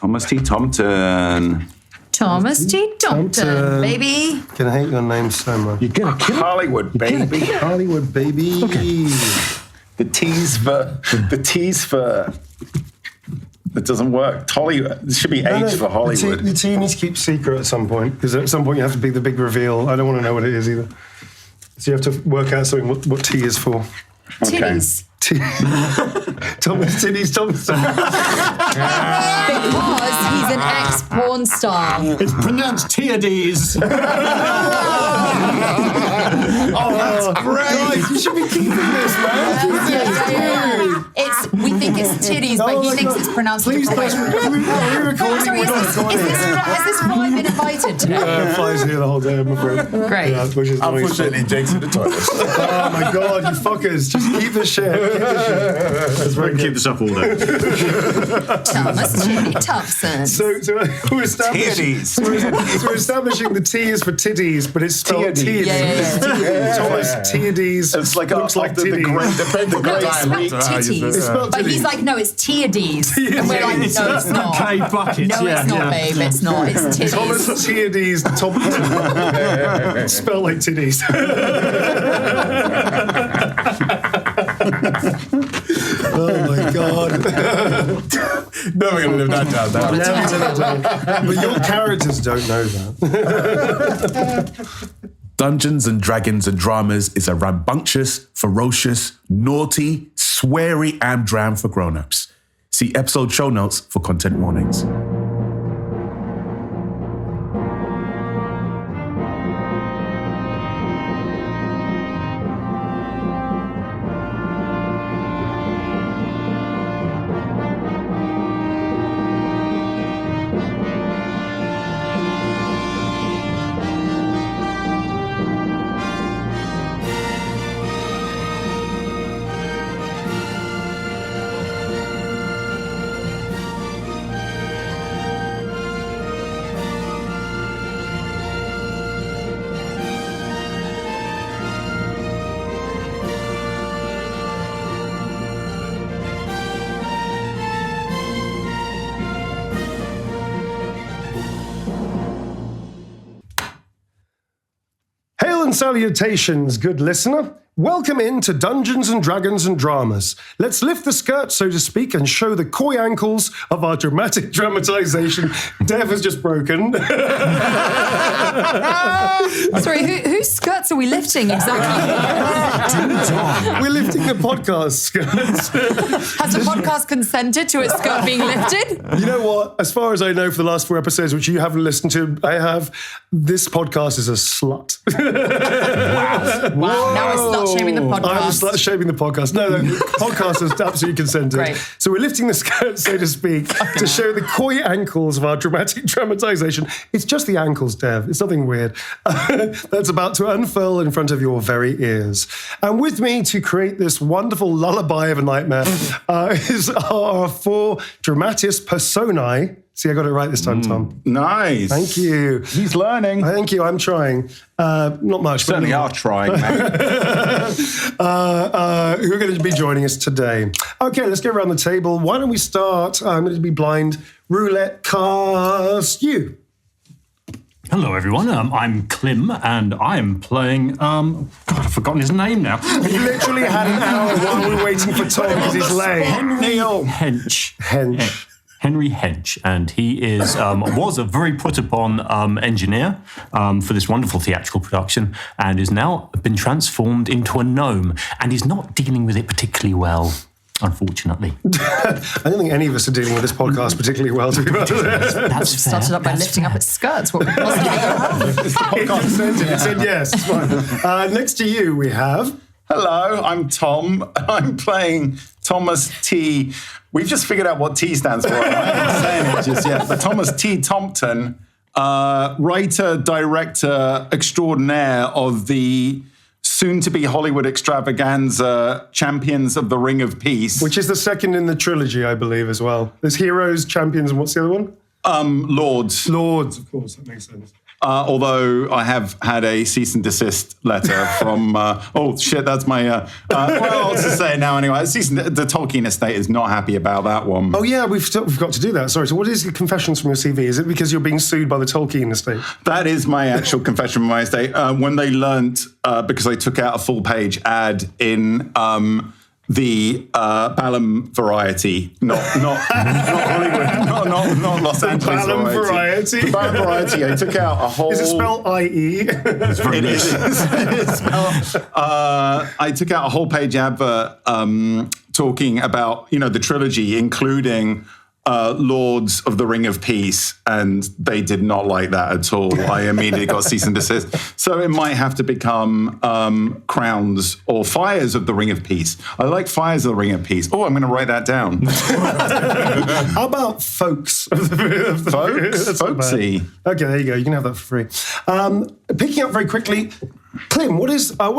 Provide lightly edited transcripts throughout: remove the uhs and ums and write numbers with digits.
Thomas T. Thompson. Thomas T. Thompson, baby. I'm gonna hate your name so much. You're gonna kill it. Hollywood, baby. Hollywood, baby. Okay. The T's for... It doesn't work. It should be H for Hollywood. The T needs to keep secret at some point, because at some point you have to be the big reveal. I don't want to know what it is either. So you have to work out something what T is for. Titties. Thomas Titties Thompson. Because he's an ex-porn star. It's pronounced Teodies. Oh, that's great. Guys, you should be keeping this, man. We think it's titties, but he thinks it's pronounced Please, different. we're recording. Sorry, has this fly been invited today? Flies here the whole day, I'm afraid. Great. Yeah, which is Unfortunately, Jake's in the toilet. Oh my God, you fuckers. Just keep the shit. That's very Keep this up all day. Thomas T. Thompson. So we're establishing the T is for titties, but it's spelled T. Thomas Teodies. It's like looks like the titties. great No, it's spelled titties. It's spelled But titties. he's like, no, it's Teodies. And we're like, no, it's not. K buckets. No, it's not, babe. It's not. It's titties. Thomas Teodies Thompson. Spelled like titties. Oh my God. Never going to live that down. But your characters don't know that. Dungeons and Dragons and Dramas is a rambunctious, ferocious, naughty, sweary amdram for grown-ups. See episode show notes for content warnings. Hail and salutations, good listener. Welcome into Dungeons and Dragons and Dramas. Let's lift the skirt, so to speak, and show the coy ankles of our dramatic dramatization Dev has just broken. Sorry, whose skirts are we lifting exactly? We're lifting the podcast skirts. Has the podcast consented to its skirt being lifted? You know what? As far as I know, for the last 4 episodes, which you haven't listened to, I have, this podcast is a slut. Wow. Now we're slut-shaming the podcast. I'm slut-shaming the podcast. No, the podcast is absolutely consented. Great. So we're lifting the skirt, so to speak, to show the coy ankles of our dramatic dramatization. It's just the ankles, Dev. It's nothing weird. That's about to unfurl in front of your very ears. And with me to create this wonderful lullaby of a nightmare is our 4 dramatis personae. See, I got it right this time, Tom. Nice. Thank you. He's learning. Thank you. I'm trying. Not much. Certainly are trying, mate. Who are going to be joining us today? Okay, let's go around the table. Why don't we start? I'm going to be blind. Roulette cast you. Hello, everyone. I'm Clym, and I'm playing. God, I've forgotten his name now. You literally had an hour while we were waiting for Tom because he's late. Hench. Henry Hench, and he is was a very put upon engineer for this wonderful theatrical production, and is now been transformed into a gnome, and he's not dealing with it particularly well. Unfortunately. I don't think any of us are dealing with this podcast particularly well, to be honest. That's fair. Started up by lifting up its skirts. What could possibly go wrong? It said yes. It's fine. Next to you, we have... Hello, I'm Tom. I'm playing Thomas T. We've just figured out what T stands for. I haven't saying it just yet. But Thomas T. Thompson, writer, director extraordinaire of the soon-to-be Hollywood extravaganza Champions of the Ring of Peace. Which is the second in the trilogy, I believe, as well. There's Heroes, Champions, and what's the other one? Lords. Lords, of course, that makes sense. Although I have had a cease and desist letter from, oh shit, that's my, well, I'll just say it now anyway. The Tolkien estate is not happy about that one. Oh yeah, we've got to do that. Sorry, so what is the confessions from your CV? Is it because you're being sued by the Tolkien estate? That is my actual confession from my estate. When they learnt, because I took out a full page ad in the Balham Variety, not Hollywood, not Los Angeles Balham Variety? The Balham Variety. I took out a whole... Is it spelled I-E? It's spelled... I took out a whole page advert talking about, the trilogy, including... Lords of the Ring of Peace, and they did not like that at all. I immediately got cease and desist. So it might have to become Crowns or Fires of the Ring of Peace. I like Fires of the Ring of Peace. Oh, I'm going to write that down. How about Folks? Folksy. Okay, there you go. You can have that for free. Picking up very quickly, Clym, what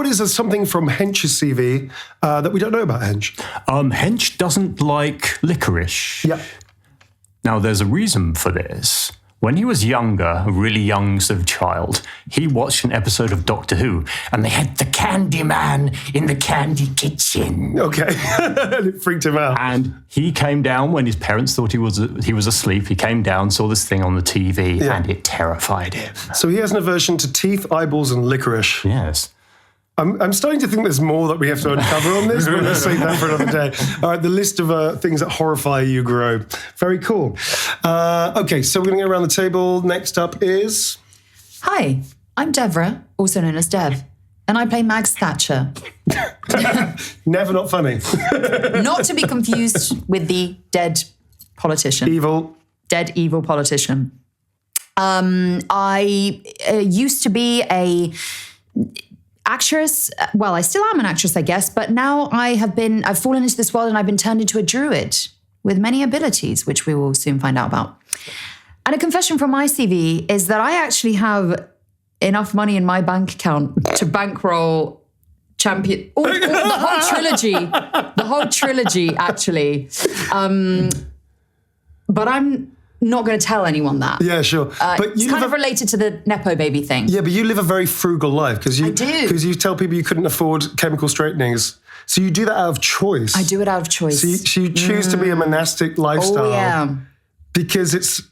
is something from Hench's CV that we don't know about Hench? Hench doesn't like licorice. Yeah. Now, there's a reason for this. When he was younger, a really young sort of child, he watched an episode of Doctor Who, and they had the Candy Man in the candy kitchen. Okay, it freaked him out. And he came down when his parents thought he was asleep. He came down, saw this thing on the TV, and it terrified him. So he has an aversion to teeth, eyeballs, and licorice. Yes. I'm starting to think there's more that we have to uncover on this, but let's save that for another day. All right, the list of things that horrify you grow. Very cool. Okay, so we're going to go around the table. Next up is... Hi, I'm Devora, also known as Dev, and I play Mags Thatcher. Never not funny. Not to be confused with the dead politician. Dead evil politician. I used to be a... actress, well, I still am an actress, I guess, but now I've fallen into this world and I've been turned into a druid with many abilities, which we will soon find out about. And a confession from my CV is that I actually have enough money in my bank account to bankroll the whole trilogy, actually. But I'm not going to tell anyone that. Yeah, sure. But it's kind of related to the Nepo baby thing. Yeah, but you live a very frugal life because you I do. Because you tell people you couldn't afford chemical straightenings. So you do that out of choice. I do it out of choice. So you choose to be a monastic lifestyle. Oh, yeah. Because it's...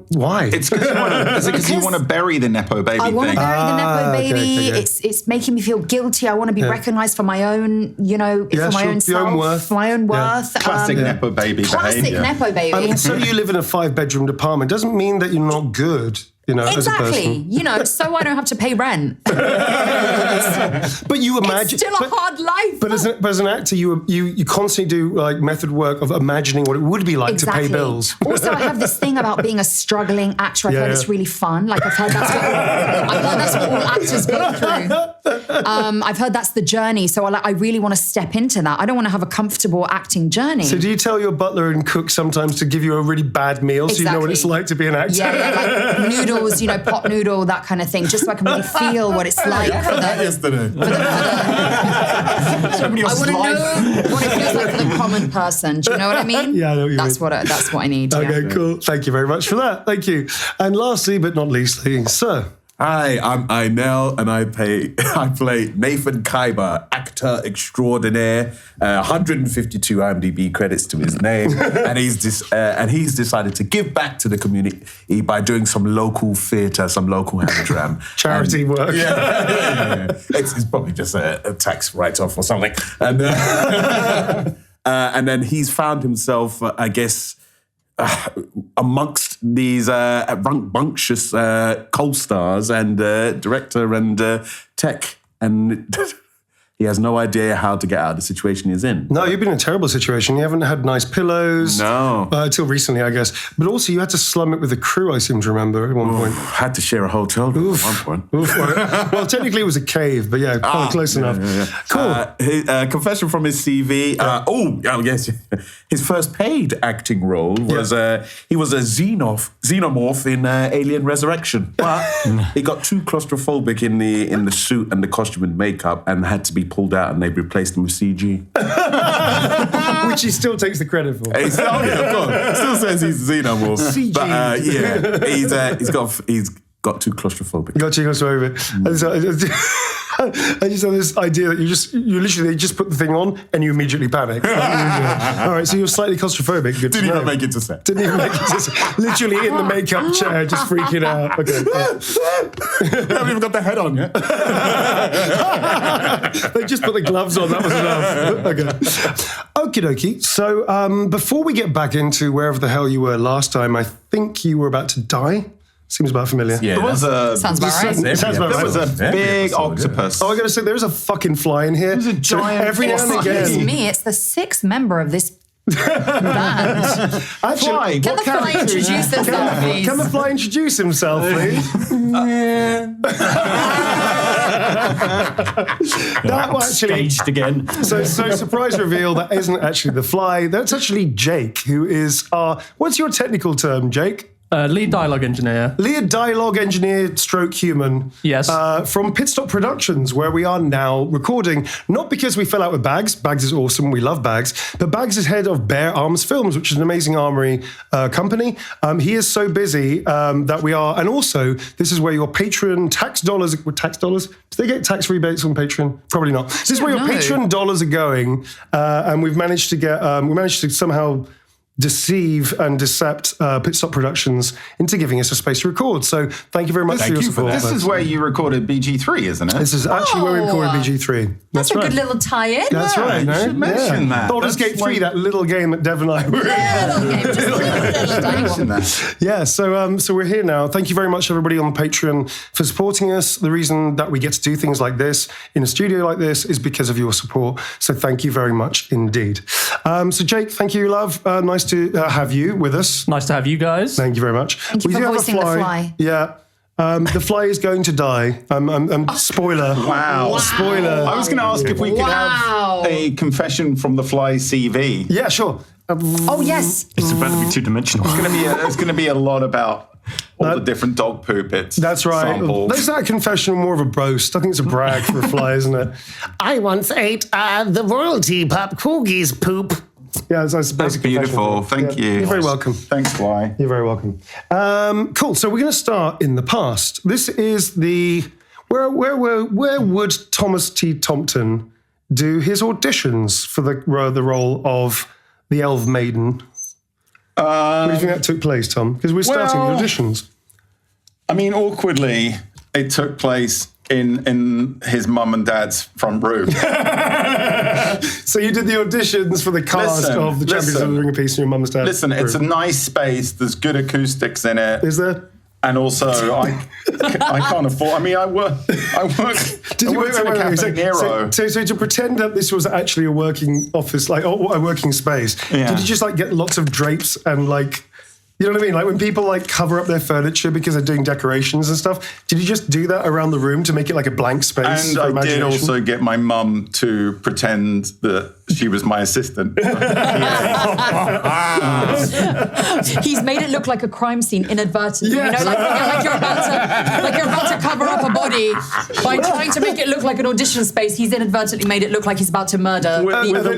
Why? It's because you want to bury the Nepo baby I want to thing. bury the Nepo baby. Okay. It's making me feel guilty. I want to be recognised for my own, for my own self, for my own worth. Classic Nepo baby Classic behavior. Nepo baby. I mean, so you live in a 5-bedroom apartment doesn't mean that you're not good, as a person. Exactly. So I don't have to pay rent. But you imagine... It's still a hard life. But as an actor, you constantly do like method work of imagining what it would be like to pay bills. Also, I have this thing about being a struggling actor. I've heard it's really fun. Like I've heard that's what all actors go through. I've heard that's the journey. So I really want to step into that. I don't want to have a comfortable acting journey. So do you tell your butler and cook sometimes to give you a really bad meal so you know what it's like to be an actor? Yeah, like noodles, pot noodle, that kind of thing, just so I can really feel what it's like. I had that yesterday. I want to know what it feels like for the common person. Do you know what I mean? Yeah, I know what you mean. That's what I need. Okay, cool. Thank you very much for that. Thank you. And lastly, but not leastly, sir. Hi, I'm Inel, and I play Nathan Kaiba, actor extraordinaire. 152 IMDb credits to his name, and he's decided to give back to the community by doing some local theatre, some local hamdram, charity work. Yeah. It's probably just a tax write-off or something, and then he's found himself, I guess. Amongst these rambunctious co-stars and director and tech, and he has no idea how to get out of the situation he's in. No, you've been in a terrible situation. You haven't had nice pillows. No. Until recently, I guess. But also, you had to slum it with the crew, I seem to remember, at one point. Had to share a hotel room at one point. Well, technically it was a cave, but yeah, close enough. Yeah. Cool. Confession from his CV. Yes. His first paid acting role was he was a xenomorph in Alien Resurrection. But he got too claustrophobic in the suit and the costume and makeup and had to be pulled out, and they replaced him with CG. Which he still takes the credit for. Of course. Still says he's a xenomorph. CG. But got too claustrophobic. Got you, And so, I just have this idea that you literally just put the thing on and you immediately panic. All right, so you're slightly claustrophobic. Good Didn't to know. even make it to set. Didn't even make it to set. Literally in the makeup chair, just freaking out. Okay. I haven't even got the head on yet. They just put the gloves on. That was enough. Okay. Okie dokie. So before we get back into wherever the hell you were last time, I think you were about to die. Seems about familiar. Yeah, There was a Sounds about right. Sounds about there was a right. big octopus. Oh, I gotta say, there's a fucking fly in here. There's a giant every now and fly. again. It's me. It's the 6th member of this band. Actually, Can the fly introduce themselves, please? can the fly introduce himself, please? That was actually. Staged again. So surprise reveal, that isn't actually the fly. That's actually Jake, who is our. What's your technical term, Jake? Lead dialogue engineer. Lead dialogue engineer stroke human. Yes. From Pit Stop Productions, where we are now recording, not because we fell out with Bags. Bags is awesome. We love Bags. But Bags is head of Bear Arms Films, which is an amazing armory company. He is so busy that we are, and also this is where your Patreon tax dollars, do they get tax rebates on Patreon? Probably not. This is where your Patreon dollars are going. And we've managed to somehow deceive and decept Pit Stop Productions into giving us a space to record. So thank you very much for your support. This is where you recorded BG3, isn't it? This is actually where we recorded BG3 That's a right. good little tie-in. That's right. you no? should mention that. Baldur's Gate 3, that little game that Dev and I were in. Little game, just a little tiny Mention one. that. Yeah, so we're here now. Thank you very much, everybody on Patreon, for supporting us. The reason that we get to do things like this in a studio like this is because of your support. So thank you very much indeed. So Jake, thank you, love. Nice to have you with us. Nice to have you guys. Thank you very much. Thank you We for do have a voicing the fly. Yeah. The fly is going to die. Spoiler. Wow. Spoiler. I was going to ask if we could have a confession from the fly CV. Yeah, sure. Oh, yes. It's about to be two-dimensional. It's going to be a lot about all the different dog poop it's That's right. sampled. There's that confession more of a boast. I think it's a brag for a fly, isn't it? I once ate the royalty pup corgi's poop. Yeah, that's a basic Beautiful. confession. Thank Yeah. you. You're very welcome. Thanks, Fly. You're very welcome. Cool. So we're going to start in the past. This is the where would Thomas T. Tompton do his auditions for the role of the Elf Maiden? Where do you think that took place, Tom? Because we're starting well- the auditions. I mean, awkwardly, it took place in his mum and dad's front room. So you did the auditions for the cast of the Champions of the Ring of Peace in your mum's dad. Listen, it's a nice space. There's good acoustics in it. Is there? And also, I can't afford. I mean, I worked in a Cafe Nero. So to pretend that this was actually a working office, like a working space, Yeah. did you just like get lots of drapes and like, you know what I mean? Like when people like cover up their furniture because they're doing decorations and stuff, did you just do that around the room to make it like a blank space And for I imagination? did also get my mum to pretend that she was my assistant. He's made it look like a crime scene inadvertently. Yes. You know, like you're about to cover up a body by trying to make it look like an audition space. He's inadvertently made it look like he's about to murder. With a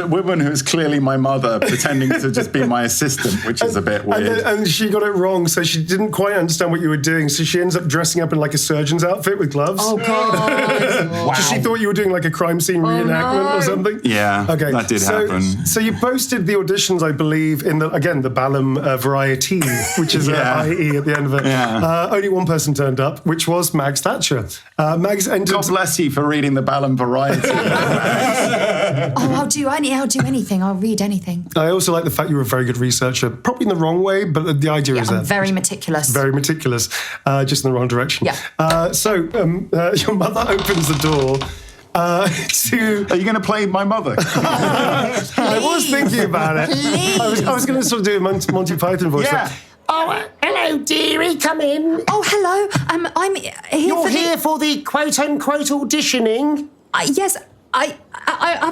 woman who's clearly my mother pretending to just be my assistant, which is a bit weird. And she got it wrong, so she didn't quite understand what you were doing. So she ends up dressing up in like a surgeon's outfit with gloves. Oh, God. She thought you were doing like a crime scene reenactment or something. Yeah, Okay. that did happen. So you posted the auditions, I believe, in the Balham Variety, which is Yeah. a IE at the end of it. Yeah. Only one person turned up, which was Mags Thatcher. Mags entered. God bless you for reading the Balham Variety. I'll do anything. I'll read anything. I also like the fact you were a very good researcher, probably in the wrong way, but the idea is I'm that. very meticulous. Very meticulous, just in the wrong direction. Yeah. So your mother opens the door to. Are you going to play my mother? I was thinking about it. I was going to sort of do a Monty Python voice. Yeah. Like, Oh, hello, dearie, come in. Oh, hello. I'm here You're for here for the quote-unquote auditioning. yes. Have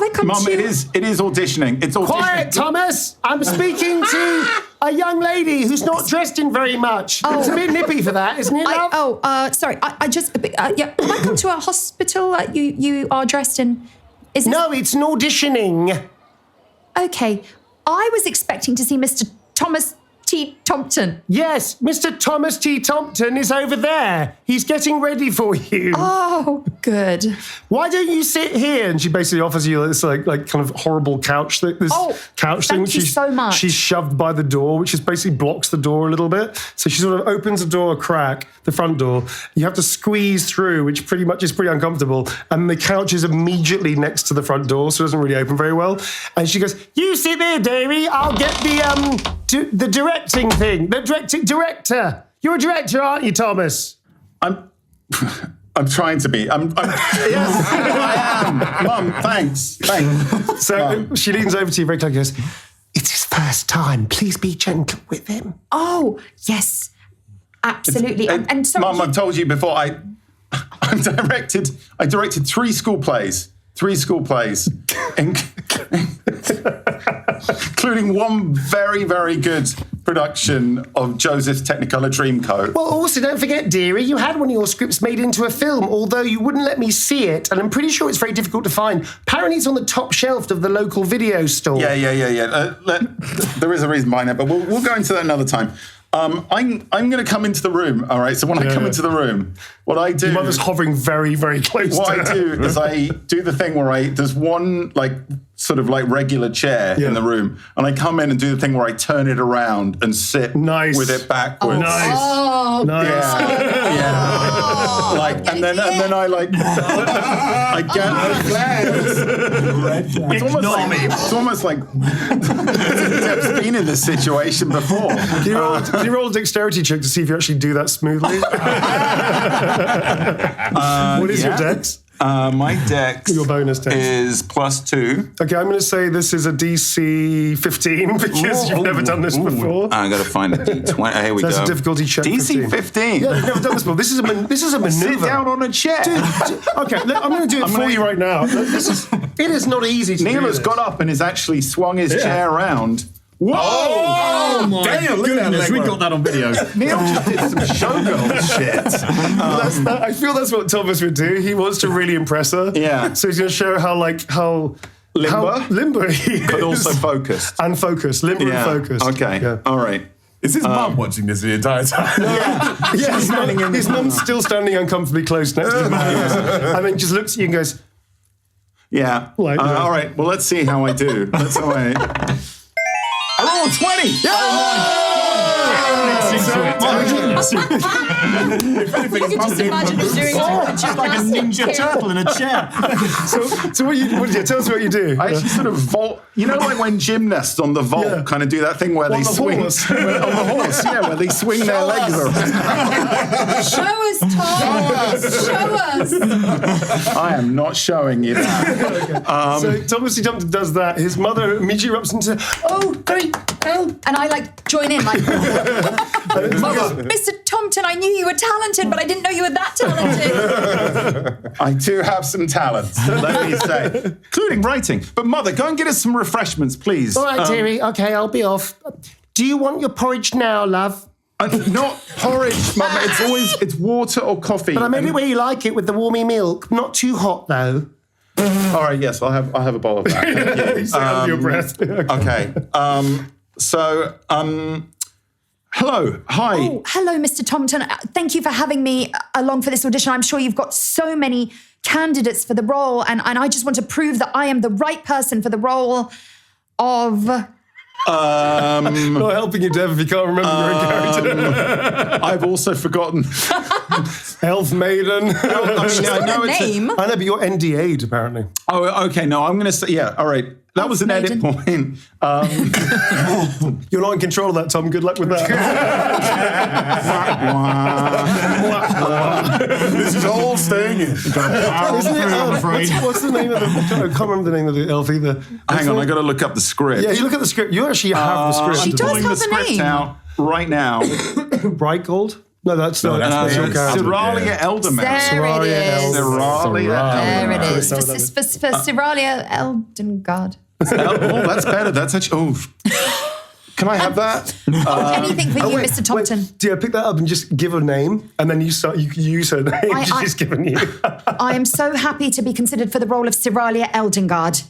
I come Mum, to... it is auditioning. It's auditioning. Quiet, Thomas. I'm speaking to a young lady who's not dressed in very much. It's a bit nippy for that, isn't it, love? Sorry. I just... yeah. Have I come to a hospital? You are dressed in... Is this... No, it's an auditioning. Okay. I was expecting to see Mr. Thomas T. Tompton. Yes, Mr. Thomas T. Tompton is over there. He's getting ready for you. Oh, good. Why don't you sit here? And she basically offers you this like kind of horrible couch thing. This couch thing, thank you so much. She's shoved by the door, which is basically blocks the door a little bit. So she sort of opens the door a crack, the front door. You have to squeeze through, which pretty much is pretty uncomfortable. And the couch is immediately next to the front door, so it doesn't really open very well. And she goes, "You sit there, dearie. I'll get the directing thing. The director. You're a director, aren't you, Thomas?" I'm trying to be. Yes, I am. Mum, thanks. So she leans over to you very close and goes, "It's his first time. Please be gentle with him." Oh, yes. Absolutely. And so Mum, I've told you before, I directed 3 school plays. 3 school plays. Including one very, very good production of Joseph's Technicolor Dreamcoat. Well, also, don't forget, dearie, you had one of your scripts made into a film, although you wouldn't let me see it, and I'm pretty sure it's very difficult to find. Apparently, it's on the top shelf of the local video store. Yeah. There is a reason behind that, but we'll go into that another time. I'm going to come into the room, all right? So when I come into the room, what I do... Your mother's hovering very, very close to her. What I do is I do the thing where there's one, sort of regular chair in the room, and I come in and do the thing where I turn it around and sit with it backwards. Nice. Oh, nice. Yeah. And then I get it's almost like Deb's been in this situation before. Can you roll a dexterity check to see if you actually do that smoothly? What is your dex? My dex Your bonus dex. is +2. Okay, I'm going to say this is a DC 15 because you've never done this before. I got to find a D20. Here we go. That's a difficulty check. DC 15. Yeah, you've never done this before. This is a maneuver. Sit down on a chair. Okay, I'm going to do it for you right now. It is not easy to do Neil has this. got up and has actually swung his chair around. Whoa! Oh my damn, look at that Goodness, we legwork. got that on video. Neil just did some showgirl shit. I feel that's what Thomas would do. He wants to really impress her. Yeah. So he's going to show her how limber he is. But also focused. And focused. Limber and focused. Okay. Yeah. All right. Is his mum watching this the entire time? Yeah, his mum's still standing uncomfortably close next to him. And then just looks at you and goes, Yeah. All right. Well, let's see how I do. That's how I rolled 20. If anything, his mum gave him a boot. Just like a ninja turtle in a chair. so what you do? Tell us what you do. I actually sort of vault. You know, like when gymnasts on the vault kind of do that thing where they the swing horse. on the horse. Yeah, where they swing their legs around. show us, Tom. Show us. I am not showing you that. So Thomas T. Tompton does that. His mother immediately erupts into, "Oh, great, oh." And I join in Mr. Tompton, I knew you were talented, but I didn't know you were that talented. I do have some talents, let me say, including writing. But Mother, go and get us some refreshments, please. All right, dearie. Okay, I'll be off. Do you want your porridge now, love? Not porridge, Mother. It's water or coffee. But I made it where you like it with the warmy milk. Not too hot, though. All right, yes, I'll have a bowl of that. Thank you. Say under your breath. Okay. Hello. Hi. Oh, hello, Mr. Tompton. Thank you for having me along for this audition. I'm sure you've got so many candidates for the role, and I just want to prove that I am the right person for the role of... Not helping you, Dev, if you can't remember your own character. I've also forgotten. Elf Maiden. I know it's name. I know, but you're NDA'd, apparently. Oh, okay. No, I'm going to say, yeah, all right. That was an edit point. You're not in control of that, Tom. Good luck with that. This is all staying in. Isn't it? What's the name of the... I can't remember the name of the elf either. Hang on, I got to look up the script. Yeah, you look at the script. You actually have the script. She does Pulling the have a script name. out right now. Bright Gold? No, that's not. that's your character. Seralia Elderman. There it is. Seralia. There it is. Sorry, that is. For Seralia Eldengard. Oh, that's better. That's actually... Oh. Can I have that? Anything for you, Mr. Tompton. Yeah, pick that up and just give a name, and then you use her name she's given you. I am so happy to be considered for the role of Seralia Eldengard.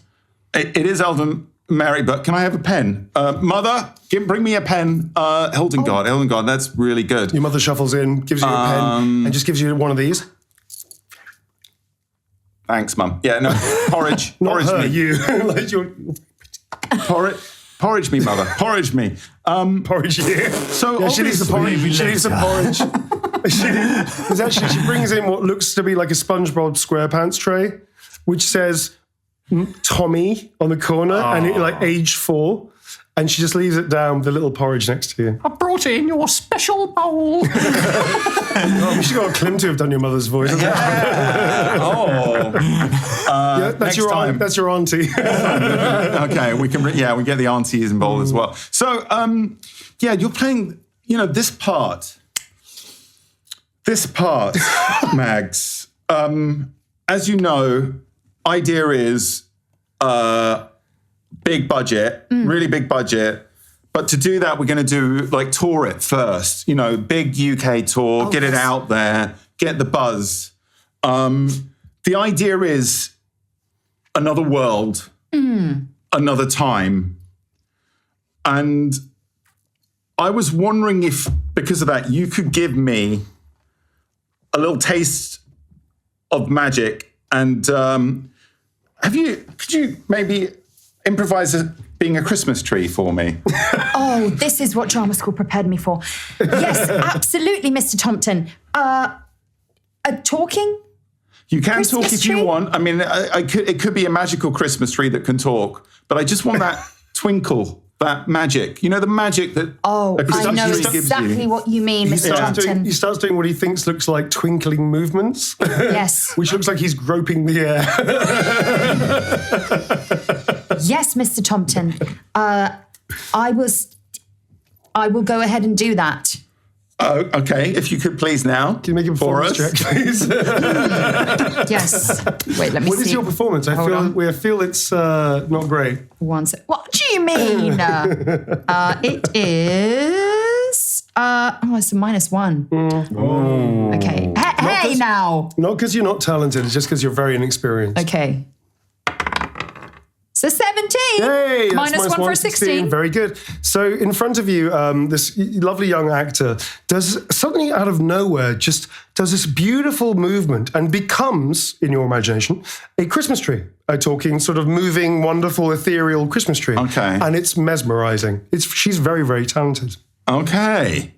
It is Elden. Mary, but can I have a pen? Mother, bring me a pen. Hildegard, that's really good. Your mother shuffles in, gives you a pen, and just gives you one of these. Thanks, Mum. Yeah, no, porridge. Not porridge her, me. you. Like Porridge me, Mother. Porridge me. porridge you. So Yeah, she needs the porridge. obviously- She needs the porridge. She brings in what looks to be like a SpongeBob SquarePants tray, which says Tommy on the corner, and it like age 4. And she just leaves it down with the little porridge next to you. I brought in your special bowl. Oh, we should got Clym to have done your mother's voice. Oh. Yeah, that's next your time. That's your auntie. Okay, we get the aunties involved as well. So, you're playing, this part, Mags. As you know, idea is big budget, really big budget. But to do that, we're going to tour it first. Big UK tour, get it out there, get the buzz. The idea is another world, another time. And I was wondering if, because of that, you could give me a little taste of magic. And could you maybe improvise being a Christmas tree for me? Oh, this is what drama school prepared me for. Yes, absolutely, Mr. Tompton. Talking? You can Christmas talk if tree? you want. I mean, it could be a magical Christmas tree that can talk, but I just want that twinkle, that magic. The magic that Oh, a Christmas I know tree gives exactly you. what you mean, Mr. Tompton. He starts doing what he thinks looks like twinkling movements. Yes. Which looks like he's groping the air. Yes, Mr. Tompton. I will go ahead and do that. Oh, okay. If you could please now. Can you make a performance check, please? Yes. Wait, let me see. What is your performance? I feel it's not great. One sec. What do you mean? It is. It's a -1. Okay. Hey now. Not because you're not talented, it's just because you're very inexperienced. Okay. So 17. Hey, that's -1 for 16. Very good. So in front of you, this lovely young actor does suddenly out of nowhere just does this beautiful movement and becomes, in your imagination, a Christmas tree. A talking, sort of moving, wonderful, ethereal Christmas tree. Okay. And it's mesmerizing. She's very, very talented. Okay.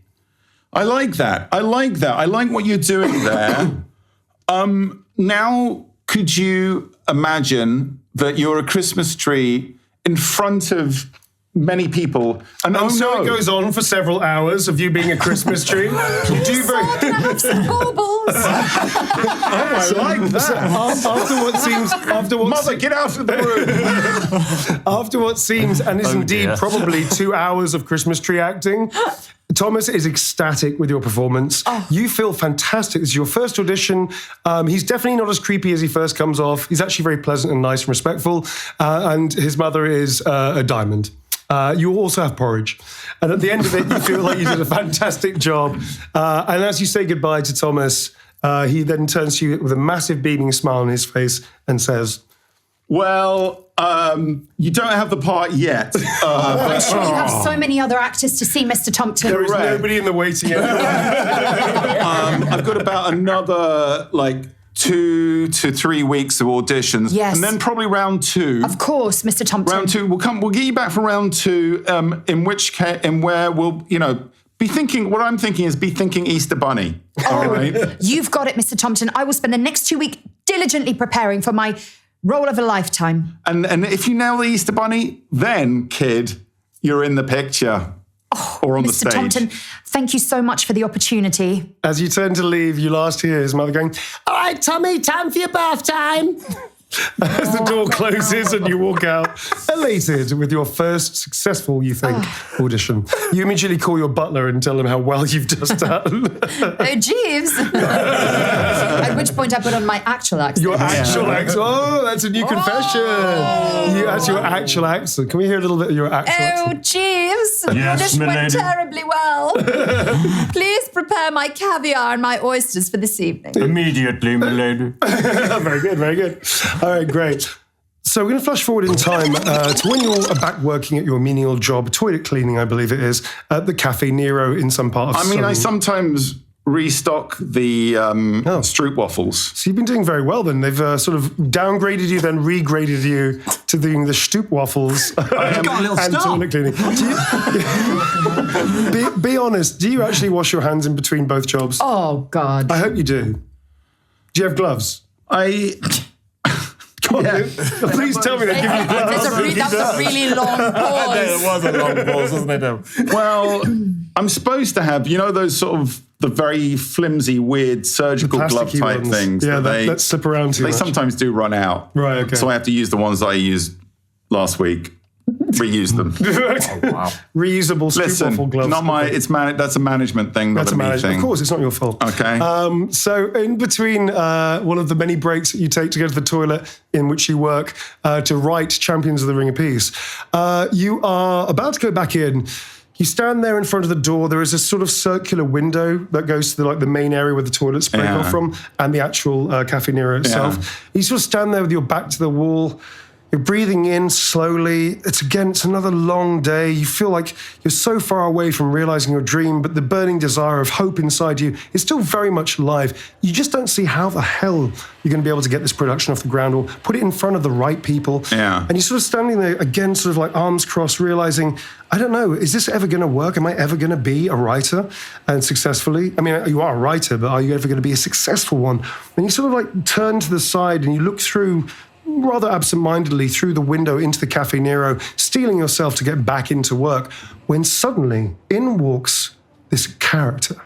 I like that. I like what you're doing there. Now, could you imagine that you're a Christmas tree in front of many people, and It goes on for several hours of you being a Christmas tree. You do very. Can I have some baubles? I like that. After what Mother, get out of the room. After what seems and is indeed dear. probably 2 hours of Christmas tree acting, Thomas is ecstatic with your performance. You feel fantastic. This is your first audition. He's definitely not as creepy as he first comes off. He's actually very pleasant and nice and respectful. And his mother is a diamond. You also have porridge. And at the end of it, you feel like you did a fantastic job. And as you say goodbye to Thomas, he then turns to you with a massive beaming smile on his face and says, Well, you don't have the part yet. I'm sure you have so many other actors to see, Mr. Tompton. there is Correct. nobody in the waiting area. I've got about another 2 to 3 weeks of auditions. Yes. And then probably round 2. Of course, Mr. Tompton. Round 2, we'll get you back for round 2, in which case, and where we'll, be thinking, what I'm thinking is be thinking Easter Bunny. All right? You've got it, Mr. Tompton. I will spend the next 2 weeks diligently preparing for my role of a lifetime. And if you nail the Easter Bunny, then, kid, you're in the picture. Or on the Mr. stage. Tompton, thank you so much for the opportunity. As you turn to leave, you last hear his mother going, "All right, Tommy, time for your bath time." As the door closes and you walk out, elated with your first successful, you think, audition. You immediately call your butler and tell him how well you've just done. Oh, Jeeves. At which point I put on my actual accent. Your actual accent. Oh, that's a new confession. That's your actual accent. Can we hear a little bit of your actual Oh, accent? Jeeves. Yes, This my went lady. terribly well. Please prepare my caviar and my oysters for this evening. Immediately, my lady. Very good, very good. All right, great. So we're going to flash forward in time to when you're back working at your menial job, toilet cleaning, I believe it is, at the Cafe Nero in some part of I sometimes restock the Stroop waffles. So you've been doing very well then. They've sort of downgraded you, then regraded you to doing the Stoop waffles got a little and star. toilet cleaning. Be honest, do you actually wash your hands in between both jobs? Oh, God. I hope you do. Do you have gloves? Come on, please tell me they give you gloves. That's a really long pause. It was a long pause, wasn't it? Well, I'm supposed to have, those sort of the very flimsy, weird surgical glove Plasticky type ones. things. Yeah, that slip around too They much. sometimes do run out. Right, okay. So I have to use the ones that I used last week. Reuse them. Reusable Stoop waffle gloves. not my. That's a management thing. That's a not a me management. thing. Of course, it's not your fault. Okay. So in between one of the many breaks that you take to go to the toilet in which you work to write Champions of the Ring of Peace, you are about to go back in. You stand there in front of the door. There is a sort of circular window that goes to the main area where the toilets break off from, and the actual Cafe Nero itself. Yeah. You sort of stand there with your back to the wall. You're breathing in slowly. It's another long day. You feel like you're so far away from realizing your dream, but the burning desire of hope inside you is still very much alive. You just don't see how the hell you're going to be able to get this production off the ground or put it in front of the right people. Yeah. And you're sort of standing there again, sort of like arms crossed, realizing, I don't know, is this ever going to work? Am I ever going to be a writer and successfully? I mean, you are a writer, but are you ever going to be a successful one? And you sort of turn to the side and you look through rather absent-mindedly through the window into the Cafe Nero, steeling yourself to get back into work, when suddenly in walks this character.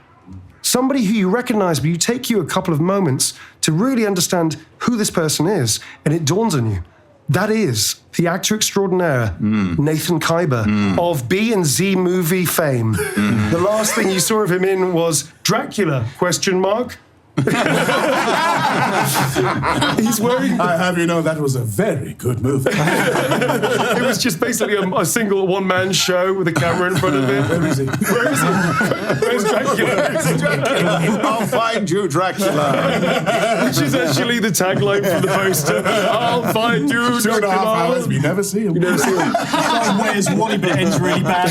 Somebody who you recognize, but you take you a couple of moments to really understand who this person is, and it dawns on you. That is the actor extraordinaire, Nathan Kaiber, of B and Z movie fame. The last thing you saw of him in was Dracula, ? He's wearing... I have you know that was a very good movie. It was just basically a single one-man show with a camera in front of him. Where is he? Where's Dracula? I'll find you, Dracula. Which is actually the tagline for the poster. I'll find you, 2.5 hours, we never see him. Where's Wally, but it ends really bad.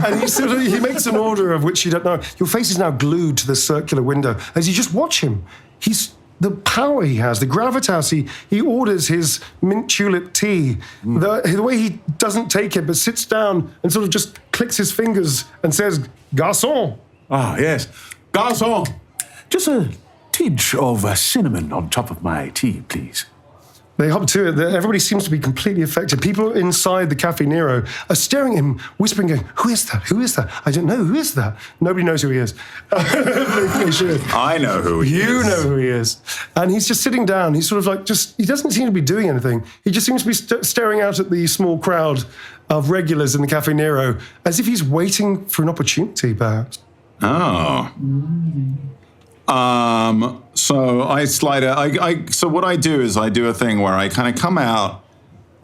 And he makes an order of which you don't know. Your face is now glued to the circular window as you just watch him. He's the power he has, the gravitas. He orders his mint tulip tea. The way he doesn't take it, but sits down and sort of just clicks his fingers and says, "Garçon." Ah, yes. Garçon, just a tinge of cinnamon on top of my tea, please. They hop to it. Everybody seems to be completely affected. People inside the Cafe Nero are staring at him, whispering, going, "Who is that? Who is that? I don't know. Who is that?" Nobody knows who he is. They should. I know who he is. You know who he is. And he's just sitting down. He's sort of he doesn't seem to be doing anything. He just seems to be staring out at the small crowd of regulars in the Cafe Nero as if he's waiting for an opportunity, perhaps. Oh. So I slide out. So what I do is I do a thing where I kind of come out,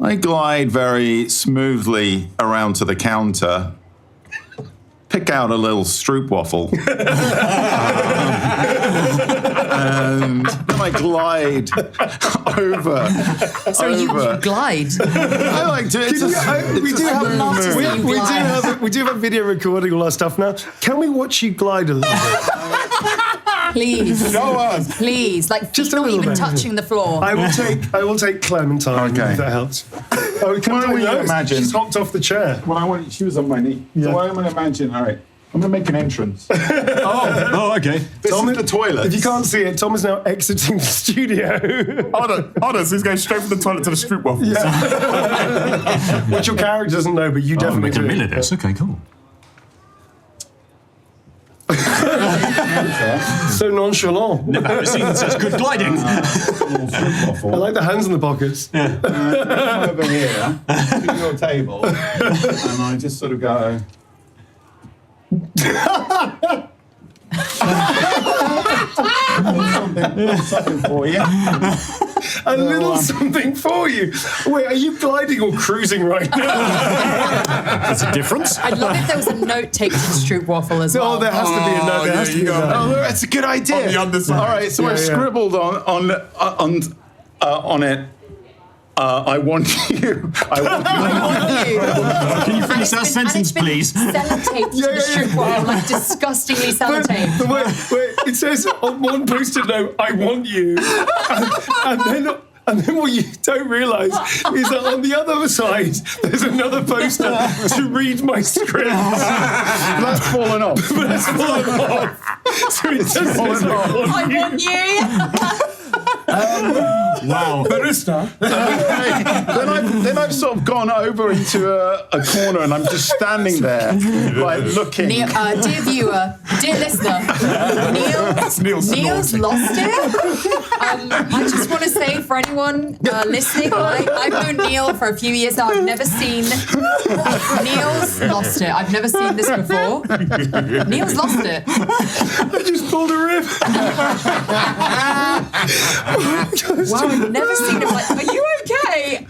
I glide very smoothly around to the counter, pick out a little Stroop waffle, and then I glide over. So you glide. I like to. We do have video recording all our stuff now. Can we watch you glide a little bit? Please. Show us. Please. Like, Just feet a not little even bit. touching the floor. I will take Clementine, Okay. if that helps. Oh, Why don't you imagine- She's hopped off the chair. She was on my knee. Yeah. So what I'm going to imagine, all right, I'm going to make an entrance. Oh, okay. This is the toilet. If you can't see it, Tom is now exiting the studio. Hold on, so he's going straight from the toilet to the Stroop waffles. Which your character doesn't know, but you definitely Make a do. minute of this. Okay, cool. So nonchalant. Never ever seen such good gliding. I like the hands in the pockets. Over here to your table, and I just sort of go. something for you. A little something for you. Wait, are you gliding or cruising right now? That's a difference. I'd love if there was a note taken to Stroop waffle as well. Oh, there has to be a note. There has to be a note. Oh, that's a good idea. On the underside. All right, so I've scribbled on it I want you. I want you. Can you finish that sentence, please? Sellotaped to the strip wire, like disgustingly sellotaped. But wait, it says on one post-it note, I want you. And then what you don't realise is that on the other side, there's another poster to read my script. That's fallen off. That's fallen off. So it says, I want you. Wow. Barista. Then I've sort of gone over into a corner and I'm just standing there, like looking. Dear viewer, dear listener, Neil's lost it. I just want to say for anyone listening, I've known Neil for a few years now. I've never seen Neil's lost it. I've never seen this before. Neil's lost it. I just pulled a rib. Wow, I've never seen him like, are you okay?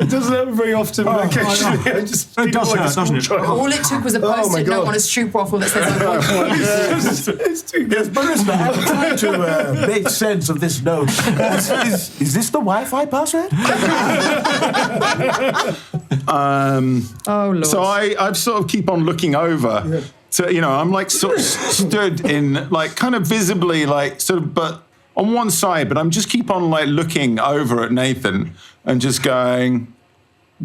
It doesn't happen very often, but occasionally I just It does hurt, doesn't it? All it took was a post-it note on a stroop waffle that says I want you. It's too good. Yes, Barista, I'm trying to make sense of this note. Is this the Wi-Fi password? Oh, Lord. So I've sort of keep on looking over. So, I'm like sort of stood in like kind of visibly like sort of, but on one side, but I'm just keep on like looking over at Nathan and just going.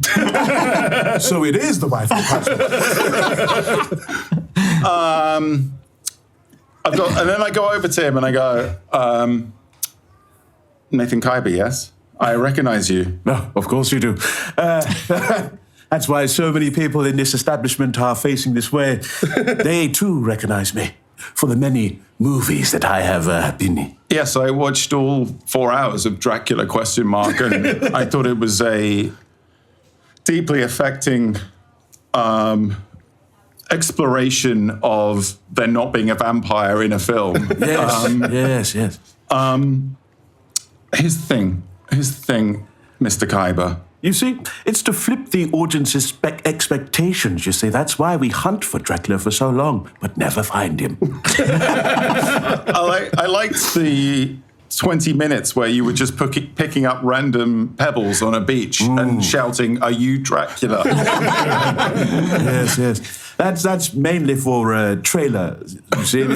So it is the Wi-Fi password. And then I go over to him and I go, Nathan Kaiba, yes? I recognize you. No, of course you do. That's why so many people in this establishment are facing this way. They too recognize me for the many movies that I have been in. Yes, I watched all 4 hours of Dracula ? And I thought it was a deeply affecting exploration of there not being a vampire in a film. Yes, yes. Here's the thing, Mr. Kaiba. You see, it's to flip the audience's expectations, you see. That's why we hunt for Dracula for so long, but never find him. I liked the 20 minutes where you were just picking up random pebbles on a beach and shouting, "Are you Dracula?" Yes. That's mainly for trailer. You see.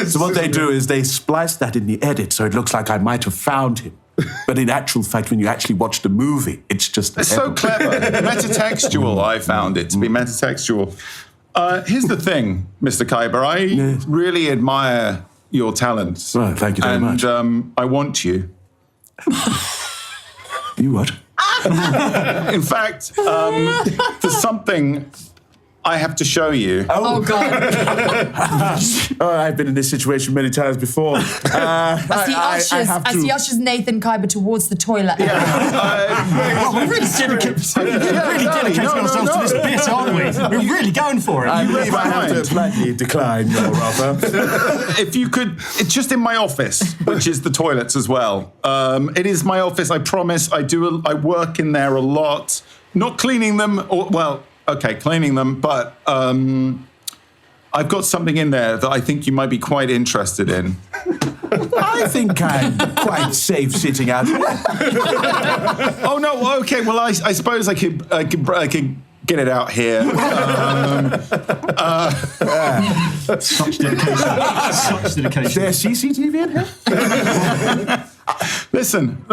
So what they do is they splice that in the edit, so it looks like I might have found him. But in actual fact, when you actually watch the movie, it's just... It's so clever. Metatextual, I found it to be metatextual. Here's the thing, Mr. Kaiba. I really admire your talents. Well, thank you very much. And I want you. You what? In fact, there's something I have to show you. Oh, God. I've been in this situation many times before. As he ushers Nathan Kaiba towards the toilet. We're really dedicating ourselves to this bit, aren't we? We're really going for it. I believe I have to politely decline your offer. If you could, it's just in my office, which is the toilets as well. It is my office, I promise. I work in there a lot. Not cleaning them, cleaning them, but I've got something in there that I think you might be quite interested in. I think I'm quite safe sitting out here. Oh no! Okay, well, I suppose I could get it out here. Such dedication. Such dedication. Is there CCTV in here? Listen.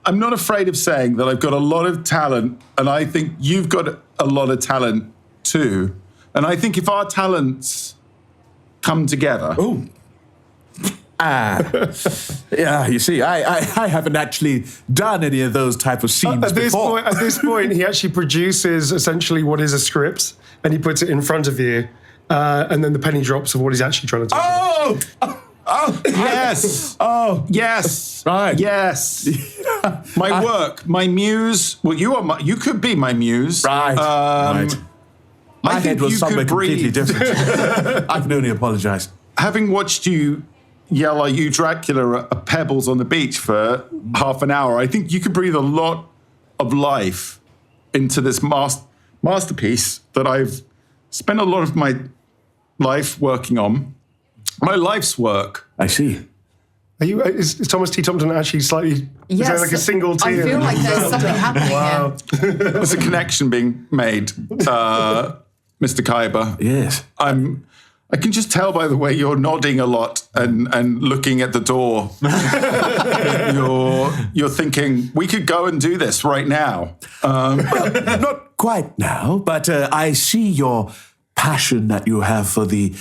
I'm not afraid of saying that I've got a lot of talent, and I think you've got a lot of talent too. And I think if our talents come together. Yeah, you see, I haven't actually done any of those type of scenes before. At this point, he actually produces essentially what is a script, and he puts it in front of you, and then the penny drops of what he's actually trying to talk about. Oh, yes. Oh, yes. Right. Yes. My work, my muse. Well, you could be my muse. Right. Right. My head was somewhere completely different. I can only apologize. Having watched you yell like you Dracula at pebbles on the beach for half an hour, I think you could breathe a lot of life into this masterpiece that I've spent a lot of my life working on. My life's work. I see. Is Thomas T. Thompson actually slightly? Is there like a single tear? I feel like there's something happening Wow. here. There's a connection being made, Mr. Khyber. Yes. I can just tell by the way you're nodding a lot and looking at the door. you're thinking, we could go and do this right now. Not quite now, but I see your passion that you have for the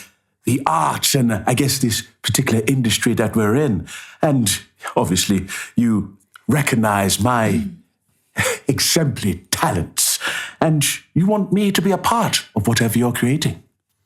arts and I guess this particular industry that we're in. And obviously you recognize my exemplary talents and you want me to be a part of whatever you're creating.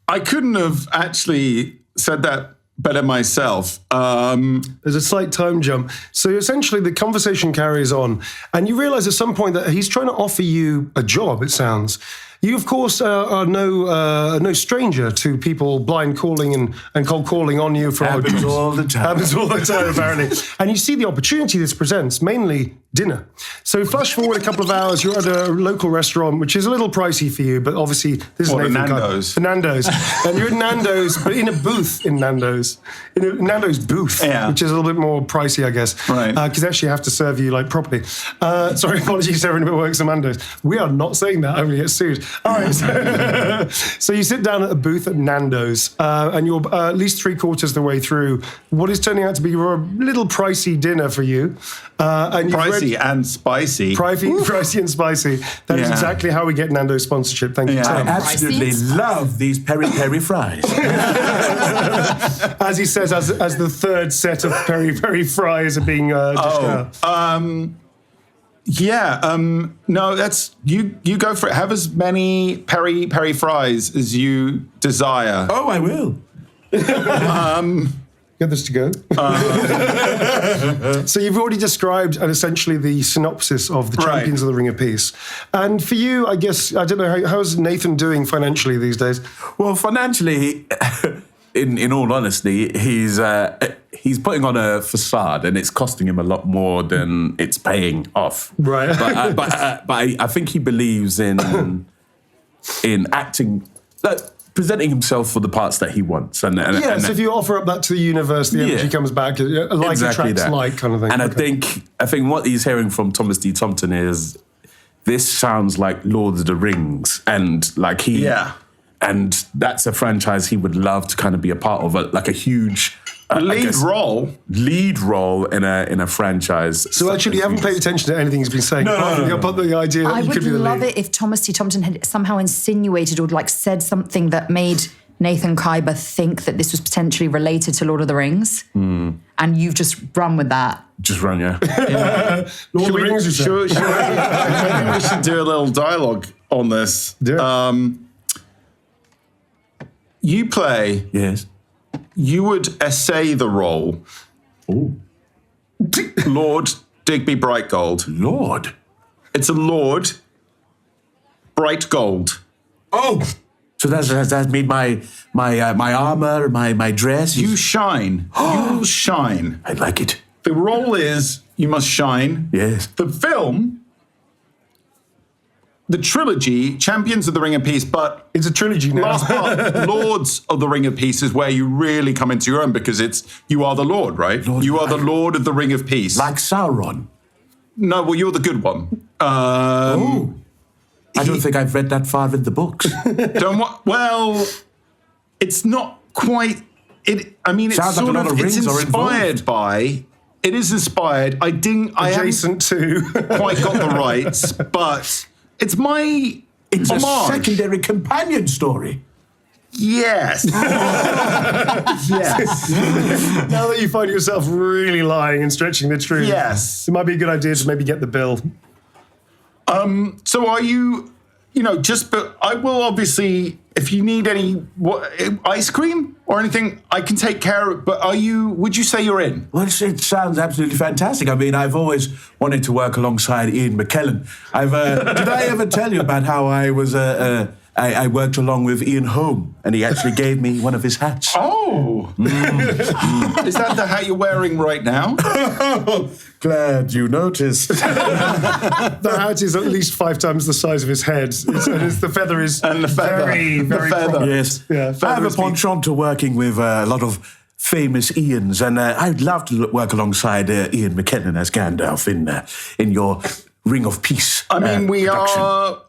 I couldn't have actually said that better myself. There's a slight time jump. So essentially the conversation carries on and you realize at some point that he's trying to offer you a job, it sounds. You, of course, are no stranger to people blind calling and cold calling on you for Happens all the time. Happens all the time, apparently. And you see the opportunity this presents, mainly dinner. So flash forward a couple of hours, you're at a local restaurant, which is a little pricey for you, but obviously this is Nathan Nando's. For Nando's. And you're at Nando's, but in a booth in Nando's. In a Nando's booth, which is a little bit more pricey, I guess. Right. Because they actually have to serve you like properly. Sorry, apologies to everyone who works at Nando's. We are not saying that, I'm going to get sued. All right, so you sit down at a booth at Nando's, and you're at least 3/4 of the way through what is turning out to be a little pricey dinner for you. And Pricey and spicy. Pricey and spicy. That is exactly how we get Nando's sponsorship. Thank you, Yeah. Tom. I absolutely love these peri-peri fries. As he says, as the third set of peri-peri fries are being dished out. No, that's you go for it. Have as many peri fries as you desire. Oh, I will. Get this to go. So you've already described essentially the synopsis of the Champions of the Ring of Peace. And for you, I guess, I don't know, how's Nathan doing financially these days? Well, financially, in all honesty, he's putting on a facade, and it's costing him a lot more than it's paying off. Right. But I think he believes in acting, presenting himself for the parts that he wants. So if you offer up that to the universe, the energy comes back, like exactly attracts that. like kind of thing. And I think what he's hearing from Thomas D. Thompson is, this sounds like Lord of the Rings, and like he. Yeah. And that's a franchise he would love to kind of be a part of, like a huge lead role in a franchise. So actually, you haven't paid attention to anything he's been saying. No. But the idea that I you would could be the love lead. it if Thomas T. Thompson had somehow insinuated or like said something that made Nathan Khyber think that this was potentially related to Lord of the Rings, and you've just run with that. Just run, yeah. Lord of the Rings, you said. I think we should do a little dialogue on this. Yeah. You play. Yes. You would essay the role. Oh. Lord Digby Brightgold. Lord. It's a Lord Bright Gold. Oh. So that mean my armor, my dress? You shine. You shine. I like it. The role is you must shine. Yes. The film, the trilogy, Champions of the Ring of Peace, but It's a trilogy now. last part, Lords of the Ring of Peace is where you really come into your own because you are the Lord, right? You are the Lord of the Ring of Peace. Like Sauron. No, well, you're the good one. I don't think I've read that far in the books. Well, it's not quite. It's Sounds like a lot of it's rings are inspired by. It is inspired. I Adjacent to. haven't quite got the rights, but it's my. It's homage. a secondary companion story. Yes. Yes. Now that you find yourself really lying and stretching the truth, Yes. it might be a good idea to maybe get the bill. So are you? But I will obviously. If you need any ice cream or anything, I can take care of it. But would you say you're in? Well, it sounds absolutely fantastic. I mean, I've always wanted to work alongside Ian McKellen. Did I ever tell you about how I was I worked along with Ian Holm, and he actually gave me one of his hats. Oh. Is that the hat you're wearing right now? Glad you noticed. The hat is at least 5 times the size of his head. The feather is And the feather. very, The very feather. prominent. Yes. Yeah, I have a penchant to working with a lot of famous Ians, and I'd love to work alongside Ian McKellen as Gandalf in your Ring of Peace. I mean, we production. are.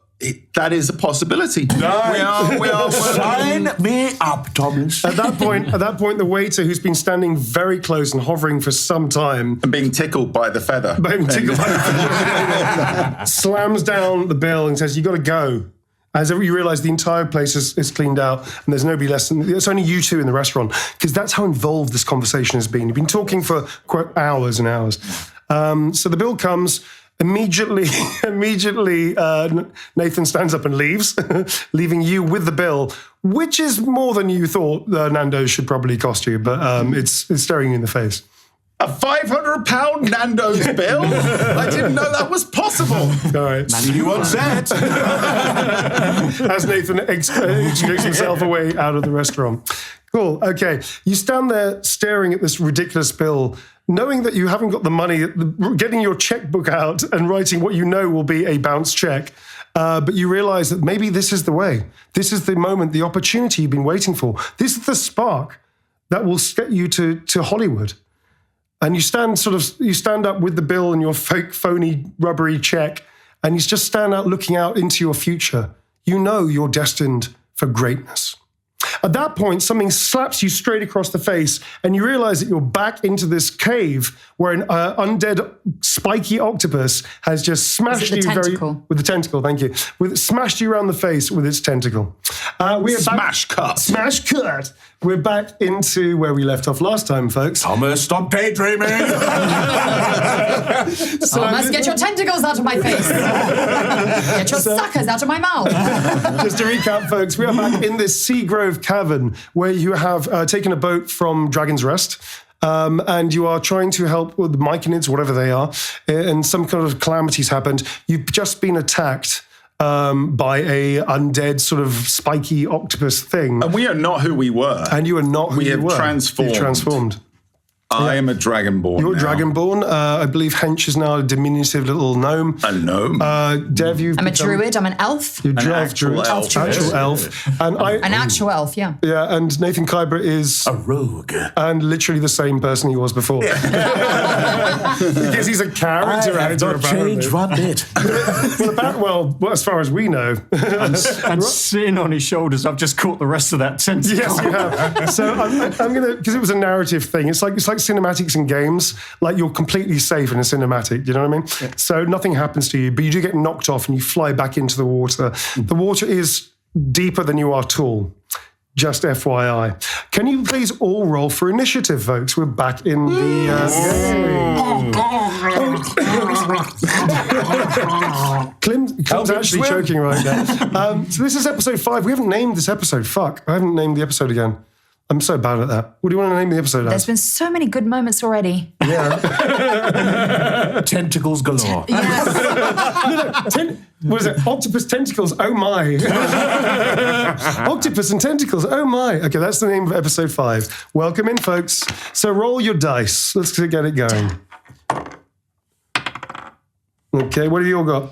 That is a possibility. We are. Sign me up, Thomas. At that point, the waiter, who's been standing very close and hovering for some time, And being tickled by the feather. slams down the bill and says, "You got to go." As you realise, the entire place is cleaned out, and there's nobody less than it's only you two in the restaurant, because that's how involved this conversation has been. You've been talking for quite hours and hours. So the bill comes. Immediately, Nathan stands up and leaves, leaving you with the bill, which is more than you thought Nando's should probably cost you, but it's staring you in the face. A £500 Nando's bill? I didn't know that was possible. All right. See you on set. As Nathan extracts himself away out of the restaurant. Cool. Okay. You stand there staring at this ridiculous bill, knowing that you haven't got the money, getting your checkbook out and writing what you know will be a bounce check. But you realize that maybe this is the way. This is the moment, the opportunity you've been waiting for. This is the spark that will get you to Hollywood. And you stand up with the bill and your fake, phony, rubbery check, and you just stand out looking out into your future. You know you're destined for greatness. At that point, something slaps you straight across the face, and you realize that you're back into this cave where an undead spiky octopus has just smashed you with the tentacle. Thank you. Smashed you around the face with its tentacle. Smash cut. Smash cut. We're back into where we left off last time, folks. Thomas, stop daydreaming. Thomas, get your tentacles out of my face. Get your suckers out of my mouth. Just to recap, folks, we are back in this Sea Grove cavern where you have taken a boat from Dragon's Rest. And you are trying to help with the Myconids, whatever they are, and some kind of calamity's happened. You've just been attacked by a undead sort of spiky octopus thing. And we are not who we were. And you are not who you were. We have transformed. You've transformed. I am a dragonborn. You're now. Dragonborn. I believe Hench is now a diminutive little gnome. A gnome. Dev, you've I'm a druid. I'm an elf. You're An actual elf. Actual elf. And An actual elf, yeah. Yeah, and Nathan Kyber is A rogue. and literally the same person he was before. Because he's a character actor, Not changed one bit. Well, as far as we know. And sitting on his shoulders, I've just caught the rest of that tentacle. Yes, you have. So I'm gonna, because it was a narrative thing. It's like cinematics in games. Like you're completely safe in a cinematic. Do you know what I mean? Yeah. So nothing happens to you, but you do get knocked off and you fly back into the water. The water is deeper than you are tall. Just FYI. Can you please all roll for initiative, folks? We're back in the... Clym's actually choking right now. So this is episode 5. We haven't named this episode. Fuck. I haven't named the episode again. I'm so bad at that. What do you want to name the episode There's as? been so many good moments already. Tentacles galore. What is it? Octopus Tentacles. Oh my. Octopus and Tentacles. Oh my. Okay, that's the name of episode 5. Welcome in, folks. So roll your dice. Let's get it going. Okay, what have you all got?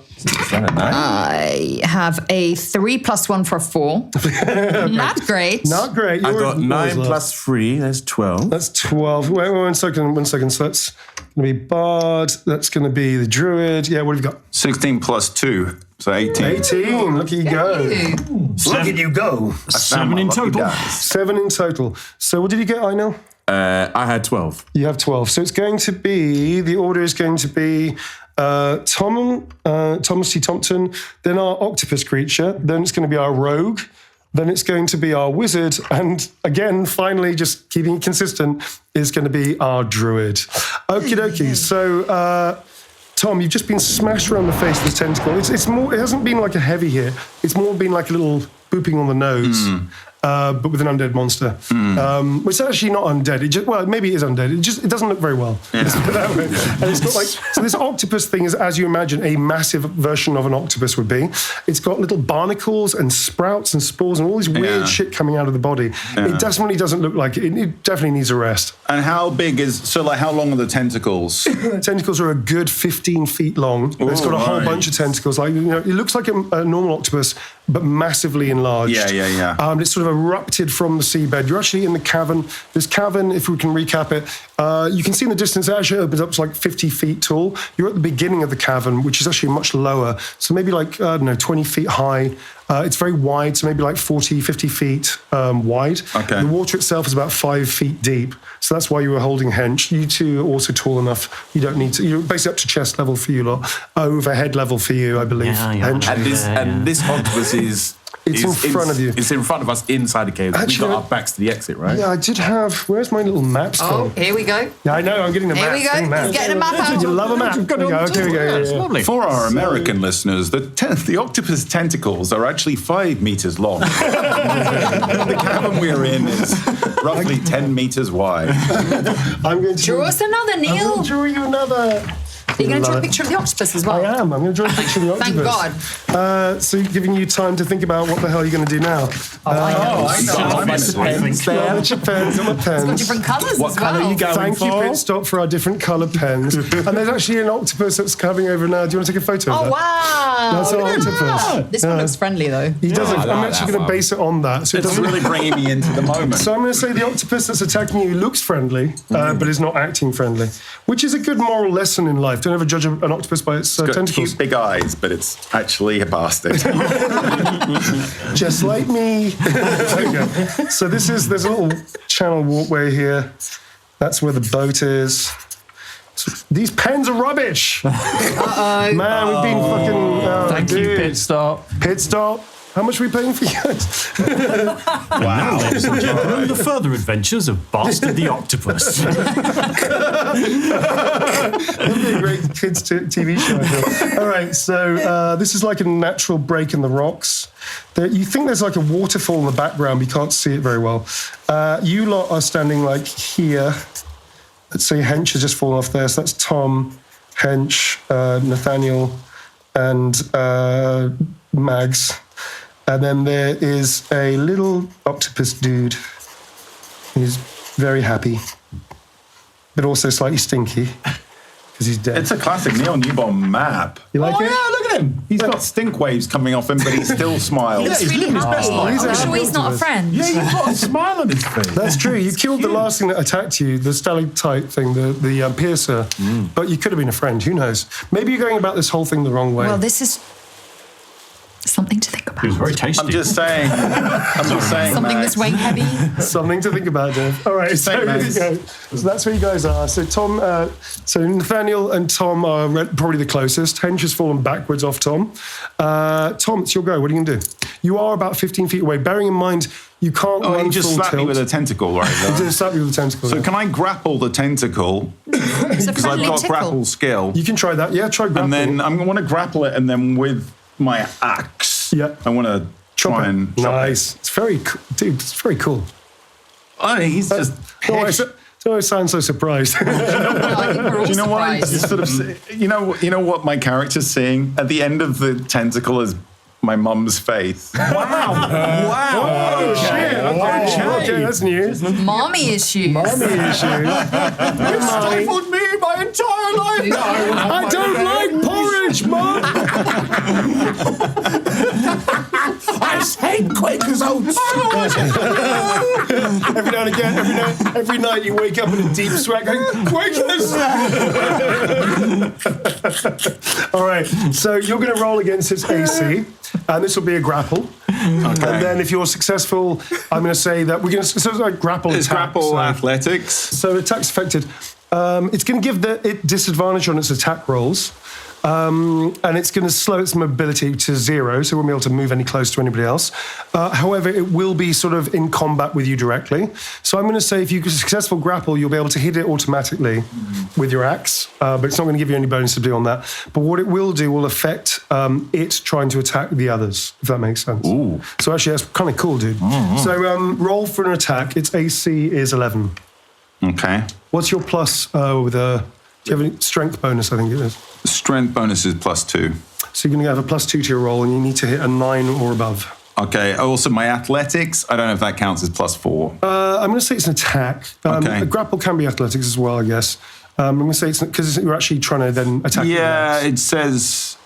I have a 3 + 1 for 4. Not great. Not great. I You're got 9 plus 3, that's 12. That's 12. Wait, 1 second. So that's going to be Bard. That's going to be the Druid. Yeah, what have you got? 16 plus 2, so 18. 18. Look at you go. Look at you go. 7 in total. 7 in total. So what did you get, Inel? I had 12. You have 12. So it's going to be, the order is going to be Thomas T. Thompson, then our octopus creature, then it's going to be our rogue, then it's going to be our wizard, and again, finally, just keeping it consistent, is going to be our druid. Okie dokie. So, Tom, you've just been smashed around the face with this tentacle. It's more. It hasn't been like a heavy hit. It's more been like a little booping on the nose. But with an undead monster. Which is actually not undead. Maybe it is undead. It doesn't look very well. Yeah. Let's put it that way. And it's got so this octopus thing is, as you imagine, a massive version of an octopus would be. It's got little barnacles and sprouts and spores and all this weird shit coming out of the body. Yeah. It definitely doesn't look like it. It definitely needs a rest. And how big how long are the tentacles? The tentacles are a good 15 feet long. Ooh, it's got a whole bunch of tentacles. It looks like a normal octopus, but massively enlarged. Yeah. It's sort of erupted from the seabed. You're actually in the cavern. This cavern, if we can recap it, you can see in the distance it actually opens up to like 50 feet tall. You're at the beginning of the cavern, which is actually much lower. So maybe like, 20 feet high. It's very wide, so maybe like 40, 50 feet wide. Okay. The water itself is about 5 feet deep. So that's why you were holding hench. You two are also tall enough. You don't need to. You're basically up to chest level for you lot. Over head level for you, I believe. Hench. And this octopus is... It's in front of you. It's in front of us inside the cave. Actually, We've got our backs to the exit, right? Yeah, I did have... Where's my little maps Oh, gone? here we go. Yeah, I know. I'm getting the Here maps. we go. He's getting a map out. You love a map. There we go. Okay, yeah. Lovely. For our American listeners, the octopus tentacles are actually 5 meters long. The cavern we're in is roughly 10 meters wide. I'm going to... Draw us another, I'm Neil. going to draw you another... Are you going to draw a picture of the octopus as well? I am. I'm going to draw a picture of the octopus. Thank God. So giving you time to think about what the hell you're going to do now. I know. I'm Got your pens, got my pens. Got different colours What as colour well. you going Thank for? you, Pitstop, for our different coloured pens. And there's actually an octopus that's coming over now. Do you want to take a photo of Oh, that? wow. That's our octopus. This one looks friendly though. He doesn't. I I'm like actually that going to one. base it on that. So it It's doesn't. really bringing me into the moment. So I'm going to say the octopus that's attacking you looks friendly, but is not acting friendly, which is a good moral lesson in life. Don't ever judge an octopus by its Got tentacles. cute big eyes, but it's actually a bastard. Just like me. Okay. So there's a little channel walkway here. That's where the boat is. So these pens are rubbish. Man, we've been fucking... Thank you, dude. Pit Stop. Pit stop. How much are we paying for you guys? Wow. Ladies and gentlemen, the further adventures of Bastard the Octopus. That'd be a great kids' TV show. I feel. All right, so this is like a natural break in the rocks. You think there's like a waterfall in the background, but you can't see it very well. You lot are standing like here. Let's say Hench has just fallen off there. So that's Tom, Hench, Nathaniel, and Mags. And then there is a little octopus dude. He's very happy, but also slightly stinky because he's dead. It's a classic Newbon map. You like it? Yeah, look at him. He's got stink waves coming off him, but he still smiles. He's really happy. He's I'm a sure he's not a octopus. friend. Yeah, you've got a smile on his face. That's true. You killed the last thing that attacked you, the stalactite thing, the piercer. But you could have been a friend. Who knows? Maybe you're going about this whole thing the wrong way. Well, this is something to think about. It was very tasty. I'm just saying. Something Max. that's weighing heavy. Something to think about, Dave. All right, so, Same, here we Max. go. So that's where you guys are. So Tom, so Nathaniel and Tom are probably the closest. Hench has fallen backwards off Tom. Tom, it's your go. What are you going to do? You are about 15 feet away. Bearing in mind, you can't Oh, run he just full slapped me tilt. with a tentacle right He there. just slapped you with a tentacle. So yeah. can I grapple the tentacle? It's a Because I've friendly got tickle. grapple skill. You can try that. Yeah, try grapple. And then I'm going to want to grapple it, and then with my axe, Yeah. I want to Chop try it. and chop Nice. It's very cool. Dude, it's very cool. it. Oh, he's just. Don't always sound so surprised. I think we're all Do you know what I surprised. just sort of? You know what my character's seeing at the end of the tentacle is my mum's face. Oh, shit. Okay, that's new. Mommy issues. Mommy issue. Mommy. me my entire life. I don't like porridge, Mum. I hate Quakers oats. Every now and again, every night you wake up in a deep sweat going, Quakers! All right, so you're going to roll against its AC, and this will be a grapple. And then if you're successful, I'm going to say that we're going to, so it's like grapple It's attack. grapple so- athletics. So attack's affected. It's going to give it disadvantage on its attack rolls. And it's going to slow its mobility to 0, so it won't be able to move any closer to anybody else. However, it will be sort of in combat with you directly. So I'm going to say if you can successful grapple, you'll be able to hit it automatically with your axe, but it's not going to give you any bonus to do on that. But what it will do will affect it trying to attack the others, if that makes sense. Ooh. So actually, that's kind of cool, dude. So roll for an attack. Its AC is 11. Okay. What's your plus with a... Do you have any strength bonus, I think it is? Strength bonus is +2. So you're going to have a +2 to your roll, and you need to hit a 9 or above. Okay. Also, my athletics. I don't know if that counts as +4. I'm going to say it's an attack. Okay. A grapple can be athletics as well, I guess. I'm going to say it's because you're actually trying to then attack. Yeah, it says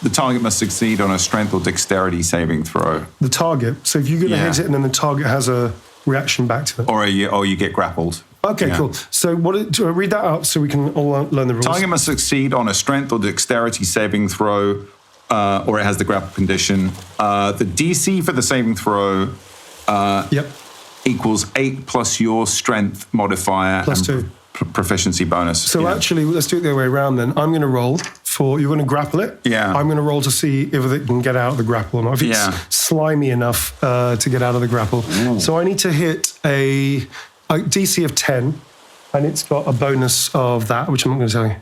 The target must succeed on a strength or dexterity saving throw. The target. So if you're going to hit it and then the target has a reaction back to it. Or you get grappled. Okay, Yeah. cool. So read that out so we can all learn the rules. Target must succeed on a strength or dexterity saving throw, or it has the grapple condition. The DC for the saving throw equals 8 plus your strength modifier Plus and 2. Proficiency bonus. So actually, let's do it the other way around then. I'm going to roll you're going to grapple it. Yeah. I'm going to roll to see if it can get out of the grapple or not. If it's slimy enough to get out of the grapple. So I need to hit a DC of 10, and it's got a bonus of that, which I'm not going to tell you.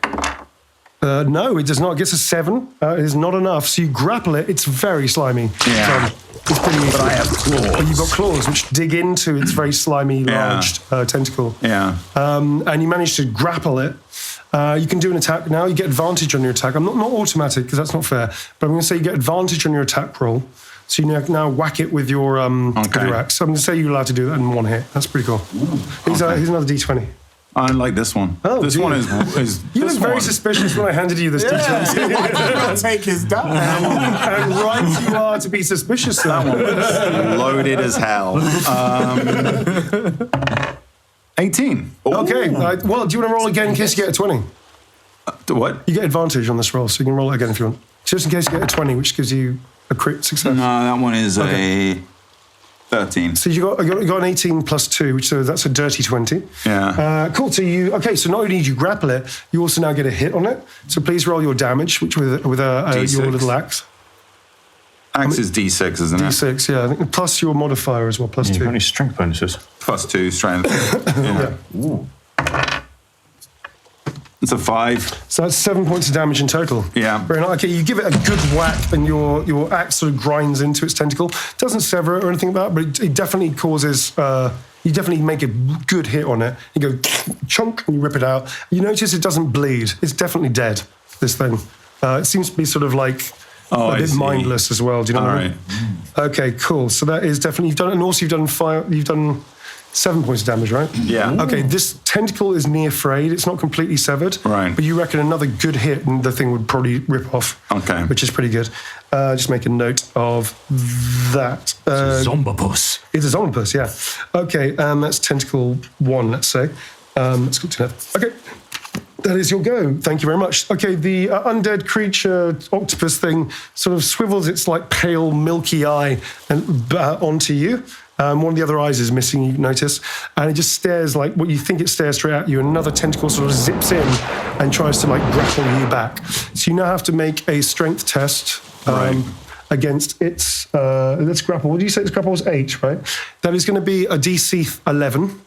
No, it does not. It gets a 7. It is not enough. So you grapple it. It's very slimy. Yeah. It's pretty easy. But I have claws. But you've got claws, which dig into its very slimy, large tentacle. Yeah. And you manage to grapple it. You can do an attack now. You get advantage on your attack. I'm not automatic because that's not fair. But I'm going to say you get advantage on your attack roll. So you now whack it with your axe. So I'm going to say you're allowed to do that in one hit. That's pretty cool. Here's another D20. I like this one. Oh, this dear. one is You this look very one. suspicious when I handed you this D20. I'll take his down. And right you are to be suspicious. That one. Loaded as hell. 18. Okay. Well, do you want to roll again in case you get a 20? What? You get advantage on this roll, so you can roll it again if you want. Just in case you get a 20, which gives you a crit success. No, that one is a 13. So you got an 18 plus 2, which so that's a dirty 20. Yeah. Cool. So so not only did you grapple it, you also now get a hit on it. So please roll your damage, which with your D6. little axe. Axe is D6, isn't it? D6, yeah. I think plus your modifier as well, plus 2. Only strength bonuses. Plus 2 strength. Yeah. It's a 5. So that's 7 points of damage in total. Yeah. Very nice. Okay, you give it a good whack, and your axe sort of grinds into its tentacle. Doesn't sever it or anything like that, but it definitely causes. You definitely make a good hit on it. You go chunk, and you rip it out. You notice it doesn't bleed. It's definitely dead. This thing. It seems to be sort of like a bit mindless as well. Do you know what I mean? Okay, cool. So that is definitely you've done, and also you've done 7 points of damage, right? Yeah. Okay, this tentacle is near frayed. It's not completely severed. Right. But you reckon another good hit and the thing would probably rip off. Okay. Which is pretty good. Just make a note of that. Zombopus. It's a zombopus, yeah. Okay, that's tentacle 1, let's say. That's good to know. Okay. That is your go. Thank you very much. Okay, the undead creature octopus thing sort of swivels its like pale milky eye and onto you. One of the other eyes is missing, you notice, and it just stares like what you think it stares straight at you. Another tentacle sort of zips in and tries to like grapple you back. So you now have to make a strength test against its. Let's grapple. What do you say? Its grapple was 8, right? That is going to be a DC 11.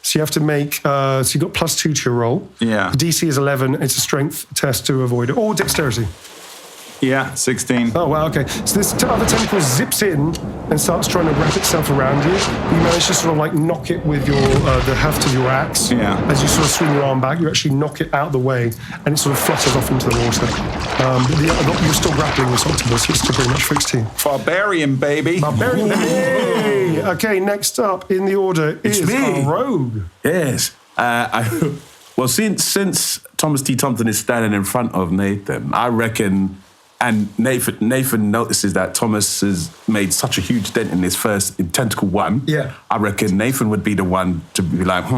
So you have to make. So you got plus 2 to your roll. Yeah. The DC is 11. It's a strength test to avoid it, or dexterity. Yeah, 16. Oh, wow, okay. So this other tentacle zips in and starts trying to wrap itself around you. You manage to sort of like knock it with your the haft of your axe. Yeah. As you sort of swing your arm back, you actually knock it out of the way and it sort of flutters off into the water. You're still grappling this octopus. It's still pretty much fixed to you. Barbarian, baby. Barbarian. Hey! Okay, next up in the order is me. our rogue. Yes. Well, since Thomas T. Thompson is standing in front of Nathan, I reckon, and Nathan notices that Thomas has made such a huge dent in his in Tentacle 1. Yeah. I reckon Nathan would be the one to be like,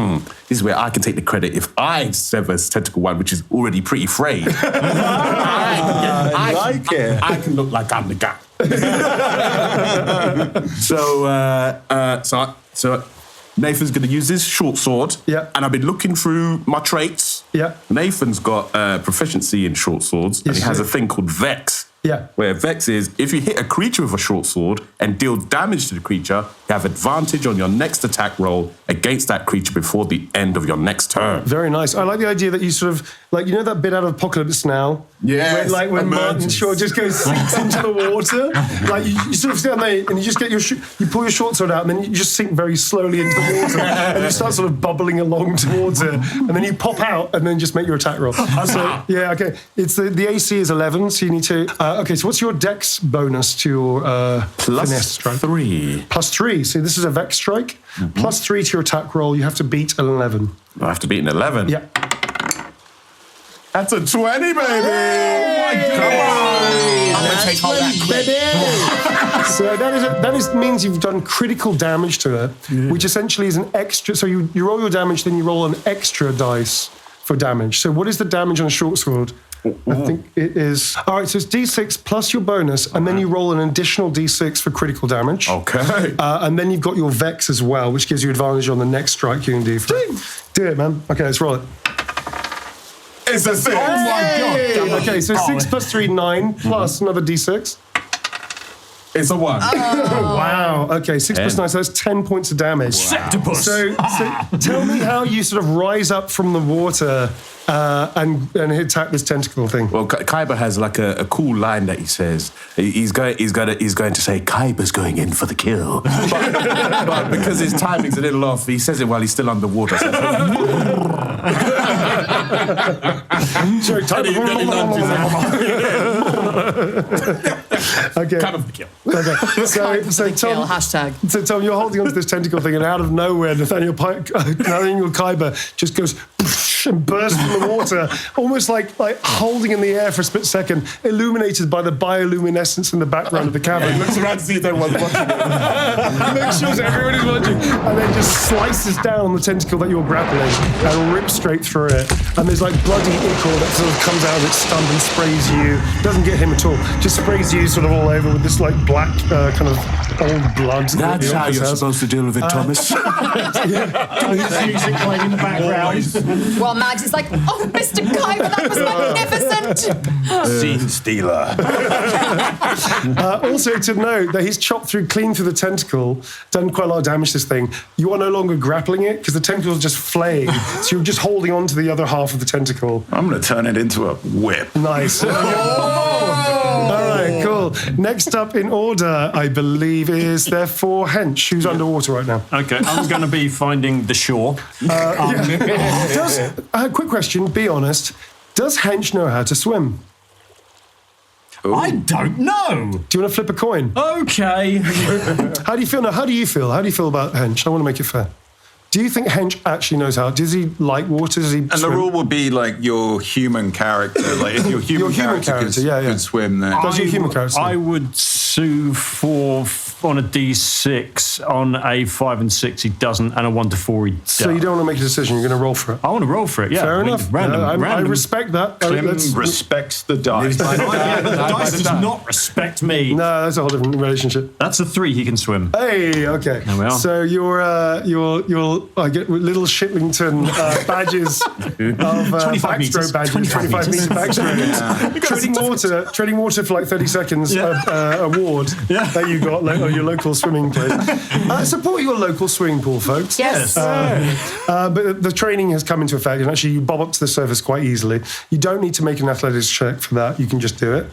this is where I can take the credit if I sever Tentacle 1, which is already pretty frayed. I like it. I can look like I'm the guy. So Nathan's going to use his short sword. Yeah. And I've been looking through my traits. Yeah. Nathan's got proficiency in short swords, and Yes, he has he a thing called Vex. Yeah. Where Vex is, if you hit a creature with a short sword and deal damage to the creature, you have advantage on your next attack roll against that creature before the end of your next turn. Very nice. I like the idea that you sort of, like, you know that bit out of Apocalypse Now? Yes, When Martin emergence. Shaw just goes sinks into the water. Like, you sort of stand there and you just get you pull your short sword out and then you just sink very slowly into the water and you start sort of bubbling along towards it. And then you pop out and then just make your attack roll. So, yeah, okay. It's the AC is 11, so you need to... okay, so what's your dex bonus to your finesse strike? +3. +3. So this is a Vex strike. +3 to your attack roll. You have to beat an 11. I have to beat an 11. Yeah. That's a 20, baby! Come on! take all that quick. So that means you've done critical damage to it, which essentially is an extra. So you roll your damage, then you roll an extra dice for damage. So what is the damage on a short sword? I think it is. All right, so it's D6 plus your bonus, and then you roll an additional D6 for critical damage. Okay. And then you've got your Vex as well, which gives you advantage on the next strike you can do. Do it, man. Okay, let's roll it. It's a 6. Oh my god. Okay, so 6 plus 3, 9, plus another D6. It's a 1. Wow. Okay, 6 plus 9, so that's 10 points of damage. Octopus. So tell me how you sort of rise up from the water and attack this tentacle thing. Well, Kaiba has like a cool line that he says. He's going to say Kaiba's going in for the kill, but because his timing's a little off, he says it while he's still underwater. So Sorry, Okay. Kaiba for the kill. Okay. So Kill, Tom, hashtag. so Tom, you're holding onto this tentacle thing, and out of nowhere, Nathaniel Kaiba just goes and bursts from the water, almost like holding in the air for a split second, illuminated by the bioluminescence in the background of the cavern. Looks around to see if anyone's watching it. Make sure everyone is watching, and then just slices down the tentacle that you're grappling and rips straight through it. And there's like bloody ichor that sort of comes out of its stump and sprays you. Doesn't get him at all. Just sprays you sort of all over with this like black kind of old blood. That's how you're supposed to deal with it, Thomas. Music playing in the background. Well, Mags is like, oh, Mr. Kaiba, that was magnificent. Scene stealer. Also to note that he's chopped clean through the tentacle, done quite a lot of damage to this thing. You are no longer grappling it because the tentacle is just flaying. So you're just holding on to the other half of the tentacle. I'm going to turn it into a whip. Nice. All right, cool. Next up in order, I believe, is therefore Hench, who's underwater right now. Okay, I'm going to be finding the shore. Quick question, be honest. Does Hench know how to swim? I don't know. Do you want to flip a coin? Okay. How do you feel now? How do you feel? How do you feel about Hench? I want to make it fair. Do you think Hench actually knows how? Does he like water? Does he And swim? the rule would be like your human character. Like if your human character could swim, then Does your human character swim? I would sue for on a D6, on a 5 and 6 he doesn't, and a 1 to 4 he does. So you don't want to make a decision, you're going to roll for it? I want to roll for it, yeah. Fair enough. Random. I respect that. Clym respects the dice. The dice does not respect me. No, that's a whole different relationship. That's a 3, he can swim. Hey, okay. There we are. So your I get little Shiplington badges of 25 meters. backstroke badges, 25 meter backstroke. Treading water for like 30 seconds award that you got at your local swimming place. Support your local swimming pool, folks. Yes. But the training has come into effect, and actually you bob up to the surface quite easily. You don't need to make an athletics check for that. You can just do it.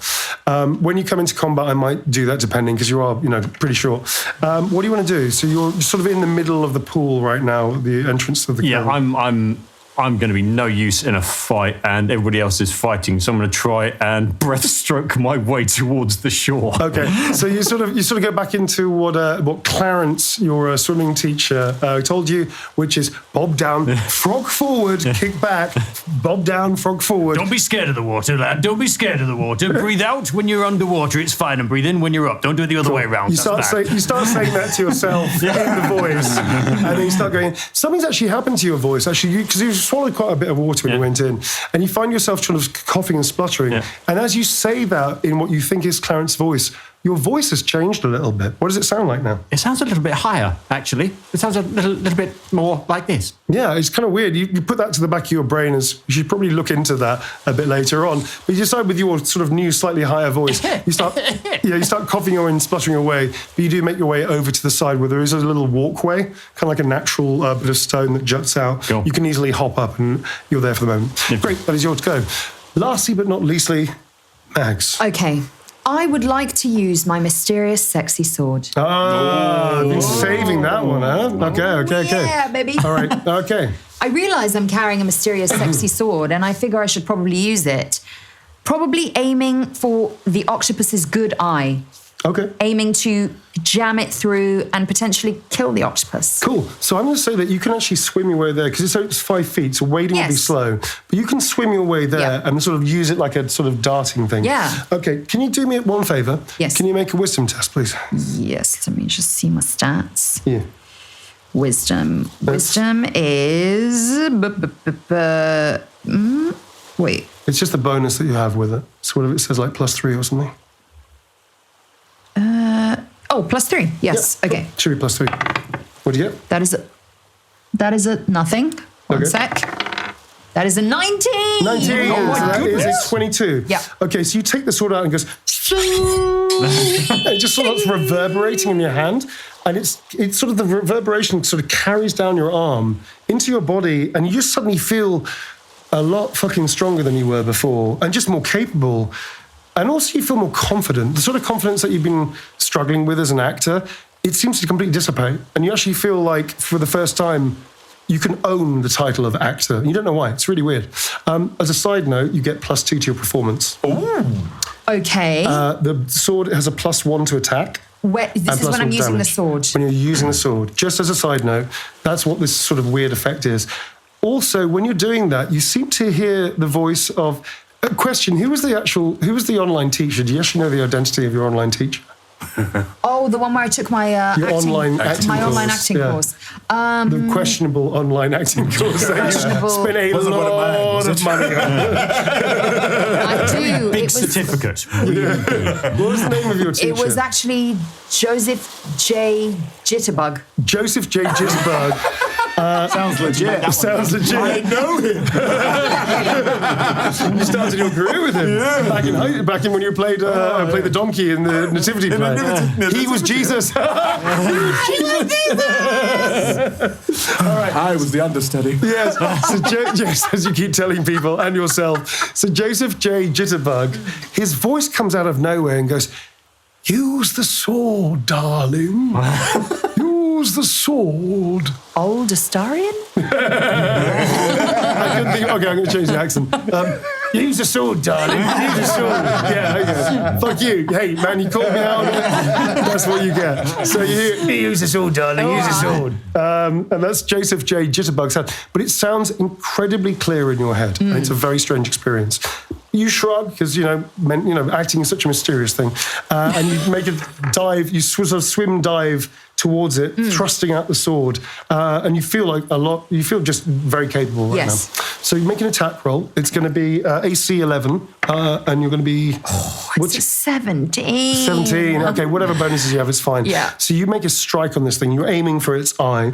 When you come into combat, I might do that depending, because you are, pretty short. What do you want to do? So you're sort of in the middle of the pool right now, the entrance to the cavern. I'm going to be no use in a fight, and everybody else is fighting. So I'm going to try and breaststroke my way towards the shore. Okay, so you sort of go back into what Clarence, your swimming teacher, told you, which is bob down, frog forward, kick back, bob down, frog forward. Don't be scared of the water, lad. Don't be scared of the water. Breathe out when you're underwater. It's fine, and breathe in when you're up. Don't do it the other way around. You start saying that to yourself in the voice, and then you start going. Something's actually happened to your voice, actually, because you swallowed quite a bit of water when you went in, and you find yourself sort of coughing and spluttering. Yeah. And as you say that in what you think is Clarence's voice, your voice has changed a little bit. What does it sound like now? It sounds a little bit higher, actually. It sounds a little bit more like this. Yeah, it's kind of weird. You put that to the back of your brain as you should probably look into that a bit later on. But you decide with your sort of new, slightly higher voice, you start coughing and spluttering away. But you do make your way over to the side where there is a little walkway, kind of like a natural bit of stone that juts out. Cool. You can easily hop up, and you're there for the moment. Yeah. Great, that is yours to go. Lastly but not leastly, Mags. Okay. I would like to use my mysterious sexy sword. I've been saving that one, huh? Okay. Yeah, baby. All right, okay. I realise I'm carrying a mysterious sexy sword, and I figure I should probably use it. Probably aiming for the octopus's good eye. Okay. aiming to jam it through and potentially kill the octopus. Cool. So I'm going to say that you can actually swim your way there because it's 5 feet, so wading will be Yes. slow. But you can swim your way there Yeah. and sort of use it like a sort of darting thing. Yeah. Okay. Can you do me one favor? Yes. Can you make a wisdom test, please? Yes, let me just see my stats. Yeah. Wisdom. Wisdom is... wait. It's just the bonus that you have with it. So what if it says like +3 or something? Oh, +3. Yes. Yeah. Okay. Should be +3. What do you get? That is a nothing. One Okay. sec. That is a 19. 19. Oh, So my that is goodness. a 22. Yeah. Okay, so you take the sword out and it goes... it just sort of reverberating in your hand. And it's sort of the reverberation sort of carries down your arm into your body. And you just suddenly feel a lot fucking stronger than you were before. And just more capable. And also you feel more confident. The sort of confidence that you've been struggling with as an actor, it seems to completely dissipate. And you actually feel like, for the first time, you can own the title of actor. You don't know why. It's really weird. As a side note, you get +2 to your performance. Okay. The sword has a +1 to attack. This is when I'm using the sword. When you're using the sword. Just as a side note, that's what this sort of weird effect is. Also, when you're doing that, you seem to hear the voice of... question, who was the online teacher? Do you actually know the identity of your online teacher? Oh, the one where I took my online acting course. The questionable online acting course that you spent a lot of money on. I do. Big It was, certificate. What was the name of your teacher? it was actually Joseph J. Jitterbug. Joseph J. Gisberg. Sounds legit. Sounds legit. I know him. You started your career with him back in when you played the donkey in the nativity play. He was Jesus. I was the understudy. Yes. So yes, as you keep telling people and yourself. So Joseph J. Jitterbug, his voice comes out of nowhere and goes, "Use the sword, darling. Use the sword." Old Astarian? I couldn't think. Okay, I'm going to change the accent. Use the sword, darling. Use the sword. Yeah, okay. Fuck you. Hey, man, you called me out on it. That's what you get. So you use the sword, darling. Use the sword. And that's Joseph J. Jitterbug's sound. But it sounds incredibly clear in your head. And it's a very strange experience. You shrug because acting is such a mysterious thing, and you make a dive. You sort of swim dive towards it, thrusting out the sword, and you feel like a lot. You feel just very capable right now. So you make an attack roll. It's going to be AC 11, and you're going to be It's a 17. 17. Okay, whatever bonuses you have, it's fine. Yeah. So you make a strike on this thing. You're aiming for its eye.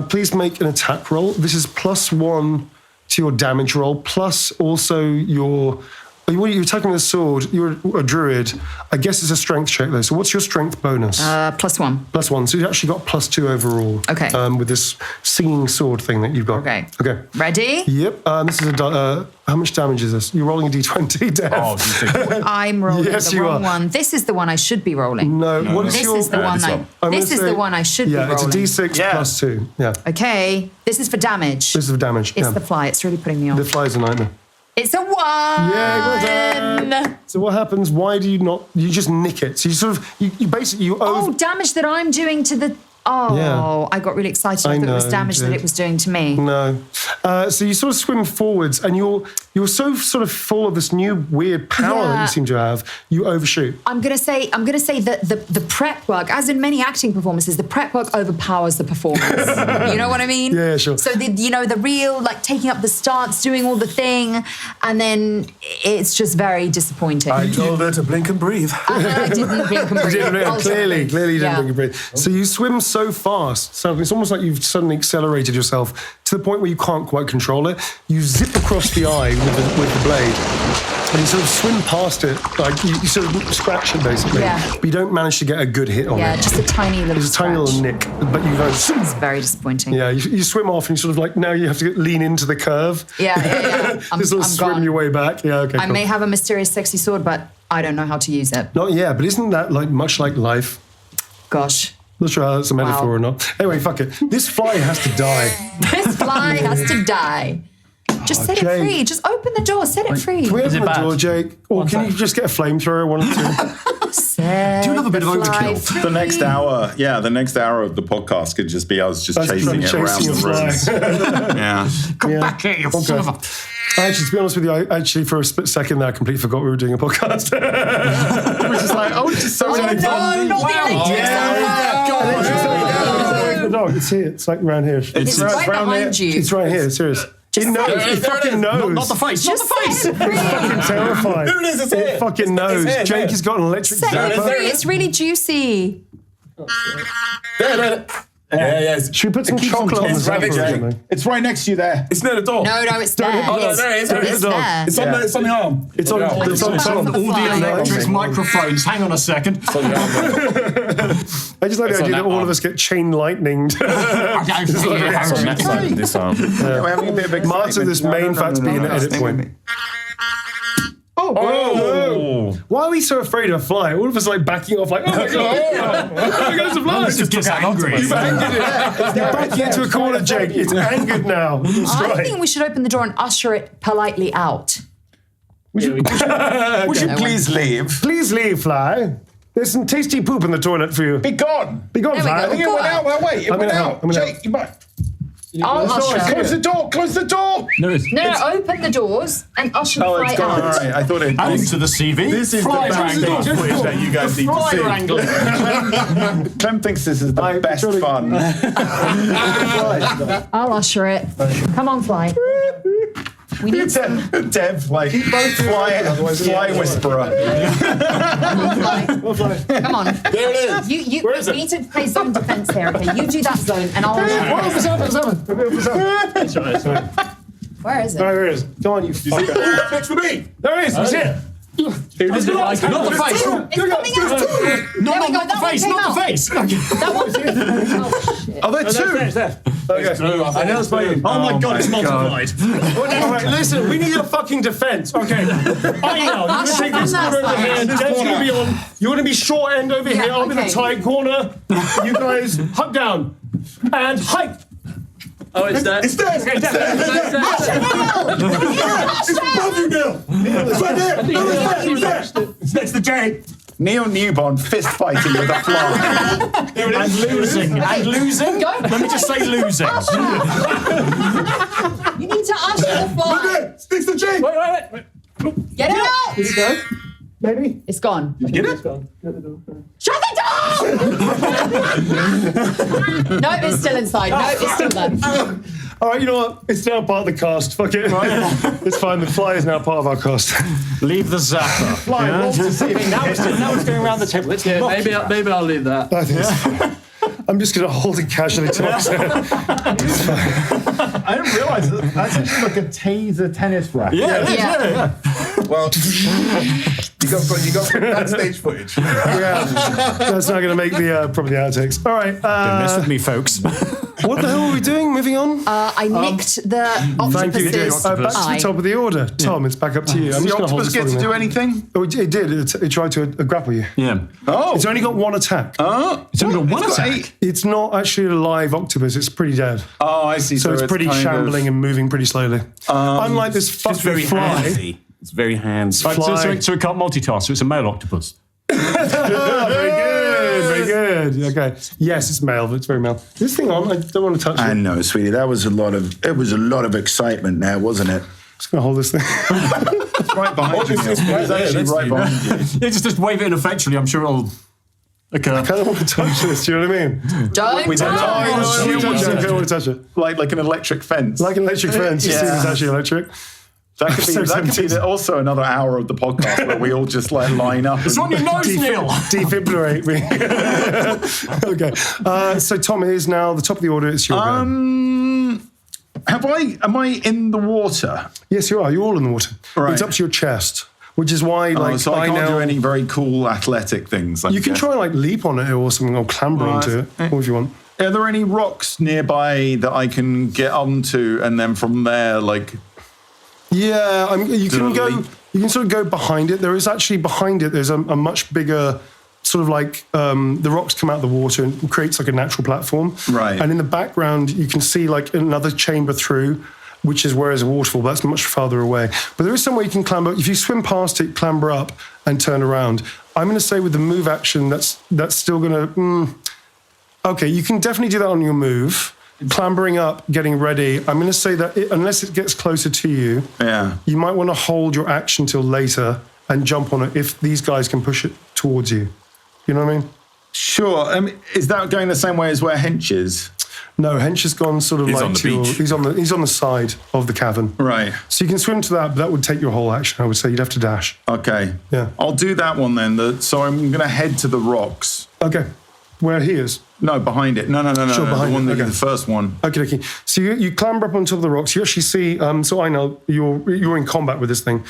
Please make an attack roll. This is +1 to your damage roll, plus also you're attacking with a sword. You're a druid. I guess it's a strength check though. So what's your strength bonus? +1. +1. So you actually got +2 overall. Okay. With this singing sword thing that you've got. Okay. Okay. Ready? Yep. This is how much damage is this? You're rolling a d20, Dev. Oh, do you think? I'm rolling Yes, the you wrong are. one. This is the one I should be rolling. No. What is This your? is the one this one. this is the one I should be Yeah, rolling. it's a d6 Yeah. +2. Yeah. Okay. This is for damage. This is the damage. It's yeah. the fly. It's really putting me off. The fly's a nightmare. It's a 1. Yeah, well done. So what happens? Why do you not? You just nick it. So you sort of you basically Oh, damage that I'm doing to the... Oh, Yeah. I got really excited. I I thought it was know, damage you that did. it was doing to me. No. So you sort of swim forwards, and you're so sort of full of this new weird power that Yeah. you seem to have. You overshoot. I'm gonna say that the prep work, as in many acting performances, the prep work overpowers the performance. You know what I mean? Yeah, sure. So the real taking up the stance, doing all the thing, and then it's just very disappointing. I told her to blink and breathe. I didn't blink and breathe. Clearly you didn't Yeah. think you breathe. So you swim so fast, so it's almost like you've suddenly accelerated yourself to the point where you can't quite control it. You zip across the eye with the blade, and you sort of swim past it, like you sort of scratch it basically, Yeah. but you don't manage to get a good hit on Yeah, it. just a tiny little There's a tiny scratch. little nick, but you go. It's very disappointing. Yeah, you swim off, and you sort of now you have to lean into the curve. Yeah. I'm Just sort of swim gone. your way back. Yeah, okay. I cool. may have a mysterious, sexy sword, but I don't know how to use it. Not yeah, but isn't that much like life? Gosh. Not sure how that's a metaphor Wow. or not. Anyway, fuck it. This fly has to die. This fly has to die. Just set it Jake. free. Just open the door. Set it free. Can we open it the bad? door, Jake? Or can you just get a flamethrower, one or two? Set Do you love a bit of the fly overkill? free. The next hour, the next hour of the podcast could just be us just Us chasing it around chasing the a rooms. fly. Yeah. Yeah. Back here, you son of a... Actually, to be honest with you, I actually for a split second there, I completely forgot we were doing a podcast. Which is like, just so No, not the electric No, it's here. It's like around here. It's right behind you. It's right here. Serious. It knows. It fucking knows. Not the face, not Just the face! set it free. Fucking terrified. There it is, it's here. It fucking knows. It's here, Jake there. has got an electric Set it zapper. free. It's really juicy. There. Yeah. Should we put some chocolate on the It's right zapper next or to you. something? It's right next to you there. It's near the door. No, it's there. Oh, no, there it is. There it is. It's there. It's on the arm. It's on. Yeah. It's on. It's on the All the fly. electric microphones. Hang on a second. I just like the idea that all of us get chain lightninged. This arm. We're having a bit of excitement. Marta, this may in fact be an edit Stay with point. me. Oh. Why are we so afraid of a fly? All of us like backing off, like, oh my god, there goes the fly. It just gets angry. You've angered it. You're back into a corner, Jake. It's angered now. That's I right. think we should open the door and usher it politely out. Would you please leave? Please leave, fly. There's some tasty poop in the toilet for you. Be gone. Be gone, There we fly. go. I think it went out. Well, wait, it I'm went gonna out. help, I'm gonna Jake, you might. I'll usher. Close the door. Close the door. No, it's No, open the doors and usher the Oh, fly it's gone. All out. right. I thought it. adding to the CV. This is the Fly backstage wrangling. footage that you guys need to Fly see. wrangling. Clem thinks this is the best truly- fun. I'll usher it. Come on, fly. We need some. Dev, like, fly whisperer. Come on. There it is. You, Where is it? we need to play zone defense here, okay? You do that zone and I'll. Where is There it? it is. Go on, you fucker. Next to me. There it is. It's here. Not the face. It's coming out. Not we go, the that one face, came not the out. face. That one. Oh, shit. Oh, they're two. I know it's playing. Oh my god, it's multiplied. All right, listen, we need a fucking defense. Okay. I know. You're going to take this corner over here. Dev's going to be on. You're going to be short end over here. I'll be the okay. tight corner. You guys, hug down. And hike. Oh, it's there. It's there. It's there. It's above you, Neil. It's right there. No, it's there. It's next to Jake. Neil Newbon fist fighting with a fly. And losing. And losing? Go. Let me just say losing. You need to usher the fly. It's next to Jake. Wait. Get it out. Is it go? Maybe? It's gone. Get it? Shut the door! No, it's still inside. No, it's still there. All right, you know what? It's now part of the cast. Fuck it. It's fine. The fly is now part of our cast. Leave the zapper. Fly, Yeah? wants to see me. Now it's going around the table. Let's maybe I'll leave that. I think it's I'm just going to hold it casually to myself. I didn't realise that's actually like a taser tennis racket. Yeah. Well, you got backstage footage. Yeah, that's not going to make the probably outtakes. All right. Don't mess with me, folks. What the hell are we doing? Moving on? I nicked the Thank you, Jake. octopus's Back to eye. the top of the order. Tom, it's back up to you. I'm Does the just going to hold octopus this get to for do you. anything? Oh, it did. It tried to grapple you. Yeah. Oh. It's only got one attack. It's only got one It's got attack. 8. It's not actually a live octopus. It's pretty dead. Oh, I see. So it's pretty kind shambling and moving pretty slowly. Unlike this It's fucking very fly. handsy. It's very handsy. Right, Fly. so it can't multitask, so it's a male octopus. Oh, very good. Very good. Okay. Yes, it's male. But it's very male. This thing on. I don't want to touch I it. know, sweetie. It was a lot of excitement there, wasn't it? Just going to hold this thing. It's right behind you. It's right It's there, actually that's right you. behind you. Yeah, just wave it ineffectually. I'm sure it'll occur. I don't want to touch this. Do you know what I mean? Don't We don't touch. I don't want to touch it. Like an electric fence. Like an electric fence. You see, Yeah. it's actually electric. That could be, So that could be tempted. also another hour of the podcast where we all just like line up. It's on your nose, Neil. Defibrillate me. Okay. So Tom, it is now the top of the order. It's your go. Am I in the water? Yes, you are. You're all in the water. Right. It's up to your chest, which is why, like, So I can't now do any very cool athletic things. You can try and like leap on it or something, or clamber onto it, or if you want. Are there any rocks nearby that I can get onto, and then from there, like? Yeah, you Do can a go. leap. You can sort of go behind it. There is actually behind it. There's a much bigger sort of like the rocks come out of the water and creates like a natural platform. Right. And in the background, you can see like another chamber through. which is where there's a waterfall. But that's much farther away. But there is some way you can clamber. If you swim past it, clamber up and turn around. I'm going to say with the move action, that's still going to... Okay, you can definitely do that on your move. Clambering up, getting ready. I'm going to say that unless it gets closer to you, you might want to hold your action till later and jump on it if these guys can push it towards you. You know what I mean? Sure. Is that going the same way as where Hench is? No, Hench has gone sort of He's like on the to beach. he's on the side of the cavern. Right. So you can swim to that, but that would take your whole action. I would say you'd have to dash. Okay. Yeah. I'll do that one then. So I'm going to head to the rocks. Okay. Where he is. No, behind it. No. Sure, behind it. The Okay. first one. Okay. So you clamber up on top of the rocks. You actually see. So I know you're in combat with this thing.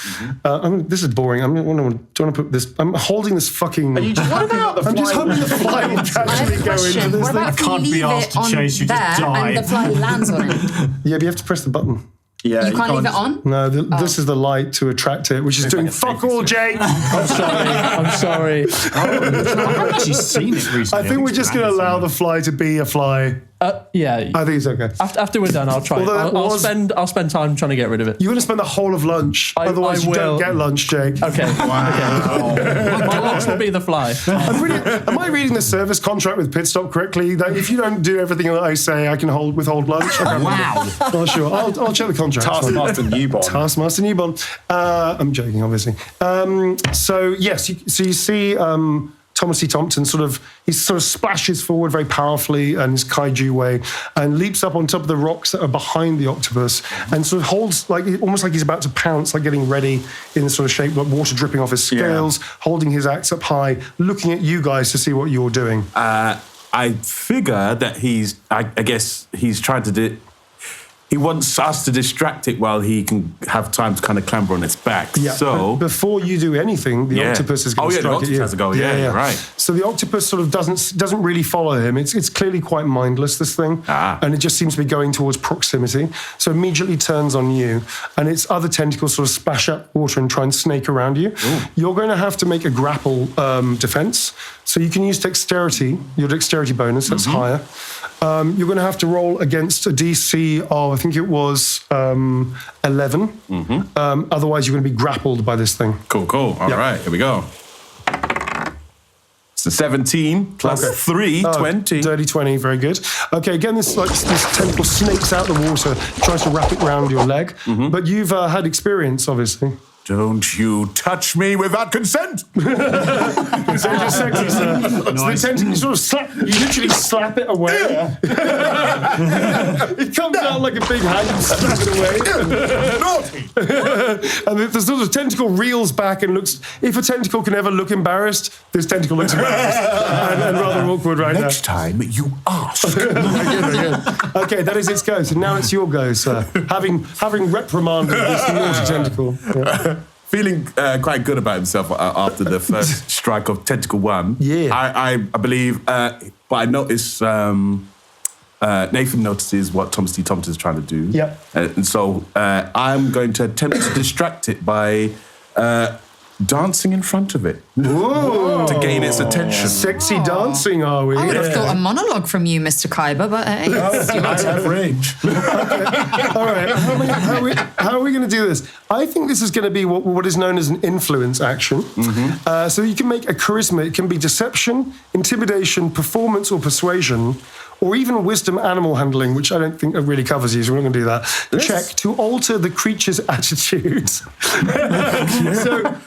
This is boring. Don't want to put this. I'm holding this fucking. Are you just hoping that the I'm just hoping the fly will I have actually a go question. into this What thing. about if you can't be leave asked it to on chase you, there just die. and the fly lands on it? Yeah, but you have to press the button. Yeah. You can't leave it on? No, this is the light to attract it, which is doing fuck all, Jake. I'm sorry. I've actually seen it recently. I think we're just going to allow the fly to be a fly. Yeah. I think it's okay. After we're done, I'll try. Although that I'll spend time trying to get rid of it. You're going to spend the whole of lunch. Otherwise, I you don't will. get lunch, Jake. Okay. Wow. My lunch will be the fly. Am I reading the service contract with Pitstop correctly? That if you don't do everything that I say, I can withhold lunch? Wow. Oh, sure. I'll check the contract. Taskmaster Newbon. Taskmaster Newbon. I'm joking, obviously. So yes, you see Thomas T. Thompson he splashes forward very powerfully in his kaiju way and leaps up on top of the rocks that are behind the octopus and sort of holds almost like he's about to pounce, like getting ready in the sort of shape, like water dripping off his scales, holding his axe up high, looking at you guys to see what you're doing. I figure that I guess he's trying to do. He wants us to distract it while he can have time to kind of clamber on its back. Yeah, So but before you do anything, the octopus is going to strike at you. the octopus has to go. Yeah, right. So the octopus sort of doesn't really follow him. It's clearly quite mindless, this thing, and it just seems to be going towards proximity. So immediately turns on you, and its other tentacles sort of splash up water and try and snake around you. Ooh. You're going to have to make a grapple defense. So you can use dexterity, your dexterity bonus. That's higher. You're going to have to roll against a DC of, I think it was 11. Otherwise, you're going to be grappled by this thing. Cool. All right, here we go. It's a 17 plus 3, 20. Dirty 20, very good. Okay, again, this tentacle snakes out the water, tries to wrap it around your leg. But you've had experience, obviously. Don't you touch me without consent! Consent is sexy, sir. Nice. So the tentacle, you literally slap it away. It comes out like a big hand, you slap it away. And the sort of tentacle reels back and looks, if a tentacle can ever look embarrassed, this tentacle looks embarrassed and rather awkward right now. Next time, you ask. Okay, that is its go. So now it's your go, sir. Having reprimanded this naughty tentacle. Yeah. Feeling quite good about himself after the first strike of Tentacle 1. Yeah. I believe, but I notice Nathan notices what Thomas T. Thompson is trying to do. Yep. And so I'm going to attempt to distract it by dancing in front of it to gain its attention. Sexy dancing, are we? I would have thought a monologue from you, Mr. Khyber, but I have range. All right, how are we going to do this? I think this is going to be what is known as an influence action. So you can make a charisma. It can be deception, intimidation, performance, or persuasion, or even wisdom animal handling, which I don't think really covers you, so we're not going to do that. Check to alter the creature's attitude. So,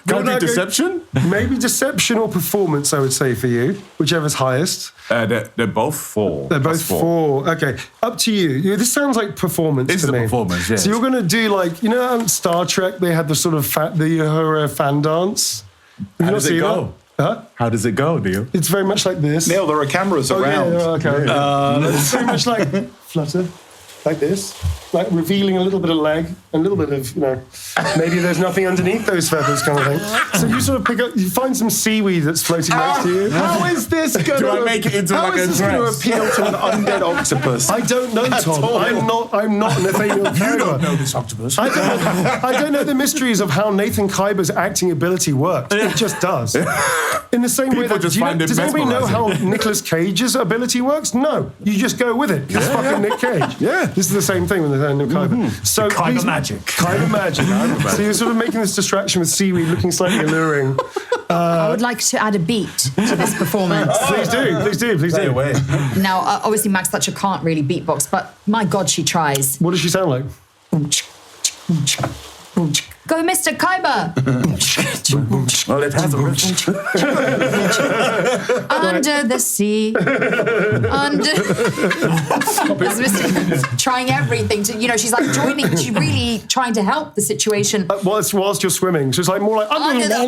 Can I do deception? Maybe deception or performance, I would say, for you, whichever's highest. They're both 4. They're both 4. Okay, up to you. This sounds like performance This to is me. a performance, yes. So you're going to do on Star Trek, they had the sort of her fan dance. How does it go? Huh? How does it go, Neil? It's very much like this. Neil, there are cameras around. Yeah, okay. It's very much like flutter, like this, like revealing a little bit of leg, and a little bit of, maybe there's nothing underneath those feathers kind of thing. So you sort of you find some seaweed that's floating next to you. How is this going Do I make it into like a this going to dress? appeal to an undead octopus? I don't know, Tom. all. I'm not Nathaniel Khyber. You don't know this octopus. I don't know the mysteries of how Nathan Khyber's acting ability works. It just does. In the same way People that just find it does anybody know how mesmerising. Nicolas Cage's ability works? No, you just go with it. It's fucking Nick Cage. Yeah. This is the same thing with no Kyber. So Kyber magic. Kyber magic. So you're sort of making this distraction with seaweed looking slightly alluring. I would like to add a beat to this performance. Please do. Stay away. Now, obviously, Max Thatcher can't really beatbox, but my God, she tries. What does she sound like? Go, Mr. Kyber! Well, it has a rhythm. Under the sea. Trying everything to, she's like joining, she's really trying to help the situation. Whilst you're swimming. So it's like more like... Under the...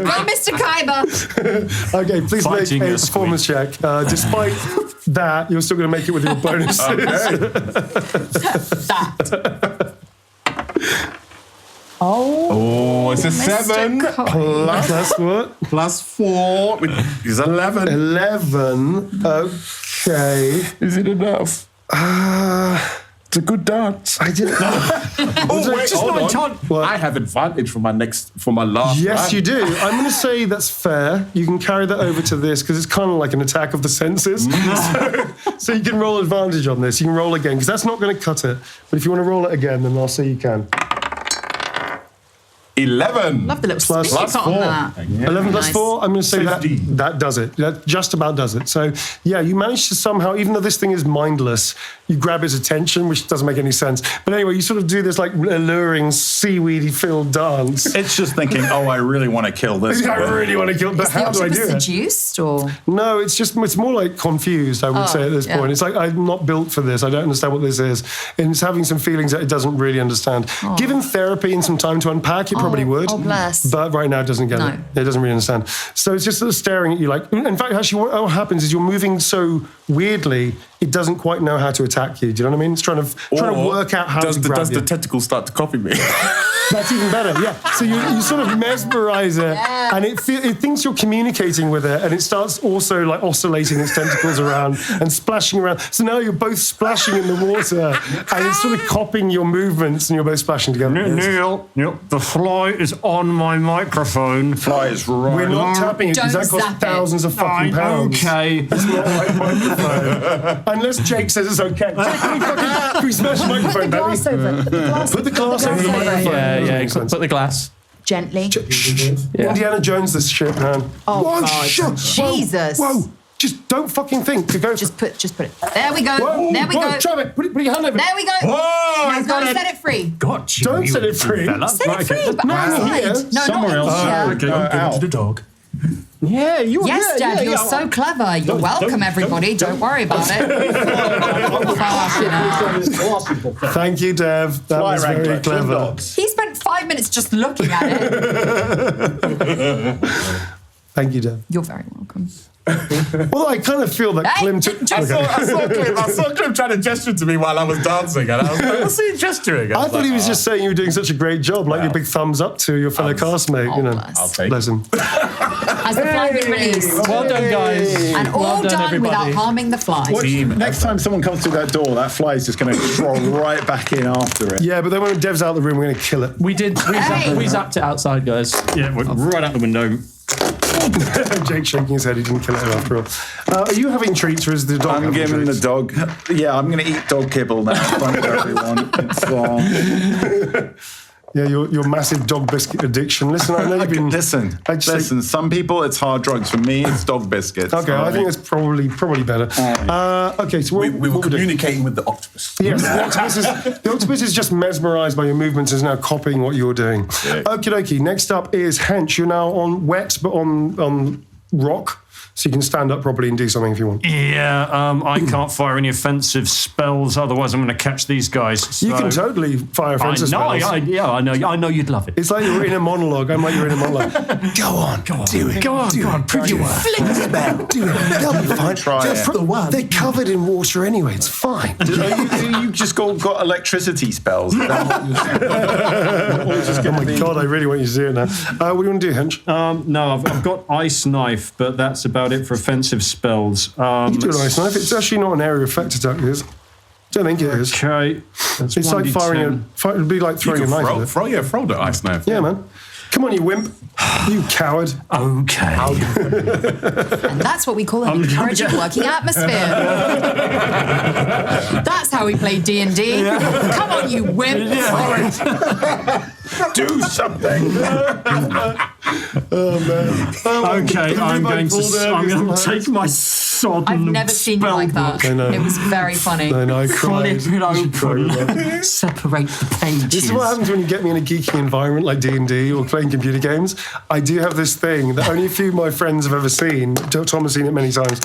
Go, Mr. Kyber! Okay, please Fighting make a a performance check. Despite that, you're still going to make it with your bonuses. That. Oh, it's a 7 Plus what? plus 4 is 11. 11. Okay. Is it enough? It's a good dance. I didn't... Oh, wait, hold on. What? I have advantage for my last Yes, round. you do. I'm going to say that's fair. You can carry that over to this because it's kind of like an attack of the senses. So you can roll advantage on this. You can roll again because that's not going to cut it. But if you want to roll it again, then I'll say you can. 11. Love the little Plus spin you got on 4. that. 11 plus Nice. 4, I'm going to say 15. that does it. That just about does it. So, yeah, you managed to somehow, even though this thing is mindless, you grab his attention, which doesn't make any sense. But anyway, you sort of do this like alluring, seaweedy-filled dance. It's just thinking, I really want to kill this I one. really want to kill, but Is the how do I octopus do it? seduced or? No, it's more like confused, I would say at this yeah. point. It's like, I'm not built for this. I don't understand what this is. And it's having some feelings that it doesn't really understand. Given therapy and some time to unpack, it probably would. Oh, bless. But right now it doesn't get No. it. It doesn't really understand. So it's just sort of staring at you like... In fact, actually, what happens is you're moving so weirdly, it doesn't quite know how to attack you. Do you know what I mean? It's trying to work out how to grab Does you. the tentacle start to copy me? That's even better, yeah. So you sort of mesmerize it, and it thinks you're communicating with it, and it starts also like oscillating its tentacles around and splashing around. So now you're both splashing in the water, and it's sort of copying your movements, and you're both splashing together. Neil, the fly is on my microphone. Fly is right. We're not tapping it because that Don't costs zap it. thousands of fucking pounds. Okay. It's not like microphone. Unless Jake says it's okay. Jake, can we smash the microphone, baby? Glass over it. Put the glass over the microphone. Yeah, Makes sense. put the glass. Gently. Indiana Jones this shit, man. Oh, Whoa, God. shit. Jesus. Whoa. Just don't fucking think to go. Just put it. There we go. Whoa, There we whoa, go. Try it. Put your hand over it. There we go. Whoa, Now go and set it free. Got you. Don't set it free. Fella. Set it free. But No, outside. here. No, Somewhere not else. in here. Okay, I'll give it to the dog. Yeah, you Yes, Dad, you're so clever. You're welcome, everybody. Don't worry about it. Fucking hell. Thank you, Dev. That was very clever. He spent 5 minutes just looking at it. Thank you, Dev. You're very welcome. Well, I kind of feel that Hey, Clym took... just- I saw Clym trying to gesture to me while I was dancing, and I was like, what's he gesturing? I thought he was just saying you were doing such a great job, like your big thumbs up to your fellow castmate, you know. bless. I'll take Bless him. Has the fly been released? Well done, guys. And all Well done, done everybody. without harming the fly. Next time someone comes through that door, that fly is just going to stroll right back in after it. Yeah, but then when Dev's out of the room, we're going to kill it. We zapped it outside, guys. Yeah, went right out the window. Jake shaking his head, he didn't kill it after all. Are you having treats or is the dog I'm having giving the treats? dog. Yeah, I'm going to eat dog kibble now in front of everyone. It's Yeah, your massive dog biscuit addiction. Listen, I know you've been... listen. I'd say- Listen. Some people, it's hard drugs. For me, it's dog biscuits. Okay, I think that's probably better. Okay, so We were what we do? communicating with the octopus. Yes, the octopus is just mesmerised by your movements and is now copying what you're doing. Okie dokie, next up is Hench. You're now on wet, but on rock, so you can stand up properly and do something if you want. Yeah, I can't fire any offensive spells, otherwise I'm going to catch these guys. So. You can totally fire offensive spells. I know you'd love it. It's like you're in a monologue. I'm like you're in a monologue. Go on, do it. Go on, prove your worth. Fling the spell. Do it. They'll be fine. Try it. They're covered in water anyway. It's fine. you just got electricity spells. Is that what you're just Oh my God, I really want you to do it now. What do you want to do, Hench? No, I've got Ice Knife, but that's about it for offensive spells. You can do an ice knife. It's actually not an area effect attack, is it? Don't think it is. Okay. That's It's like 1d10. firing it'd be like You throwing a can knife at it. throw the ice knife. Yeah, man. Come on, you wimp. You coward. Okay. And that's what we call an encouraging working atmosphere. That's how we play D&D. Come on, you wimp. Do something. Oh, man. Okay, I'm going to take my sodden I've never seen you like that. I know. It was very funny. I know, I cried. Flip it open. Separate the pages. This is what happens when you get me in a geeky environment like D&D or playing computer games. I do have this thing that only a few of my friends have ever seen. Tom has seen it many times,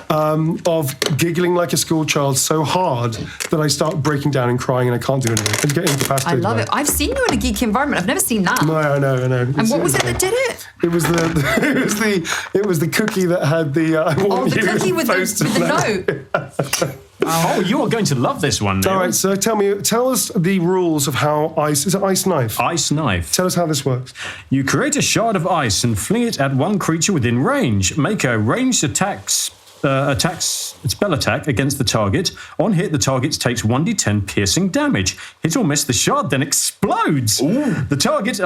of giggling like a school child so hard that I start breaking down and crying and I can't do anything. I get I incapacitated. love it. I've seen you in a geeky environment. I've never seen that. No, I know. And what was it that did it? It was the cookie that had the. Oh, the cookie with the note. Oh, you are going to love this one now. All right, so tell us the rules of how ice. Is it ice knife? Ice knife. Tell us how this works. You create a shard of ice and fling it at one creature within range. Make a ranged spell attack against the target. On hit, the target takes 1d10 piercing damage. Hit or miss, the shard then explodes. Ooh. The target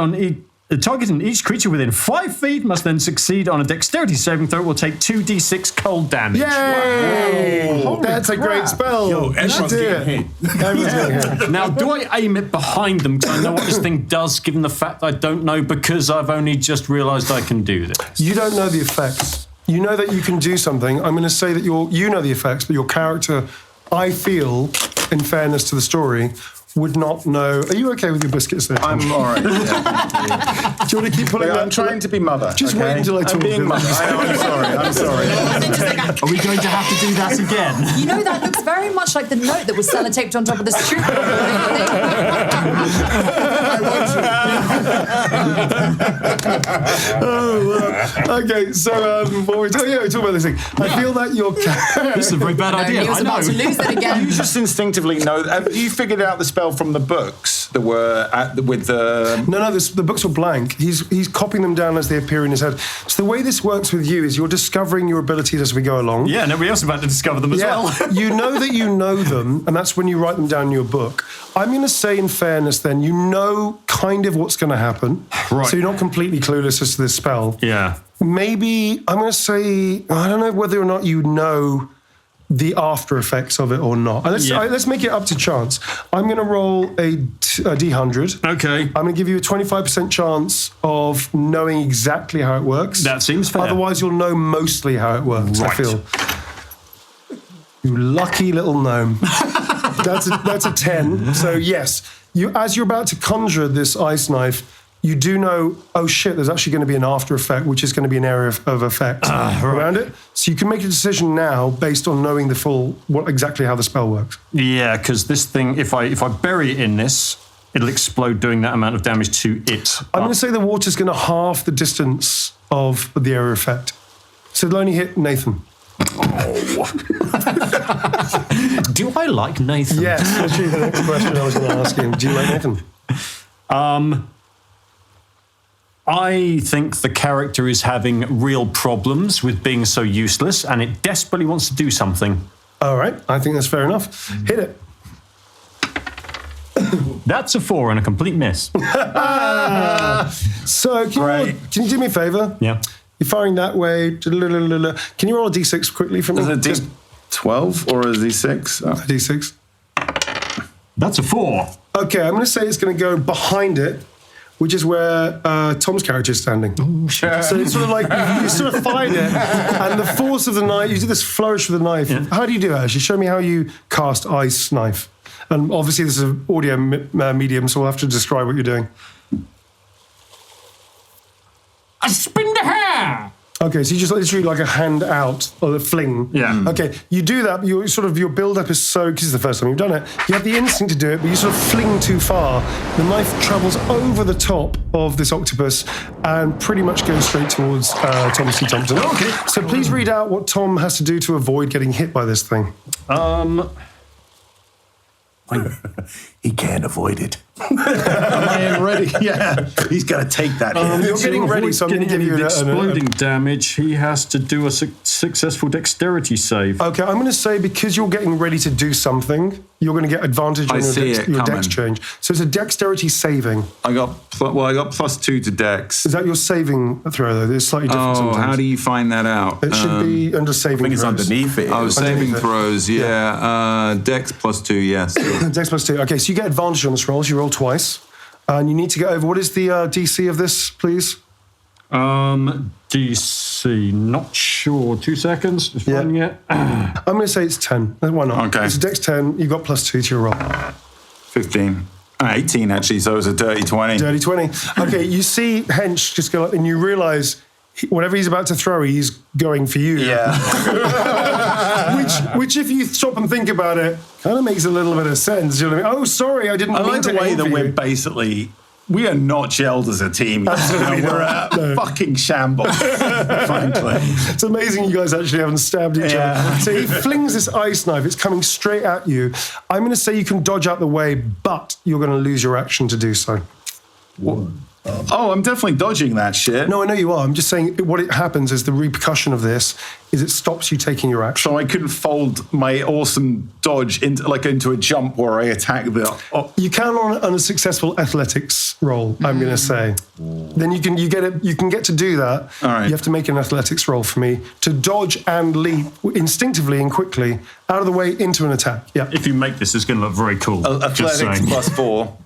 and each creature within 5 feet must then succeed on a dexterity saving throw. Will take 2d6 cold damage. Yay! Holy That's a great crap. spell. Yo, everyone's getting hit. Everyone's getting hit. Now, do I aim it behind them because I know what this thing does, given the fact that I don't know because I've only just realised I can do this? You don't know the effects. You know that you can do something. I'm going to say that you know the effects, but your character, I feel, in fairness to the story, would not know. Are you okay with your biscuits there? I'm all right. Do you want to keep pulling that? I'm trying to be mother. Just okay? wait until I talk. I'm being mother. I'm sorry. Are we going to have to do that again? You know, that looks very much like the note that was sellotaped on top of the street. Okay, so what we're talking about this thing. I feel that your This is a very bad idea. He was I know. about to lose it again. You just instinctively know. Have you figured out the spell from the books that were with the? No, the books were blank. He's copying them down as they appear in his head. So the way this works with you is you're discovering your abilities as we go along. Yeah, nobody else is about to discover them as well. You know that you know them, and that's when you write them down in your book. I'm going to say, in fairness, then, you know kind of what's going to happen. Right. So you're not completely clueless as to this spell. Yeah. Maybe, I'm going to say, I don't know whether or not you know the after effects of it or not. Let's make it up to chance. I'm going to roll a D100. Okay. I'm going to give you a 25% chance of knowing exactly how it works. That seems fair. Otherwise, you'll know mostly how it works, I Right. feel. You lucky little gnome. That's a 10. So yes, as you're about to conjure this ice knife, you do know, oh shit, there's actually going to be an after effect, which is going to be an area of effect around it. So you can make a decision now based on knowing exactly how the spell works. Yeah, because this thing, if I bury it in this, it'll explode doing that amount of damage to it. I'm going to say the water's going to half the distance of the area effect. So it'll only hit Nathan. Do I like Nathan? Yes, that's actually the next question I was going to ask him. Do you like Nathan? I think the character is having real problems with being so useless, and it desperately wants to do something. All right, I think that's fair enough. Hit it. That's a 4 and a complete miss. So, can you do me a favour? Yeah. You're firing that way. Can you roll a d6 quickly for me? Is it D12 or a D6? Oh. A d6. That's a 4. Okay, I'm going to say it's going to go behind it, which is where Tom's character is standing. So it's sort of like you sort of find it, and the force of the knife. You do this flourish with the knife. Yeah. How do you do it? Actually, show me how you cast ice knife. And obviously, this is an audio medium, so we'll have to describe what you're doing. I spin the hair! Okay, so you just literally like a hand out or a fling. Yeah. Okay, you do that, but your build-up is so, because it's the first time you've done it, you have the instinct to do it, but you sort of fling too far. The knife travels over the top of this octopus and pretty much goes straight towards Thomas C. Thompson. Okay. So please read out what Tom has to do to avoid getting hit by this thing. He can't avoid it. Am I in ready? Yeah. He's going to take that hit. You're getting ready, so I'm going to give you the an exploding damage. He has to do a successful dexterity save. Okay, I'm going to say because you're getting ready to do something, you're going to get advantage on your dex change. So it's a dexterity saving. I got +2 to dex. Is that your saving throw, though? It's slightly different sometimes. How do you find that out? It should be under saving I think it's throws. underneath it. Oh, saving throws, yeah. Dex +2, yes. Dex +2. Okay, so you get advantage on this roll. So you roll twice. And you need to get over. What is the DC of this, please? DC, not sure. 2 seconds. Just finding it. I'm going to say it's 10. Why not? Okay. It's a Dex 10. You got +2 to your roll. 15. 18, actually, so it was a dirty 20. Dirty 20. Okay, you see Hench just go, and you realise whatever he's about to throw, he's going for you. Yeah. Which, if you stop and think about it, kind of makes a little bit of sense. You know what I mean? Oh, sorry, I didn't I mean like to the way aim that for we're you. basically... We are not gelled as a team. Absolutely We're not. a fucking shambles, frankly. It's amazing you guys actually haven't stabbed each other. So he flings this ice knife. It's coming straight at you. I'm going to say you can dodge out the way, but you're going to lose your action to do so. Oh, I'm definitely dodging that shit. No, I know you are. I'm just saying what it happens is the repercussion of this is it stops you taking your action. So I couldn't fold my awesome dodge into a jump where I attack the... You can on a successful athletics roll, I'm going to say. Then you can get to do that. All right. You have to make an athletics roll for me to dodge and leap instinctively and quickly out of the way into an attack. Yeah. If you make this, it's going to look very cool. Just Athletics saying. +4.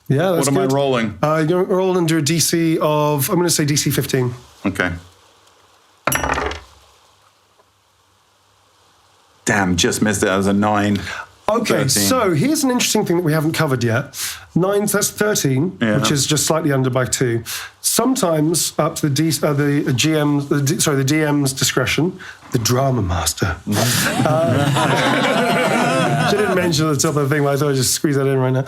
Yeah, that's What am good. I rolling? You're rolling under a DC of, I'm going to say DC 15. Okay. Damn, just missed it. That was a 9. Okay, 13. so here's an interesting thing that we haven't covered yet. 9, that's 13, Yeah. which is just slightly under by 2. Sometimes up to the DM's discretion, the drama master. I didn't mention at the top of the thing, but I thought I'd just squeeze that in right now.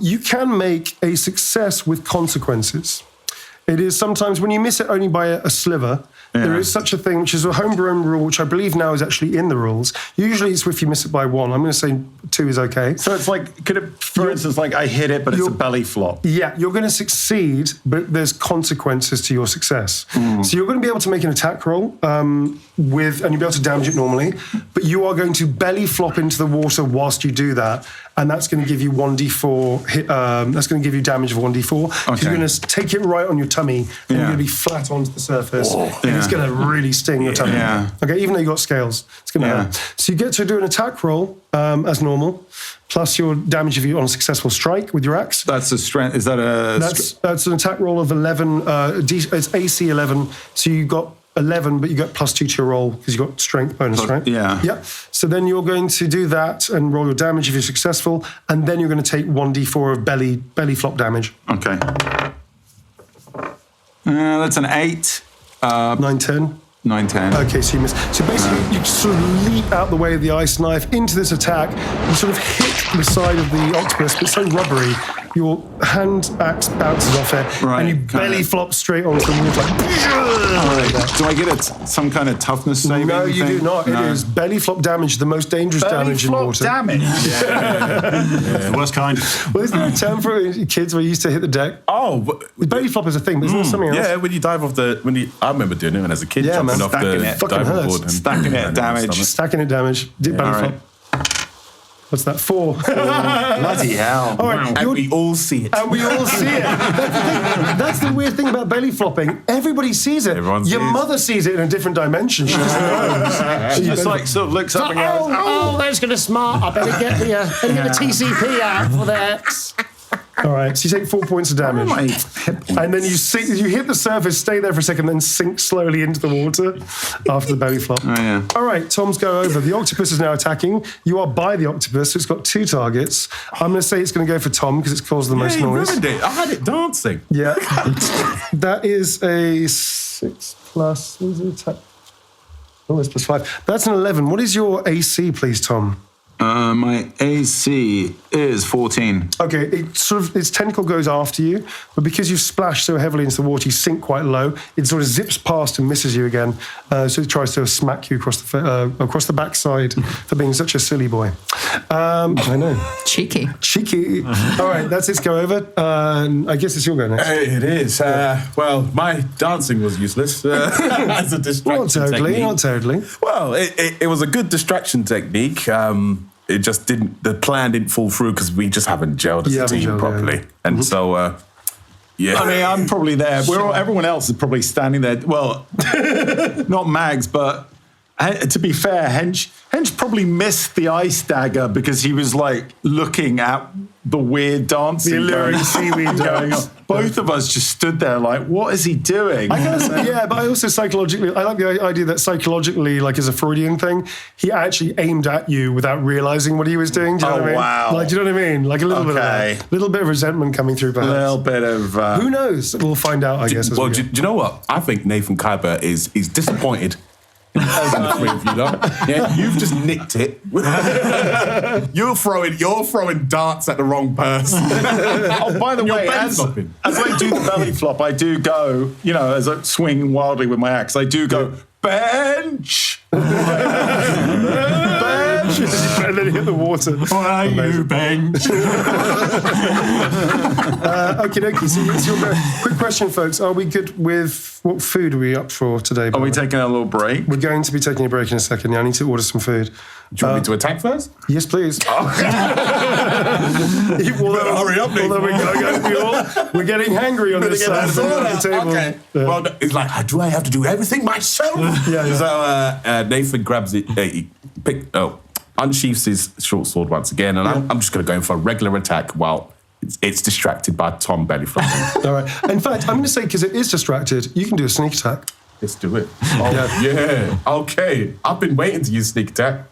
You can make a success with consequences. It is sometimes when you miss it only by a sliver, there is such a thing, which is a homegrown rule, which I believe now is actually in the rules. Usually it's if you miss it by 1. I'm going to say 2 is okay. So it's like, for instance, I hit it, but it's a belly flop. Yeah, you're going to succeed, but there's consequences to your success. So you're going to be able to make an attack roll and you'll be able to damage it normally, but you are going to belly flop into the water whilst you do that, and that's going to give you 1d4 hit. That's going to give you damage of 1d4. Okay. You're going to take it right on your tummy, and you're going to be flat onto the surface, and it's going to really sting your tummy. Yeah. Okay, even though you got scales, it's going to hurt. So you get to do an attack roll as normal, plus your damage if you're on a successful strike with your axe. That's a strength. Is that a... That's an attack roll of 11. It's AC 11. So you got 11, but you got +2 to your roll because you got strength bonus, right? Yeah. Yeah. So then you're going to do that and roll your damage if you're successful, and then you're going to take 1d4 of belly flop damage. Okay. That's an 8. 9, 10. 9, 10. Okay, so you miss. So basically, you sort of leap out the way of the ice knife into this attack. You sort of hit the side of the octopus, but it's so rubbery. Your hand axe bounces off it, and you belly flop straight onto the water. Do I get some kind of toughness saving? No, you thing? do not. No. It is belly flop damage, the most dangerous damage in water. Damage. The worst kind. Well, isn't there a term for kids where you used to hit the deck? Oh, Belly flop is a thing, but isn't there something else? yeah, when you dive off I remember doing it when I was a kid, Yeah, jumping man. off the Stacking it. Fucking diving hurts. board. And Stacking it, damage. Stacking it damage. Belly All right. flop. What's that? 4. Bloody hell. All right, And we all see it. and we all see it. That's the weird thing about belly flopping. Everybody sees it. Everyone Your sees. mother sees it in a different dimension. She just knows. She just sort of looks up and goes, Oh, that's going to smart. I better get the TCP out for that. All right, so you take 4 points of damage. my hit points. And then you hit the surface, stay there for a second, then sink slowly into the water after the belly flop. Oh, yeah. All right, Tom's go over. The octopus is now attacking. You are by the octopus, so it's got 2 targets. I'm going to say it's going to go for Tom because it's caused the most you noise. ruined it. I had it dancing. Yeah. That is a 6 plus... What is it? Attack? Oh, it's +5. That's an 11. What is your AC, please, Tom? My AC is 14. Okay, its tentacle goes after you, but because you've splashed so heavily into the water, you sink quite low. It sort of zips past and misses you again. So it tries to smack you across the backside for being such a silly boy. I know. Cheeky. Cheeky. All right, that's its go over. I guess it's your go next. It is. Well, my dancing was useless as a distraction technique. Not totally. Well, it was a good distraction technique. It just didn't. The plan didn't fall through because we just haven't gelled as a team properly, and so. Yeah, I mean, I'm probably there. Everyone else is probably standing there. Well, not Mags, but to be fair, Hench probably missed the ice dagger because he was like looking at the weird dancing, the alluring seaweed going on. Both of us just stood there like, what is he doing? Yeah, but I also psychologically, I like the idea that psychologically, like as a Freudian thing, he actually aimed at you without realizing what he was doing. Do you know what I mean? Wow. Like, do you know what I mean? Like a little bit of that. Little bit of resentment coming through, perhaps. A little bit of... Who knows? We'll find out, I guess. Well, do you know what? I think Nathan Kuiper is disappointed. The three of you lot. Yeah, you've just nicked it. You're throwing darts at the wrong person. Oh, by the way, as I do the belly flop, I do go, as I swing wildly with my axe, I do go, bench! Bench! And then hit the water. Why you bench? Okay, so it's your go. Quick question, folks. Are we good with what food are we up for today? Are we taking a little break? We're going to be taking a break in a second. Yeah, I need to order some food. Do you want me to attack first? Yes, please. Hurry up, Nathan. We're getting hangry on this side of the table. Okay. Yeah. Well, it's like, do I have to do everything myself? Yeah. So Nathan grabs it, unsheaths his short sword once again, and I'm just going to go in for a regular attack while it's distracted by Tom belly flopping. All right. In fact, I'm going to say, because it is distracted, you can do a sneak attack. Let's do it. Oh, yeah. Okay. I've been waiting to use sneak attack.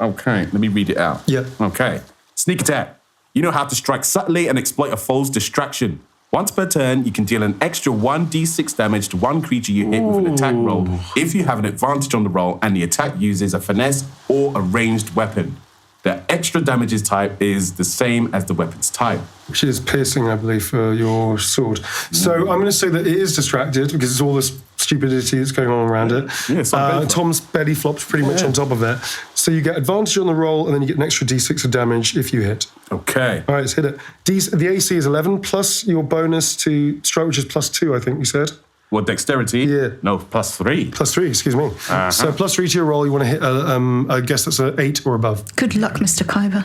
Okay. Let me read it out. Yeah. Okay. Sneak attack. You know how to strike subtly and exploit a foe's distraction. Once per turn, you can deal an extra 1d6 damage to one creature you hit with an attack roll if you have an advantage on the roll and the attack uses a finesse or a ranged weapon. The extra damages type is the same as the weapon's type. Which is piercing, I believe, for your sword. So I'm going to say that it is distracted because it's all this stupidity that's going on around it. Yeah, Tom's belly flops pretty much on top of it. So you get advantage on the roll and then you get an extra d6 of damage if you hit. Okay. All right, let's hit it. The AC is 11 plus your bonus to strike, which is +2, I think you said. What, dexterity? Yeah. No, +3. +3, excuse me. So +3 to your roll, you want to hit, I guess that's an 8 or above. Good luck, Mr. Kuiper.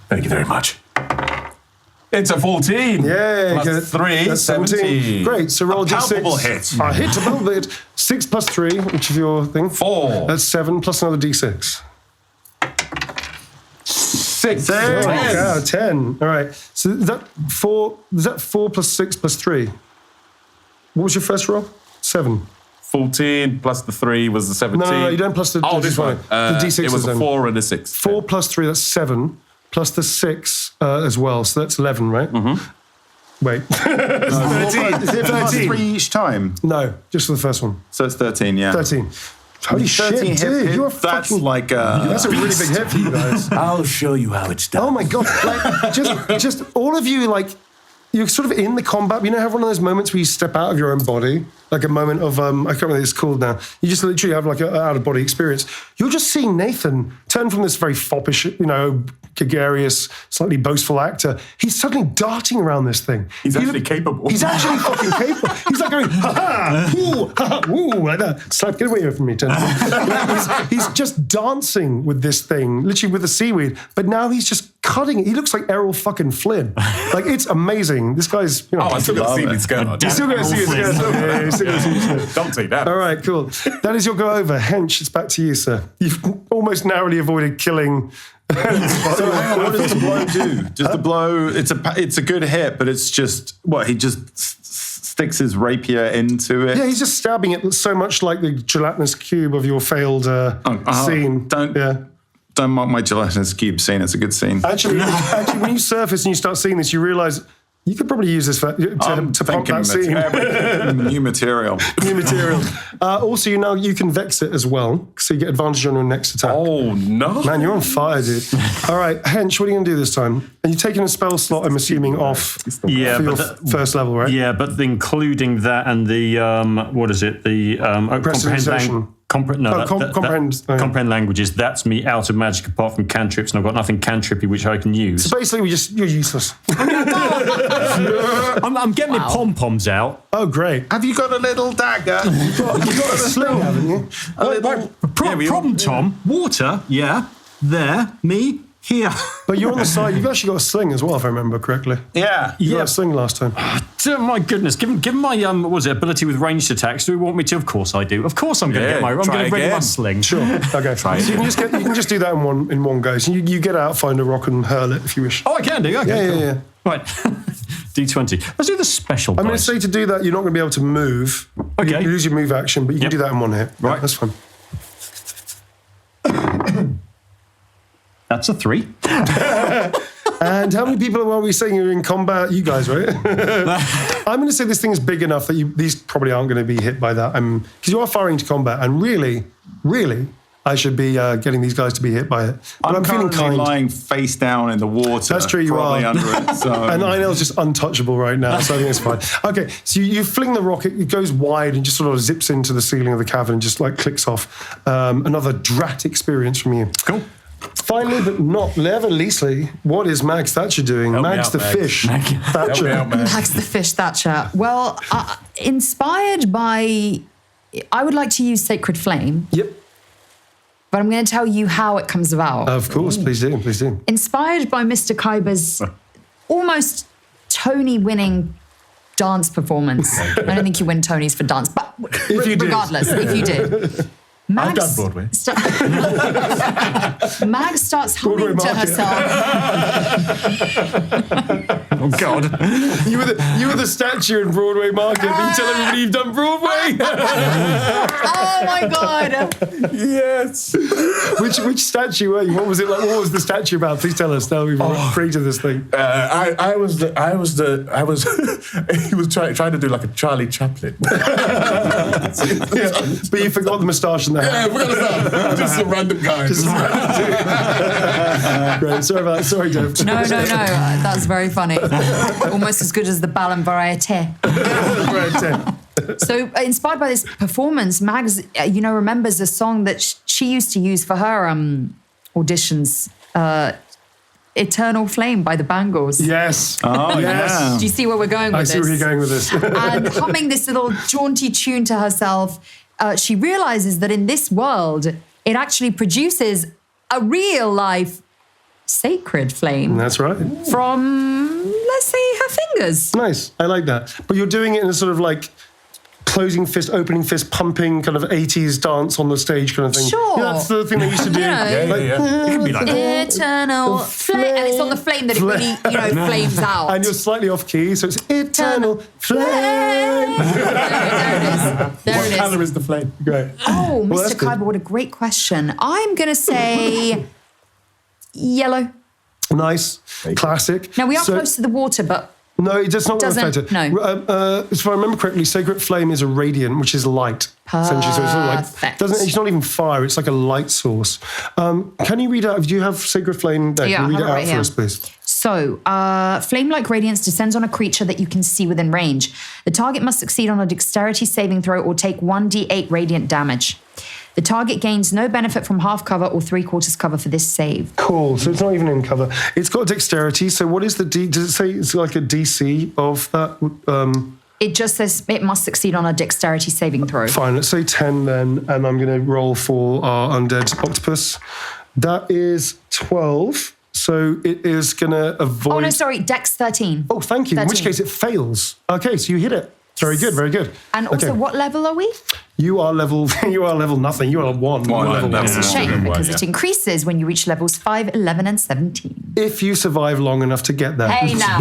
Thank you very much. It's a 14. Yeah. +3, that's 17. Great, so roll d6. Palpable hit. A hit, a palpable hit. 6 plus 3, which is your thing? 4. That's 7 plus another d6. 6. Oh, God, 10. All right. So is that 4 plus 6 plus 3? What was your first roll? 7. 14 plus the 3 was the 17. No, you don't plus the... Oh, this one. The d6 it was a 4 and a 6. 4 plus 3, that's 7. Plus the 6 as well, so that's 11, right? Mm-hmm. Wait. 13. Is it +3 each time? No, just for the first one. So it's 13, yeah. 13. Holy 13 shit, dude. You're that's fucking... like That's a really big hit for you guys. I'll show you how it's done. Oh my God. Like, just all of you, like, you're sort of in the combat. You know, have one of those moments where you step out of your own body, like a moment of, I can't remember what it's called now. You just literally have like an out-of-body experience. You're just seeing Nathan turn from this very foppish, gregarious, slightly boastful actor. He's suddenly darting around this thing. He's actually capable. He's actually fucking capable. He's like going, ha-ha, ooh, ha-ha, ooh, like that. Slap, get away from me, Tentacles. He's just dancing with this thing, literally with the seaweed, but now he's just cutting it. He looks like Errol fucking Flynn. Like, it's amazing. This guy's, I still got to see his skirt on. You're still going to see his skirt. Don't take that. All right, cool. That is your go over. Hench, it's back to you, sir. You've almost narrowly avoided killing. So hang on, what does the blow do? Does the blow? It's a good hit, but it's just what he just sticks his rapier into it. Yeah, he's just stabbing it so much like the gelatinous cube of your failed scene. Don't mark my gelatinous cube scene. It's a good scene. Actually, when you surface and you start seeing this, you realise you could probably use this to pump that scene. New material. New material. Also, you can vex it as well, so you get advantage on your next attack. Oh, no. Man, you're on fire, dude. All right, Hench, what are you going to do this time? Are you taking a spell slot, I'm assuming, off for your first level, right? Yeah, but including that and the, what is it? The comprehend Comprehend comprehend languages. That's me out of magic apart from cantrips, and I've got nothing cantrippy which I can use. So basically, you're useless. I'm getting my pom-poms out. Oh, great. Have you got a little dagger? You've got a sling, haven't you? Problem, Tom. Water, yeah. There, me, here. But you're on the side. You've actually got a sling as well, if I remember correctly. Yeah. You got a sling last time. Oh, my goodness. Given my ability with ranged attacks, do we want me to? Of course I do. Of course I'm going to I'm going to ready my sling. Sure. Okay. So you can just do that in one go. So you get out, find a rock, and hurl it if you wish. Oh, I can do. Okay. Yeah. Right. D20. Let's do the special I'm going to dice. say to do that, you're not going to be able to move. Okay. You lose your move action, but you can do that in one hit. Right. Yeah, that's fine. That's a 3. And how many people are we saying are in combat? You guys, right? I'm going to say this thing is big enough that these probably aren't going to be hit by that. Because you are firing to combat, and really, I should be getting these guys to be hit by it. But I'm feeling currently kind. lying face down in the water. That's true, you probably are. under it. So. And Inel's just untouchable right now, so I think it's fine. Okay, so you fling the rocket, it goes wide and just sort of zips into the ceiling of the cavern and just like clicks off. Another drat experience from you. Cool. Finally, but not leastly, what is Mags Thatcher doing? Mags the fish. Thatcher. Mags the fish Thatcher. Well, inspired by, I would like to use Sacred Flame. Yep. But I'm going to tell you how it comes about. Of course, please do. Inspired by Mr. Kaiba's almost Tony-winning dance performance. I don't think you win Tonys for dance, but regardless, if you did. I've done Broadway. Mag starts humming to herself. Oh, God. You were the statue in Broadway Market. You tell everybody you've done Broadway. Oh, my God. Yes. Which statue were you? What was it like? What was the statue about? Please tell us. Now we've free to this thing. I was. He was trying to do like a Charlie Chaplin. But you forgot the moustache and the hat. Yeah, we're gonna just a random guy. Great. Sorry, Dev. No. That's very funny. Almost as good as the bal and variete. So, inspired by this performance, Mags, remembers a song that she used to use for her auditions. Eternal Flame by the Bangles. Yes. Oh, yes. Do you see where we're going with this? I see where you're going with this. And humming this little jaunty tune to herself, she realizes that in this world, it actually produces a real life sacred flame. That's right. From, let's say, her fingers. Nice. I like that. But you're doing it in a sort of like closing fist, opening fist, pumping kind of 80s dance on the stage kind of thing. Sure. Yeah, that's the thing they used to do. Yeah. It can be like Eternal flame. And it's on the flame that it really, flames out. And you're slightly off key, so it's eternal flame. There it is. What colour is the flame? Great. Oh, Well, that's Mr. good. Kaiba, what a great question. I'm going to say yellow. Nice. Classic. Now, we are close to the water, but No, it does not Doesn't- affect it. no. If I remember correctly, Sacred Flame is a radiant, which is light. Essentially, so it's sort of like Perfect. it's not even fire; it's like a light source. Can you read out? Do you have Sacred Flame there? Yeah, Can you read I it have it out right for here. us, please? So, flame-like radiance descends on a creature that you can see within range. The target must succeed on a dexterity saving throw or take 1d8 radiant damage. The target gains no benefit from half cover or 3/4 cover for this save. Cool. So it's not even in cover. It's got dexterity. So what is the D? Does it say it's like a DC of that? It just says it must succeed on a dexterity saving throw. Fine. Let's say 10 then, and I'm going to roll for our undead octopus. That is 12. So it is going to avoid. Oh, no, sorry, dex 13. Oh, thank you. In which 13. case it fails. Okay, so you hit it. Very good, very good. And also, Okay. what level are we? You are level nothing. You are one. level. Level. Shame, because it increases when you reach levels 5, 11, and 17. If you survive long enough to get there. Hey, now.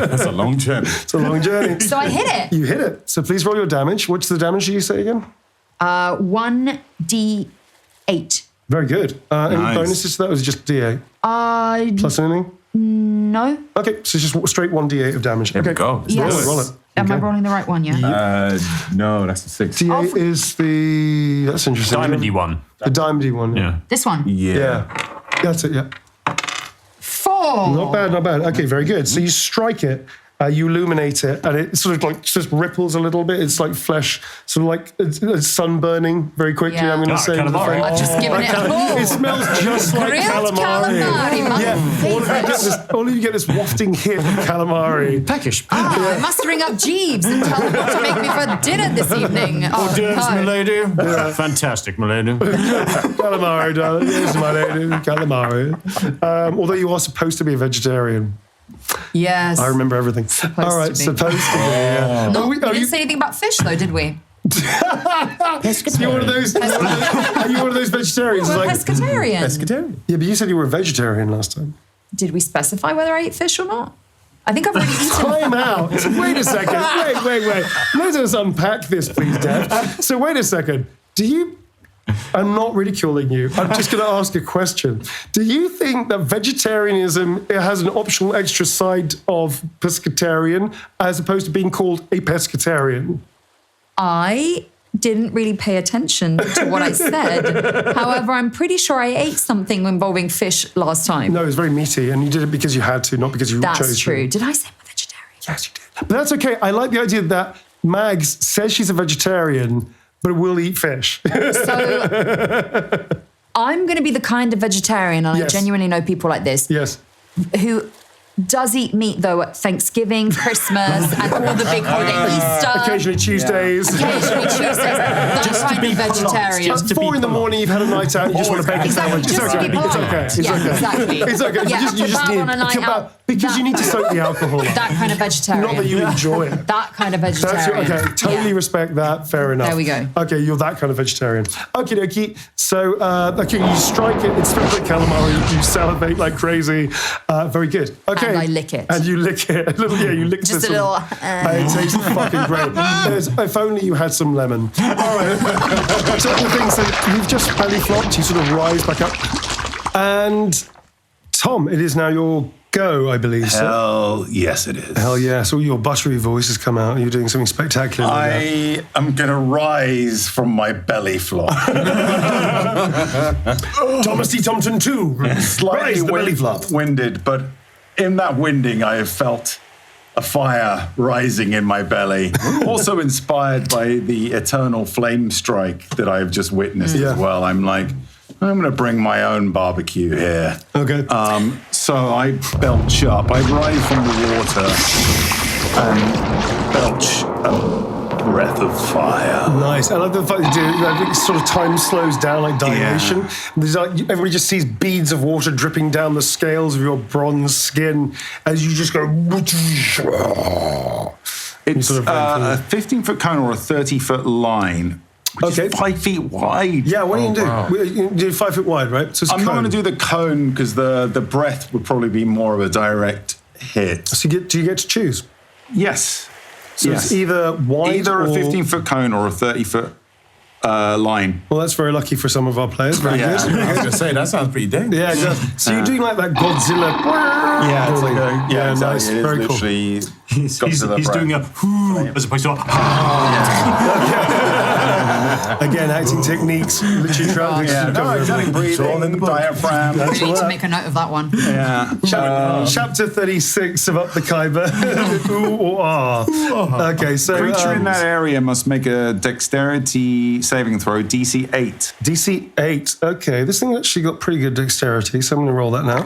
That's a long journey. It's a long journey. So I hit it. You hit it. So please roll your damage. What's the damage, did you say again? 1d8. Very good. Any Nice. bonuses to that? Or was it just D8? Plus anything? No. Okay, so it's just straight 1d8 of damage. There Okay. we go. Yes. Roll it. Am I Okay. rolling the right one, yeah? No, that's a 6. D8 is the... That's interesting. Diamondy one. The diamondy one. Yeah. This one. Yeah. That's it, yeah. 4. Not bad, not bad. Okay, very good. So you strike it, You illuminate it, and it sort of like just ripples a little bit. It's like flesh, sort of like it's sunburning very quickly. Yeah. I'm going to say. calamari. I've just given it a pull. It smells just like Grilled calamari, my favourite. All of you get this wafting hit of calamari. Peckish. I must ring up Jeeves and tell him what to make me for dinner this evening. Oh, Yes, no. milady. Fantastic, milady. Calamari, darling. Yes, my lady. Calamari. Although you are supposed to be a vegetarian. Yes. I remember everything. All right, to be. supposed to be. Yeah. No, we didn't say anything about fish, though, did we? You're one of those. Are you one of those vegetarians? We're Like, pescatarian. Pescatarian. yeah, but you said you were a vegetarian last time. Did we specify whether I ate fish or not? I think I've already eaten. Time out. Wait a second. Wait. Let us unpack this, please, Dev. So wait a second. Do you... I'm not ridiculing you. I'm just going to ask a question. Do you think that vegetarianism has an optional extra side of pescatarian as opposed to being called a pescatarian? I didn't really pay attention to what I said. However, I'm pretty sure I ate something involving fish last time. No, it was very meaty, and you did it because you had to, not because you chose to. That's true. Did I say I'm a vegetarian? Yes, you did. But that's okay. I like the idea that Mags says she's a vegetarian, but will eat fish. So I'm going to be the kind of vegetarian, and Yes. I genuinely know people like this, Yes. who does eat meat, though, at Thanksgiving, Christmas, and all the big holidays, Easter. Occasionally Tuesdays. Occasionally Tuesdays. That kind of vegetarian. At 4 in the morning, you've had a night out, you just want to bake a Exactly, sandwich. just It's to okay. be It's polite. okay. It's Yeah, okay. exactly. It's okay. Yeah, you just kebab need on a night out. because you need to soak the alcohol up. That kind of vegetarian. Not that you enjoy it. That kind of That's vegetarian. okay. Totally Yeah. respect that. Fair enough. There we go. Okay, you're that kind of vegetarian. Okie dokie. So, okay, you strike it. It's smells like calamari. You salivate like crazy. Very good. Okay. And I lick it. And you lick it. Yeah, you lick Just this a little, one. It tastes fucking great. If only you had some lemon. All right. So the thing, so you've just belly flopped. You sort of rise back up. And Tom, it is now your go, I believe. So. Hell yes, it is. Hell yeah. So your buttery voice has come out. You're doing something spectacular. I am going to rise from my belly flop. Thomas T. Thompson 2. Slightly Rise the belly flop. winded, but in that winding, I have felt a fire rising in my belly. Also inspired by the eternal flame strike that I have just witnessed Yeah. as well. I'm like, I'm going to bring my own barbecue here. Okay. So I belch up. I rise from the water and belch a breath of fire. Nice. I love the fact that you do. I think sort of time slows down, like dilation. Yeah. There's like everybody just sees beads of water dripping down the scales of your bronze skin as you just go. It's sort of a 15-foot cone or a 30-foot line, which Okay. is 5 feet wide. Yeah, what are you going to do? You do 5 foot wide, right? So it's I'm not going to do the cone because the breath would probably be more of a direct hit. So do you get to choose? Yes. So yes. it's either wide Either a or... 15-foot cone or a 30-foot line. Well, that's very lucky for some of our players. Very Yeah. good. I was going to say, that sounds pretty dangerous. Yeah, it does. So you're doing like that Godzilla. Yeah, it's like a, Yeah, exactly. nice. It is Very cool. literally He's Godzilla breath. doing a whoo as opposed to a Again, acting techniques. Literally trying to Yeah, no, cover exactly. everything. Breathing, diaphragm. We need to make a note of that one. Yeah. Chapter 36 of Up the Khyber. Ooh or ah. Okay, so Creature in that area must make a dexterity saving throw, DC 8. DC 8. Okay, this thing actually got pretty good dexterity, so I'm going to roll that now.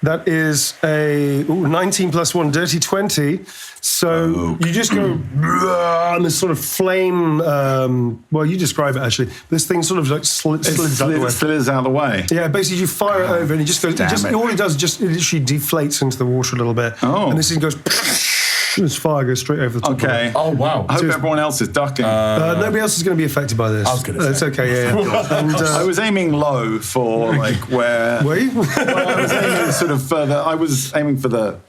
That is a 19 plus 1, dirty 20. So you just go, and this sort of flame, well, you describe it actually. This thing sort of like slids out the way. Slithers out of the way. Yeah, basically you fire it over and it just goes, all it does is just, it literally deflates into the water a little bit. Oh. And this thing goes, and this fire goes straight over the top of Okay. it. Oh, wow. I hope everyone else is ducking. Nobody else is going to be affected by this. I was gonna say. It's okay, yeah. And, I was aiming low for like where. were you? Well, I was aiming sort of further. I was aiming for the.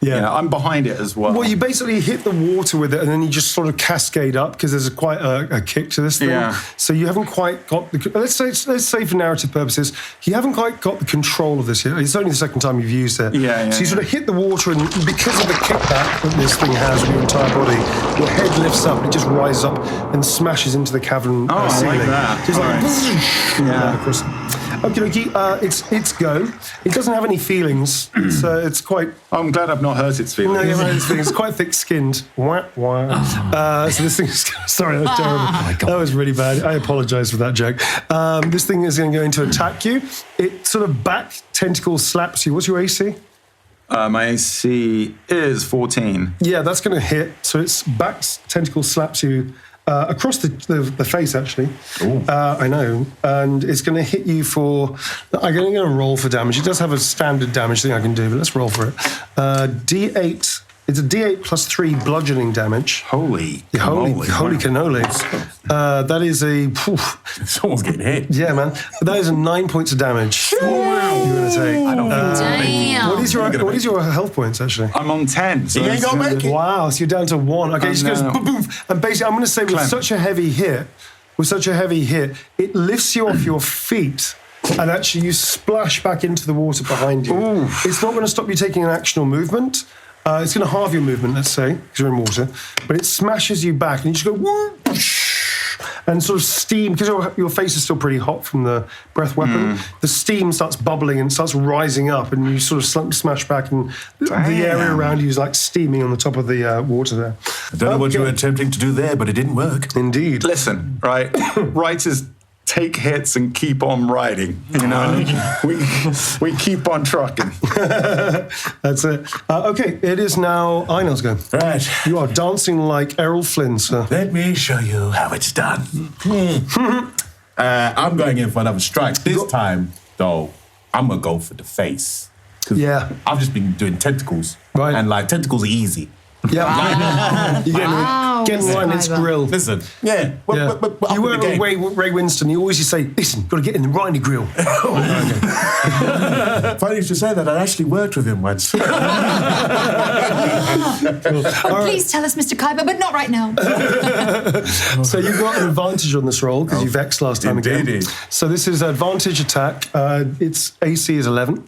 Yeah. You know, I'm behind it as well. Well, you basically hit the water with it, and then you just sort of cascade up because there's quite a kick to this thing. Yeah. So you haven't quite got the. Let's say for narrative purposes, you haven't quite got the control of this yet. It's only the second time you've used it. Yeah. So you sort of hit the water, and because of the kickback that this thing has with your entire body, your head lifts up, it just rises up and smashes into the cavern I like ceiling. that. Just like, All right. across. Okay, it's go. It doesn't have any feelings. It's quite. I'm glad I've not hurt its feelings. No, yeah, right, it's quite thick-skinned. So this thing's. Sorry, that was terrible. That was really bad. I apologise for that joke. This thing is going to go in to attack you. It sort of back tentacle slaps you. What's your AC? My AC is 14. Yeah, that's going to hit. So its back tentacle slaps you across the face, actually. I know. And it's going to hit you for... I'm going to roll for damage. It does have a standard damage thing I can do, but let's roll for it. D8... It's a D8 plus 3 bludgeoning damage. Holy cannoli. That is a... Someone's getting hit. Yeah, man. But that is a 9 points of damage. Oh, wow. You're going to take. I don't Damn. What is your health points, actually? I'm on 10. So You ain't gonna make it. Wow, so you're down to 1. Okay, it just goes no. boom, boom. And basically, I'm going to say with such a heavy hit, it lifts you off your feet. And actually, you splash back into the water behind you. Oof. It's not going to stop you taking an action or movement. It's going to halve your movement, let's say, because you're in water. But it smashes you back, and you just go whoosh, and sort of steam, because your face is still pretty hot from the breath weapon. The steam starts bubbling and starts rising up, and you sort of smash back, and the area around you is like steaming on the top of the water there. I don't know what you were attempting to do there, but it didn't work. Indeed. Listen, right? Writers take hits and keep on riding. You know, we keep on trucking. That's it. Okay, it is now Inel's go. Right. You are dancing like Errol Flynn, sir. Let me show you how it's done. I'm going in for another strike. This time, though, I'm going to go for the face. Yeah. I've just been doing tentacles. Right. And, tentacles are easy. Yeah. You're getting right in its grill. Listen, yeah. You weren't Ray Winston. You always used to say, listen, got to get in the right in the grill. Funny you should say that. I actually worked with him once. Please tell us, Mr. Kuiper, but not right now. So you've got an advantage on this roll because you vexed last time again. Indeed. So this is advantage attack. Its AC is 11.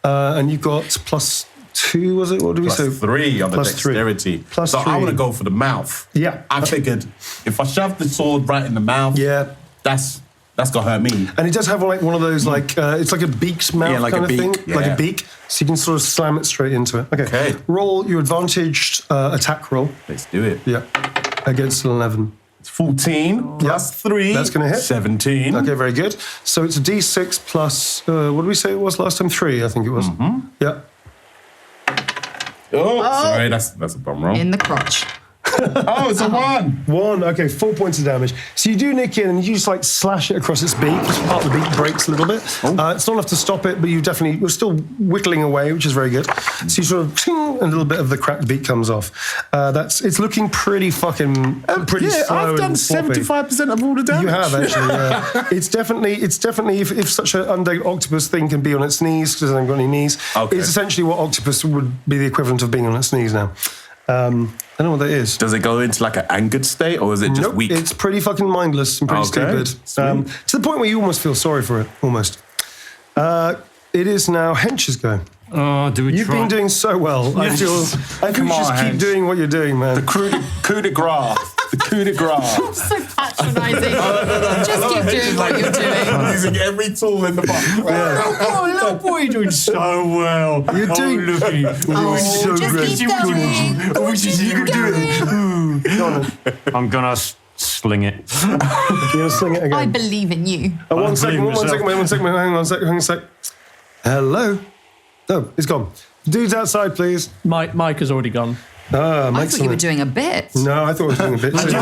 And you've got plus 2, was it? What did we say? Plus 3 on the Plus 3. dexterity. Plus so 3. I want to go for the mouth. Yeah. I figured if I shove the sword right in the mouth, that's gonna hurt me. And it does have one of those it's like a beak's mouth kind of thing, like a beak. So you can sort of slam it straight into it. Okay. Roll your advantaged attack roll. Let's do it. Yeah. Against an 11. It's 14 plus 3. That's going to hit. 17. Okay, very good. So it's a D6 plus, what did we say it was last time? 3, I think it was. Mm-hmm. Yeah. Oh, sorry, that's a bum roll. In the crotch. Oh, it's a 1. 1, okay, 4 points of damage. So you do nick in and you just slash it across its beak. Part of the beak breaks a little bit. It's not enough to stop it, but you're still whittling away, which is very good. So you sort of, and a little bit of the cracked beak comes off. It's looking pretty fucking, pretty slow. I've done and sloppy. 75% of all the damage. You have actually, yeah. It's definitely if such an undead octopus thing can be on its knees because it hasn't got any knees. Okay. It's essentially what octopus would be the equivalent of being on its knees now. I don't know what that is. Does it go into like an angered state or is it just weak? It's pretty fucking mindless and pretty stupid. To the point where you almost feel sorry for it, almost. It is now Hench's go. Oh, do we You've been doing so well. Yes. I think you just keep doing what you're doing, man. The coup de grace. The coup de grace. So patronising. Just keep doing what you're doing. Using every tool in the box. Oh, little boy, you're doing so well. You're doing... look at you. You're so Just great. keep going. Keep going. I'm going to sling it. You're going to sling it again. I believe in you. One second, hang on a sec. Hello? No, it's gone. Dudes outside, please. Mike has already gone. I thought you were doing a bit. No, I thought I was doing a bit too.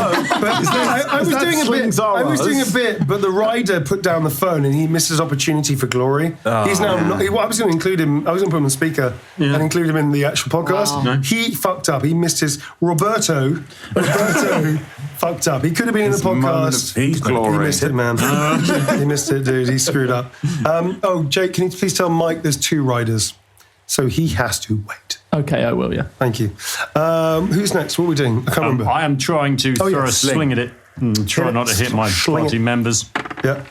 I was doing a bit, but the rider put down the phone and he missed his opportunity for glory. He's now not, I was going to include him, I was going to put him on speaker and include him in the actual podcast. Wow. He fucked up. He missed his... Roberto fucked up. He could have been in the podcast. He's He missed it, man. He missed it, dude. He screwed up. Jake, can you please tell Mike there's 2 riders? So he has to wait. Okay, I will, yeah. Thank you. Who's next? What are we doing? I can't remember. I am trying to throw a sling at it. Try not to hit my Sling party it. members. Yeah.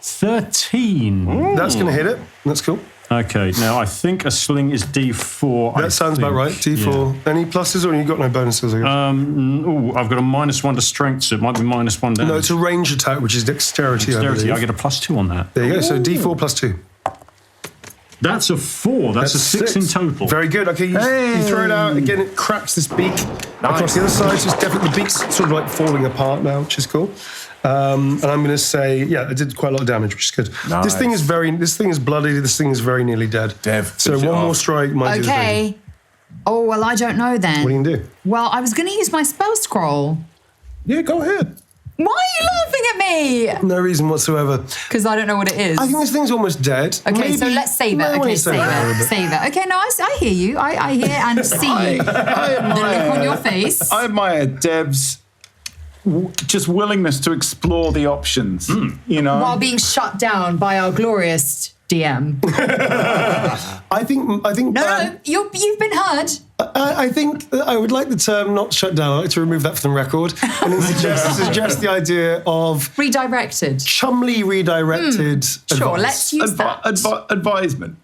13. That's going to hit it. That's cool. Okay, now I think a sling is D4. That sounds about right. D4. Yeah. Any pluses or you got no bonuses? I guess? I've got a -1 to strength, so it might be -1 damage. No, it's a range attack, which is dexterity. I get a +2 on that. There you go. So D4 +2. That's a 4. That's a 6 in total. Very good. Okay, you throw it out. Again, it cracks this beak across the other side. So it's definitely, the beak's sort of like falling apart now, which is cool. And I'm going to say, it did quite a lot of damage, which is good. Nice. This thing is bloody. This thing is very nearly dead. Dev, so one more strike might do the thing. Okay. Oh, well, I don't know then. What are you going to do? Well, I was going to use my spell scroll. Yeah, go ahead. Why are you laughing at me? No reason whatsoever. Because I don't know what it is. I think this thing's almost dead. Okay, so let's save it. Okay, save it. Save it. Okay, no, I hear you. I hear and see the look on your face. I admire Dev's just willingness to explore the options, you know? While being shut down by our glorious DM. I think. No, you've been heard. I think I would like the term not shut down. I'd like to remove that from the record and then suggest the idea of redirected, chumly redirected. Sure, let's use that. Advisement.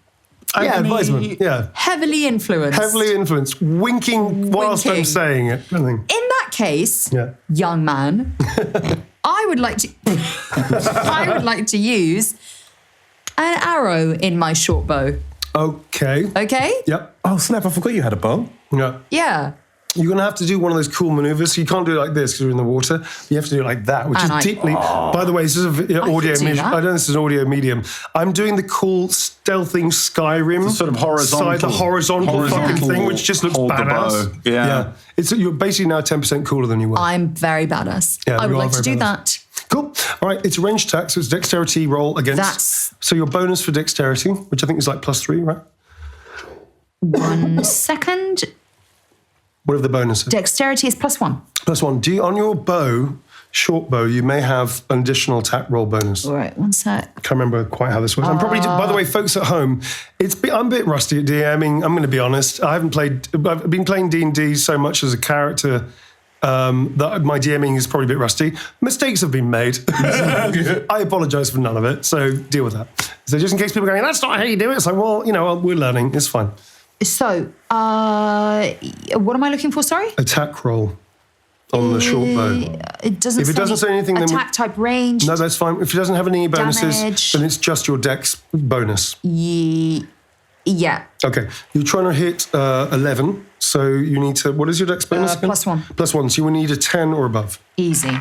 Advisement. Yeah. Heavily influenced. Winking whilst I'm saying it. I think. In that case, young man, I would like to use an arrow in my short bow. Okay. Yep. Oh, snap, I forgot you had a bow. Yeah. You're going to have to do one of those cool maneuvers. So you can't do it like this because you're in the water. You have to do it like that, which is deeply... By the way, this is an audio medium. I know this is an audio medium. I'm doing the cool stealthing Skyrim. It's sort of horizontal. The horizontal fucking thing, which just looks badass. Yeah. You're basically now 10% cooler than you were. I'm very badass. I would like to do that. Cool. All right, it's a ranged attack, so it's dexterity roll against... So your bonus for dexterity, which I think is like +3, right? 1 second. What are the bonuses? Dexterity is +1. +1. On your bow, short bow, you may have an additional attack roll bonus. All right, 1 sec. Can't remember quite how this works. I'm probably, by the way, folks at home, I'm a bit rusty at DMing. I'm going to be honest. I've been playing D&D so much as a character that my DMing is probably a bit rusty. Mistakes have been made. I apologise for none of it, so deal with that. So just in case people are going, that's not how you do it. It's like, well, we're learning. It's fine. So, what am I looking for, sorry? Attack roll on the short bow. It doesn't. If it doesn't say anything, then attack type range. No, that's fine. If it doesn't have any bonuses, then it's just your dex bonus. Yeah. Okay, you're trying to hit 11, so you need to. What is your dex bonus? +1. +1. So you will need a 10 or above. Easy.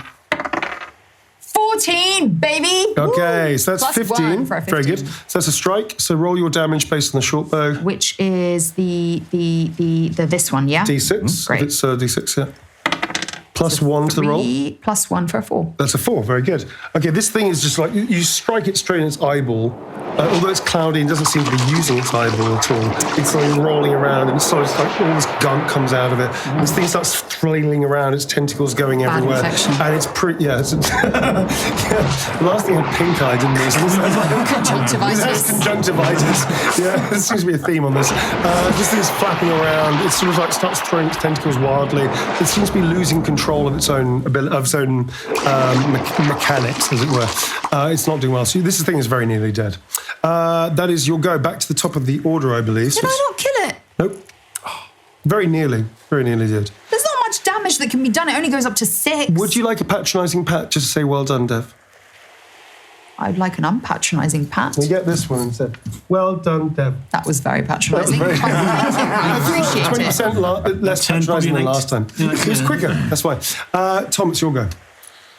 14, baby. Okay, so that's +1 15. for a 15. Very good. So that's a strike. So roll your damage based on the short bow. Which is the this one, yeah. D6. Great. If it's D6, yeah. +1 to the roll. +1 for a 4. That's a 4. Very good. Okay, this thing is just like you strike it straight in its eyeball. Although it's cloudy and doesn't seem to be using its eyeball at all, it's like rolling around and it's like all this gunk comes out of it. This thing starts flailing around, its tentacles going everywhere. Infection. And it's pretty, The last thing had pink eye, didn't it? Conjunctivitis. Conjunctivitis. Yeah, there seems to be a theme on this. This thing's flapping around. It sort of like starts throwing its tentacles wildly. It seems to be losing control of its own mechanics, as it were. It's not doing well. So this thing is very nearly dead. That is, you'll go back to the top of the order, I believe. Did I not kill it? Nope. Very nearly did. There's not much damage that can be done. It only goes up to 6. Would you like a patronising pat just to say, well done, Dev? I'd like an unpatronising pat. We get this one instead. Well done, Dev. That was very patronising. I appreciate 20% less patronising than last time. It was quicker, that's why. Tom, it's your go.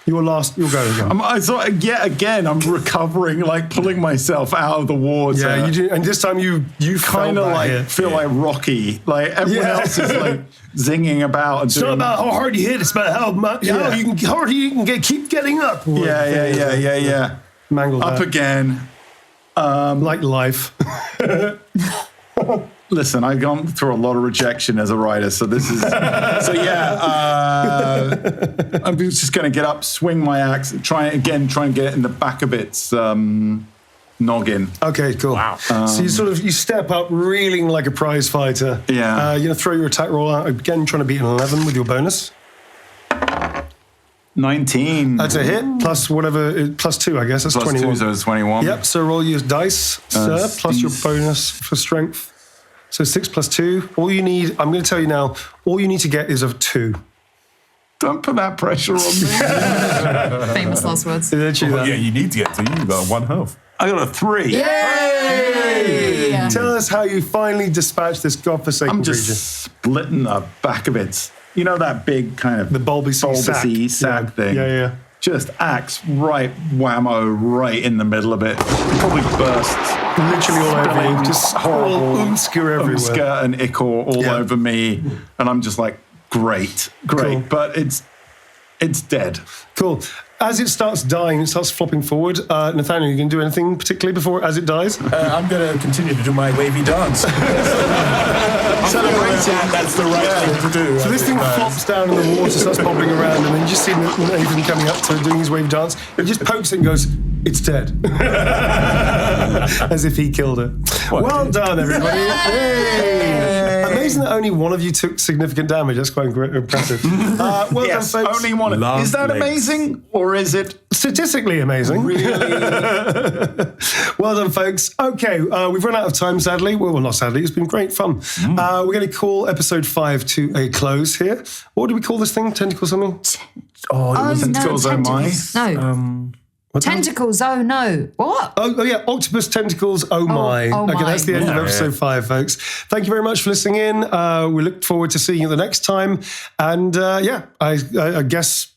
You'll go again. Yet again, I'm recovering, like pulling myself out of the water. Yeah, you do. And this time you kind of like feel like Rocky. Like everyone else is like zinging about. It's not about how hard you hit. It's about how hard you can keep getting up. Yeah. Mangled up that. Again. Like life. Listen, I've gone through a lot of rejection as a writer, so this is... I'm just going to get up, swing my axe, try and get it in the back of its noggin. Okay, cool. Wow. So you step up, reeling like a prize fighter. Yeah. You're going to throw your attack roll out, again trying to beat an 11 with your bonus. 19. That's a hit, plus whatever, plus 2, I guess. That's Plus 21. 2, so it's 21. Yep, so roll your dice, sir, plus your these- bonus for strength. So 6 plus 2. All you need, I'm going to tell you now, all you need to get is a 2. Don't put that pressure on me. Famous last words. Literally that. Yeah, you need to get to. You got 1 health. I got a 3. Yay! Tell us how you finally dispatched this godforsaken I'm creature. just splitting the back of it. You know that big kind of The bulbousy sack thing? Yeah. Just axe right whammo right in the middle of it. Probably burst. Literally all over you. Just horrible umsker everywhere. Umsker and ichor all Yeah. over me. And I'm just like, great. Cool. But it's dead. Cool. As it starts dying, it starts flopping forward. Nathaniel, you can do anything particularly before as it dies? I'm going to continue to do my wavy dance. That's the right thing to do. So this thing flops down in the water, starts bobbling around, and then you just see Nathan coming up to doing his wave dance. He just pokes it and goes, "It's dead," as if he killed it. Well done, everybody! Yay. Amazing that only one of you took significant damage. That's quite impressive. Well Yes, done, folks. only one. Love Is that legs. amazing or is it Statistically amazing. really? Well done, folks. Okay, we've run out of time, sadly. Well, not sadly. It's been great fun. We're going to call episode 5 to a close here. What do we call this thing? Tentacle something? Oh, no, Tentacles, oh my. tentacles. No. Tentacles, oh no. What? Oh yeah, Octopus Tentacles, oh my. oh Okay, my. that's the end of episode 5, folks. Thank you very much for listening in. We look forward to seeing you the next time. And I guess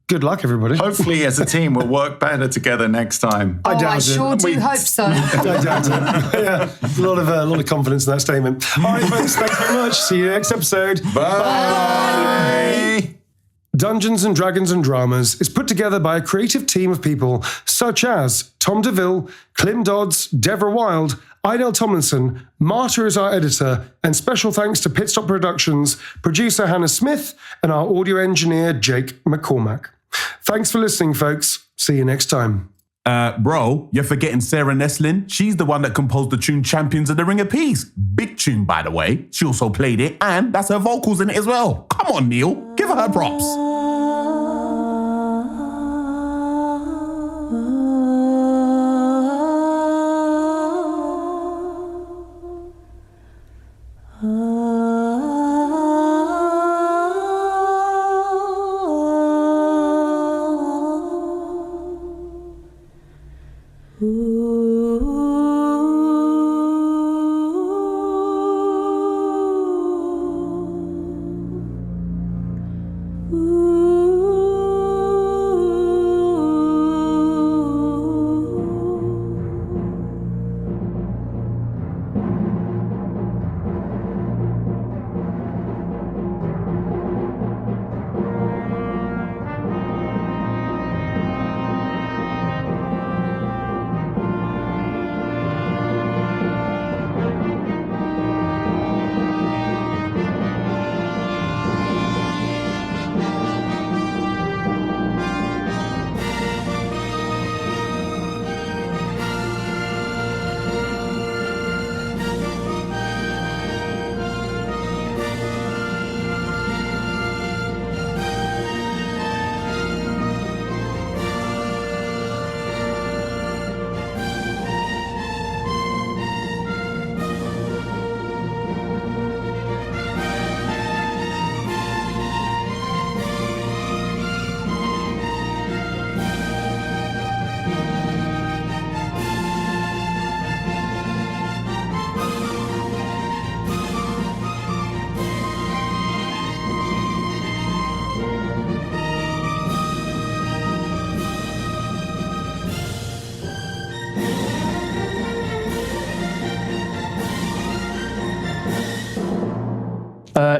good luck, everybody. Hopefully, as a team, we'll work better together next time. I doubt I it. sure do hope so. I doubt it. Yeah, a lot of confidence in that statement. All right, folks, thanks very much. See you next episode. Bye. Dungeons and Dragons and Dramas is put together by a creative team of people such as Tom DeVille, Clym Dodds, Devora Wilde, Inel Tomlinson, Marta is our editor, and special thanks to Pitstop Productions, producer Hannah Smith, and our audio engineer Jake McCormack. Thanks for listening, folks. See you next time. Bro, you're forgetting Sarah Neslin. She's the one that composed the tune Champions of the Ring of Peace. Big tune, by the way. She also played it, and that's her vocals in it as well. Come on, Neil. Give her props.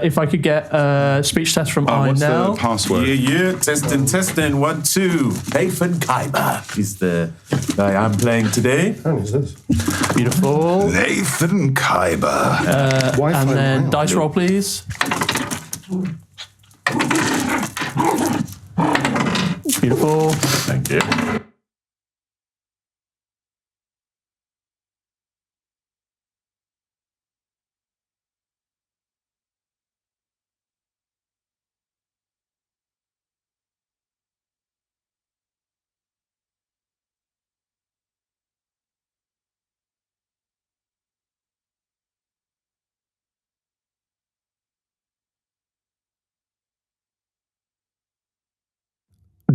If I could get a speech test from What's the Inel. password? Yeah. Testing. 1, 2. Nathan Kaiba is the guy I'm playing today. Beautiful. Nathan Kaiba. And then dice roll, please. Beautiful. Thank you.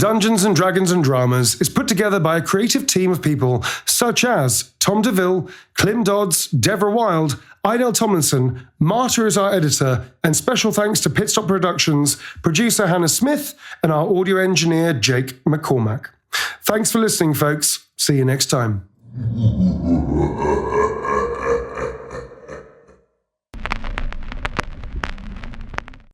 Dungeons and Dragons and Dramas is put together by a creative team of people such as Tom DeVille, Clym Dodds, Devora Wilde, Inel Tomlinson, Marta is our editor, and special thanks to Pitstop Productions, producer Hannah Smith, and our audio engineer Jake McCormack. Thanks for listening, folks. See you next time.